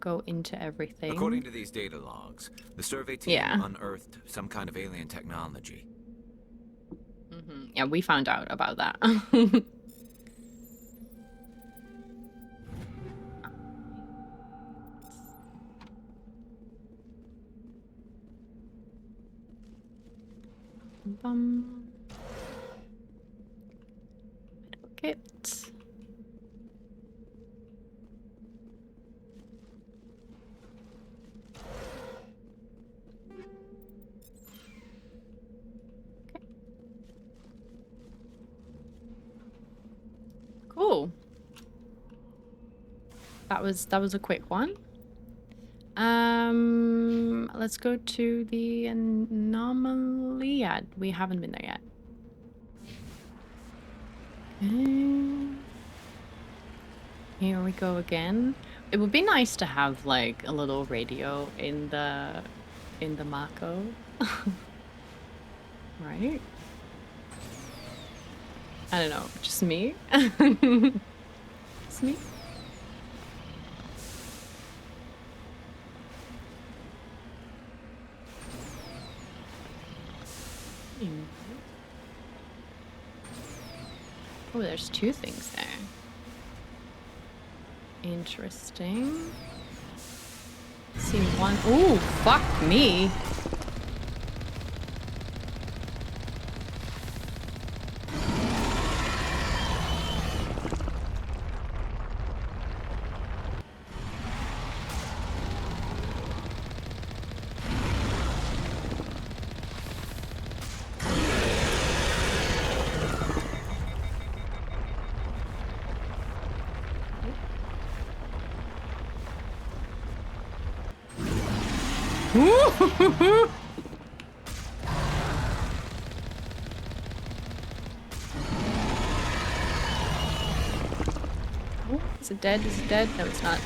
S1: go into everything.
S8: According to these data logs, the survey team unearthed some kind of alien technology.
S1: Yeah, we found out about that. Kit. Cool. That was a quick one. Let's go to the anomaly. Yeah, we haven't been there yet. Okay. Here we go again. It would be nice to have like a little radio in the Mako. Right? I don't know, just me? Just me? Oh, there's two things there. Interesting. See one. Ooh, fuck me. Oh, is it dead? Is it dead? No, it's not.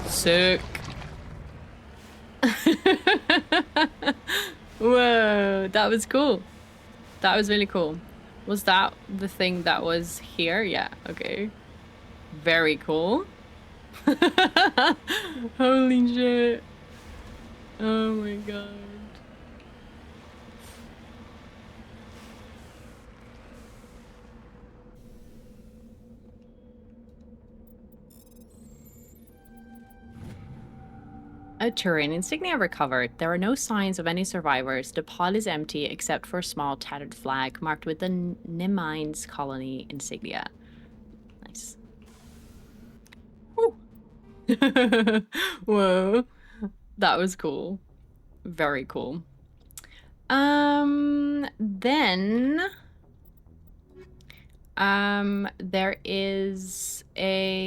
S1: Sick. Whoa, that was cool. That was really cool. Was that the thing that was here? Yeah, okay. Very cool. Holy shit. Oh my god. A Turian insignia recovered. There are no signs of any survivors. The pod is empty except for a small tattered flag marked with the Nimine's colony insignia. Nice. Whoa. That was cool. Very cool. Then there is a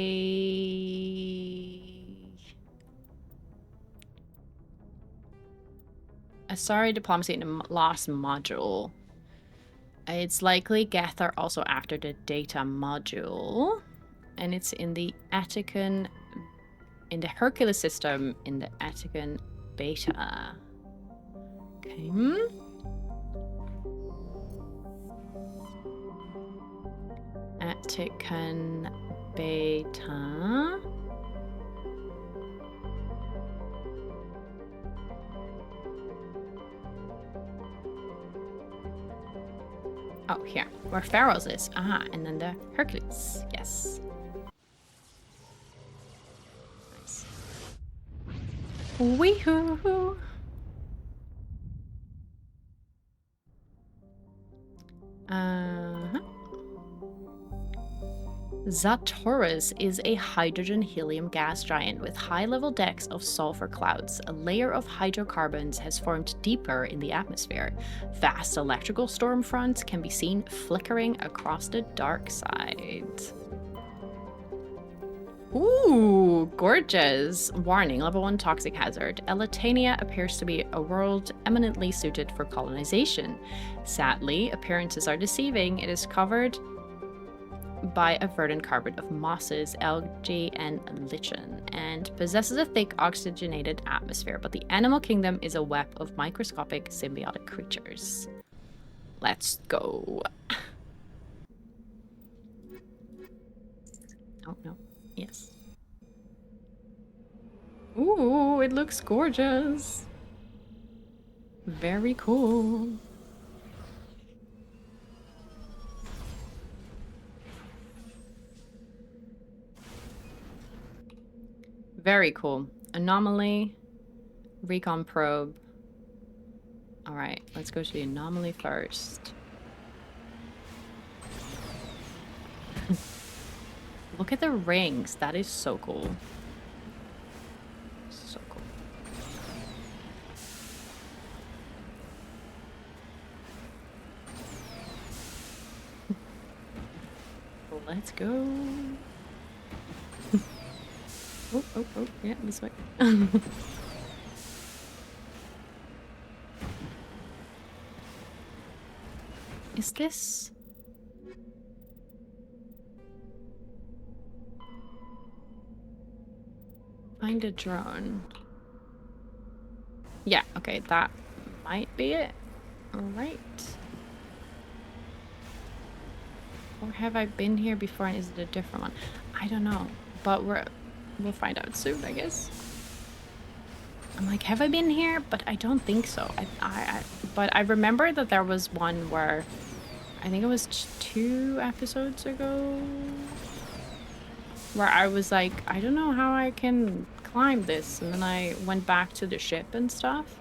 S1: sorry diplomacy in the last module. It's likely Geth are also after the data module, and it's in the Attican, in the Hercules system, in the Attican beta. Okay. Attican beta. Oh, here. Where Feros is. Ah, and then the Hercules. Yes. Nice. Wee-hoo-hoo. Zataurus is a hydrogen-helium gas giant with high-level decks of sulfur clouds. A layer of hydrocarbons has formed deeper in the atmosphere. Vast electrical storm fronts can be seen flickering across the dark side. Ooh, gorgeous! Warning, level 1 toxic hazard. Eletania appears to be a world eminently suited for colonization. Sadly, appearances are deceiving. It is covered by a verdant carpet of mosses, algae, and lichen, and possesses a thick oxygenated atmosphere, but the animal kingdom is a web of microscopic symbiotic creatures. Let's go. Oh, no. Yes. Ooh, it looks gorgeous. Very cool. Very cool. Anomaly, recon probe. All right, let's go to the anomaly first. Look at the rings. That is so cool. So cool. Let's go. Oh, oh, oh, yeah, this way. Is this... Find a drone. Yeah, okay, that might be it. Alright. Or have I been here before and is it a different one? I don't know, but we'll find out soon, I guess. I'm like, have I been here? But I don't think so. But I remember that there was one where, I think it was 2 episodes ago, where I was like, I don't know how I can climb this. And then I went back to the ship and stuff.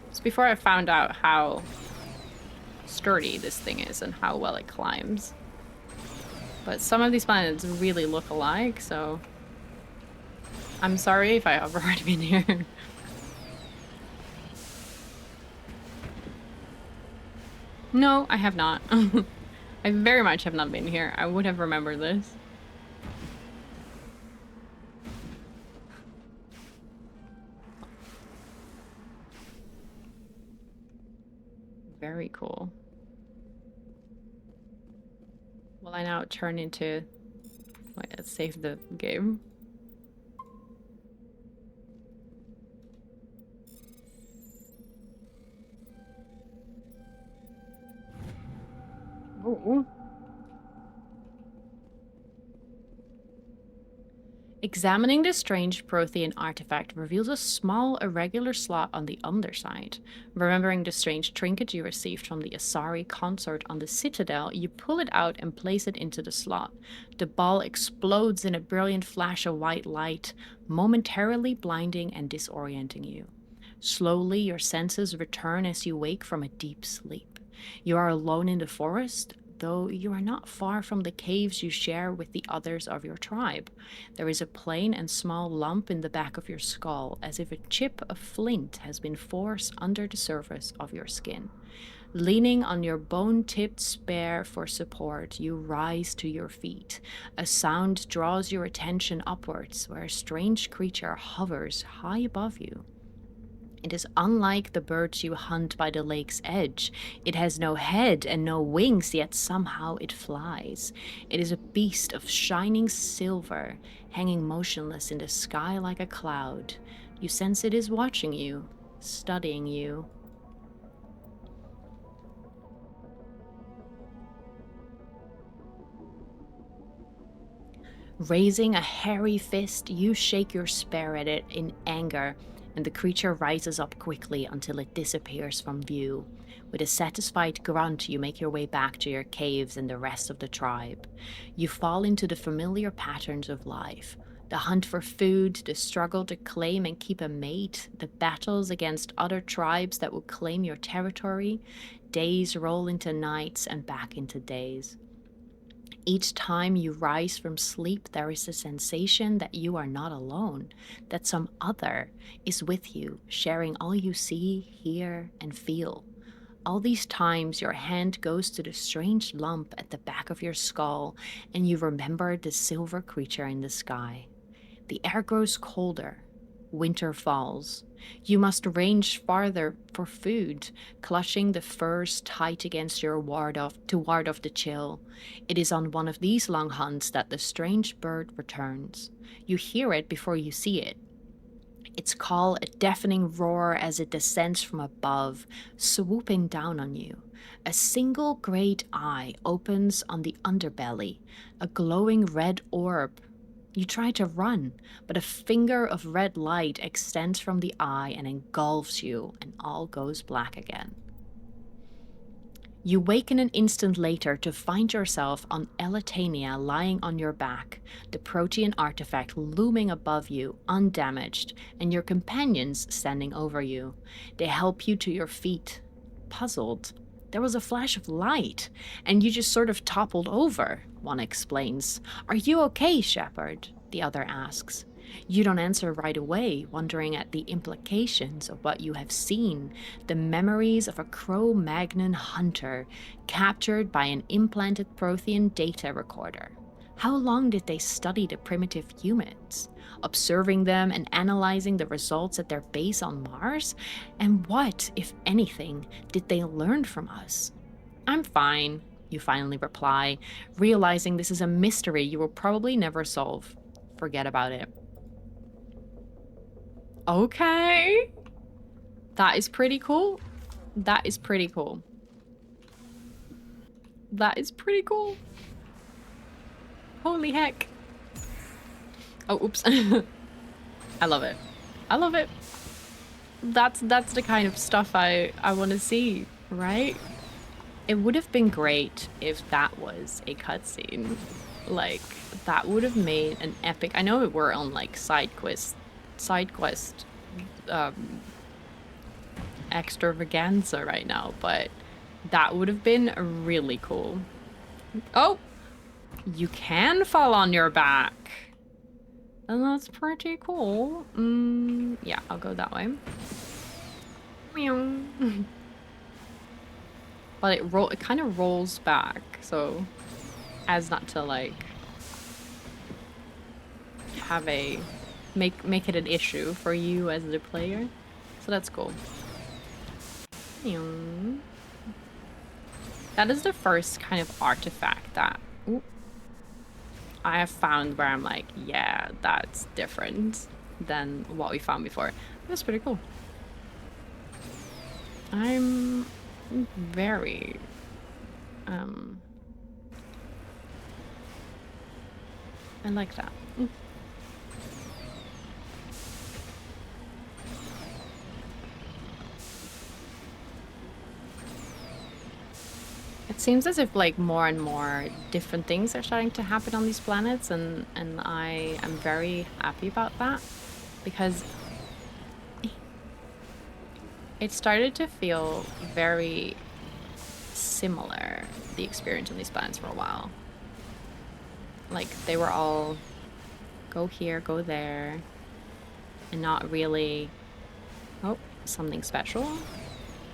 S1: It's before I found out how sturdy this thing is and how well it climbs. But some of these planets really look alike, so I'm sorry if I have already been here. No, I have not. I very much have not been here. I would have remembered this. Very cool. Will I now turn into... Wait, let's save the game. Ooh. Examining the strange Prothean artifact reveals a small, irregular slot on the underside. Remembering the strange trinket you received from the Asari consort on the Citadel, you pull it out and place it into the slot. The ball explodes in a brilliant flash of white light, momentarily blinding and disorienting you. Slowly, your senses return as you wake from a deep sleep. You are alone in the forest, though you are not far from the caves you share with the others of your tribe. There is a plain and small lump in the back of your skull, as if a chip of flint has been forced under the surface of your skin. Leaning on your bone-tipped spear for support, you rise to your feet. A sound draws your attention upwards, where a strange creature hovers high above you. It is unlike the birds you hunt by the lake's edge. It has no head and no wings, yet somehow it flies. It is a beast of shining silver, hanging motionless in the sky like a cloud. You sense it is watching you, studying you. Raising a hairy fist, you shake your spear at it in anger, and the creature rises up quickly until it disappears from view. With a satisfied grunt, you make your way back to your caves and the rest of the tribe. You fall into the familiar patterns of life. The hunt for food, the struggle to claim and keep a mate, the battles against other tribes that will claim your territory. Days roll into nights and back into days. Each time you rise from sleep, there is a sensation that you are not alone, that some other is with you, sharing all you see, hear, and feel. All these times, your hand goes to the strange lump at the back of your skull, and you remember the silver creature in the sky. The air grows colder. Winter falls. You must range farther for food, clutching the furs tight against your ward off the chill. It is on one of these long hunts that the strange bird returns. You hear it before you see it. Its call a deafening roar as it descends from above, swooping down on you. A single great eye opens on the underbelly, a glowing red orb. You try to run, but a finger of red light extends from the eye and engulfs you, and all goes black again. You waken an instant later to find yourself on Eletania lying on your back, the Prothean artifact looming above you, undamaged, and your companions standing over you. They help you to your feet. Puzzled. There was a flash of light, and you just sort of toppled over, one explains. Are you okay, Shepard? The other asks. You don't answer right away, wondering at the implications of what you have seen, the memories of a Cro-Magnon hunter captured by an implanted Prothean data recorder. How long did they study the primitive humans, observing them and analyzing the results at their base on Mars? And what, if anything, did they learn from us? I'm fine, you finally reply, realizing this is a mystery you will probably never solve. Forget about it. Okay. That is pretty cool. That is pretty cool. That is pretty cool. Holy heck. Oh, oops. I love it. I love it. That's the kind of stuff I want to see, right? It would have been great if that was a cutscene. Like, that would have made an epic... I know we're on, like, side quest extravaganza right now, but that would have been really cool. Oh! You can fall on your back. And that's pretty cool. Yeah, I'll go that way. Meow. But it kind of rolls back, so as not to like have a make it an issue for you as the player. So that's cool. Meow. That is the first kind of artifact that I have found where I'm like, yeah, that's different than what we found before. That's pretty cool. I'm very I like that. It seems as if like more and more different things are starting to happen on these planets, and I am very happy about that, because it started to feel very similar, the experience on these planets, for a while. Like they were all go here, go there, and not really something special.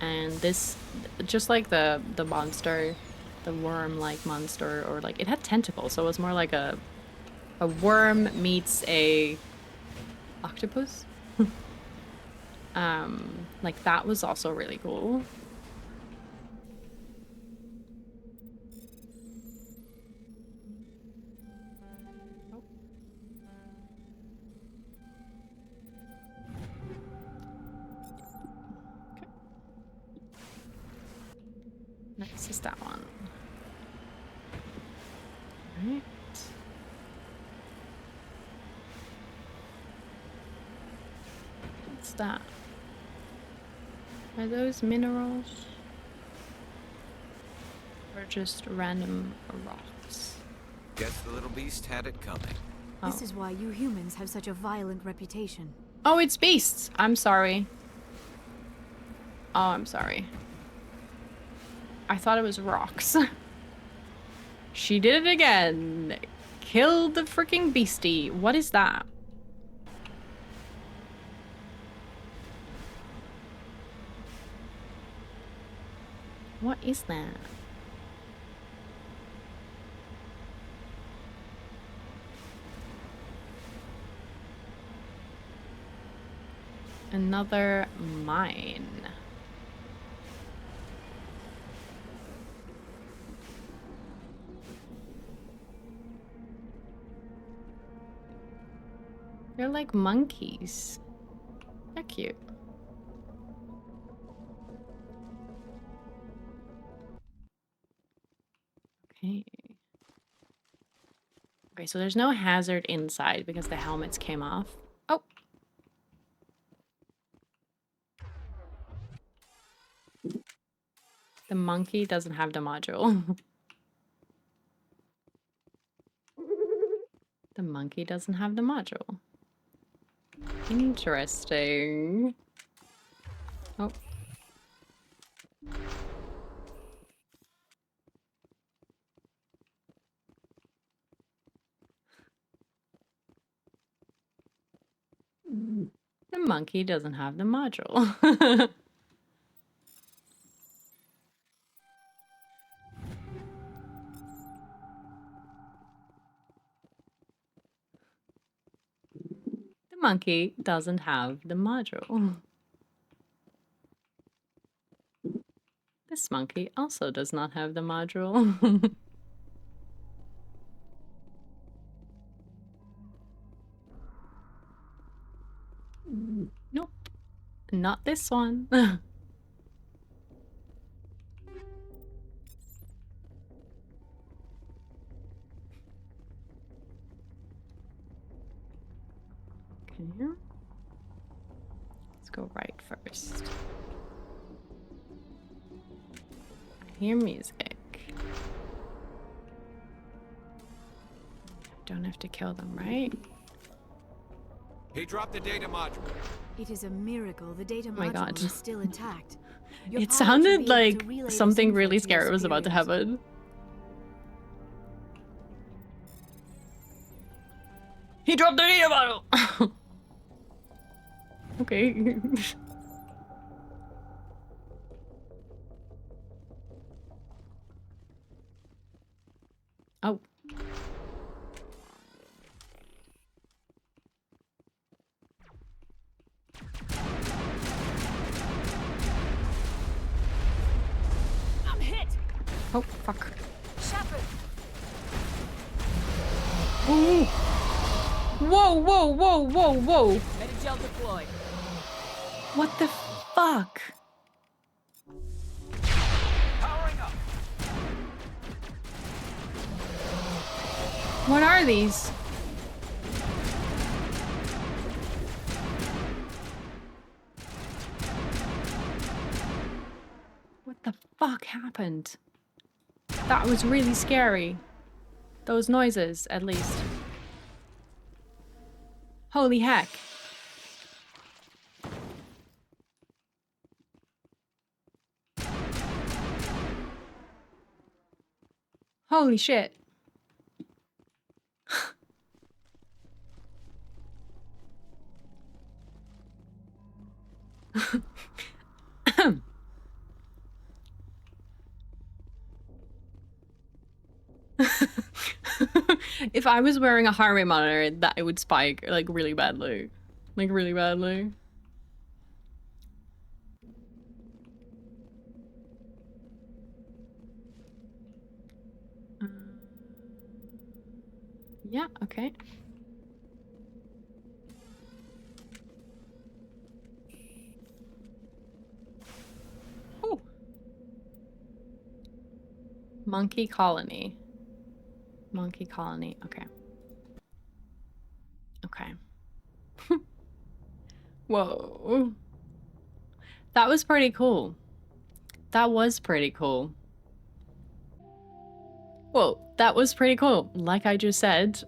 S1: And this, just like the monster, the worm-like monster, or like it had tentacles, so it was more like a worm meets a octopus. Like that was also really cool. Next is that one. Alright. What's that? Are those minerals? Or just random rocks?
S8: Guess the little beast had it coming.
S4: This is why you humans have such a violent reputation.
S1: Oh, it's beasts. I'm sorry. Oh, I'm sorry. I thought it was rocks. She did it again. Killed the freaking beastie. What is that? What is that? Another mine. They're like monkeys. They're cute. Okay. Okay, so there's no hazard inside because the helmets came off. Oh. The monkey doesn't have the module. The monkey doesn't have the module. Interesting. Oh. The monkey doesn't have the module. The monkey doesn't have the module. This monkey also does not have the module. Nope. Not this one. Okay. Let's go right first. I hear music. Don't have to kill them, right?
S8: He dropped the data module.
S4: It is a miracle the data
S1: my
S4: module
S1: God.
S4: is still intact.
S1: It sounded like something really scary was about to happen. He dropped the data module! Okay. Oh.
S4: I'm hit.
S1: Oh, fuck.
S4: Shepard.
S1: Ooh. Whoa, whoa, whoa, whoa, whoa.
S7: Metagel deployed.
S1: What the fuck?
S3: Powering up.
S1: What are these? What the fuck happened? That was really scary. Those noises, at least. Holy heck. Holy shit. If I was wearing a heart rate monitor, that it would spike like really badly. Like really badly. Yeah, okay. Ooh. Monkey colony. Monkey colony, okay. Okay. Whoa. That was pretty cool. That was pretty cool. Whoa, that was pretty cool. Like I just said,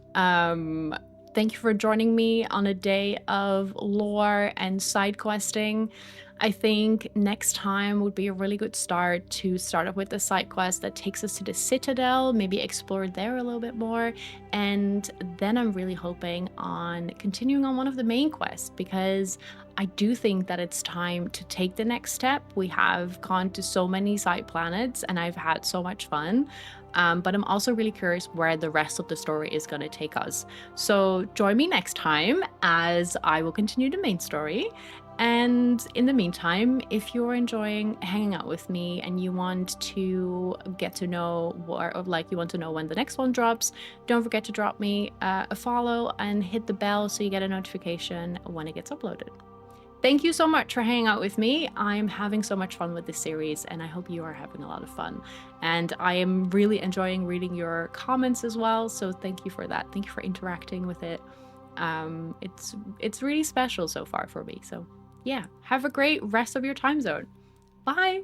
S1: Thank you for joining me on a day of lore and side questing. I think next time would be a really good start to start off with a side quest that takes us to the Citadel, maybe explore there a little bit more, and then I'm really hoping on continuing on one of the main quests, because I do think that it's time to take the next step. We have gone to so many side planets and I've had so much fun. But I'm also really curious where the rest of the story is going to take us. So join me next time as I will continue the main story. And in the meantime, if you're enjoying hanging out with me and you want to get to know you want to know when the next one drops, don't forget to drop me a follow and hit the bell so you get a notification when it gets uploaded. Thank you so much for hanging out with me. I'm having so much fun with this series and I hope you are having a lot of fun. And I am really enjoying reading your comments as well, so thank you for that. Thank you for interacting with it. It's really special so far for me. So yeah, have a great rest of your time zone. Bye!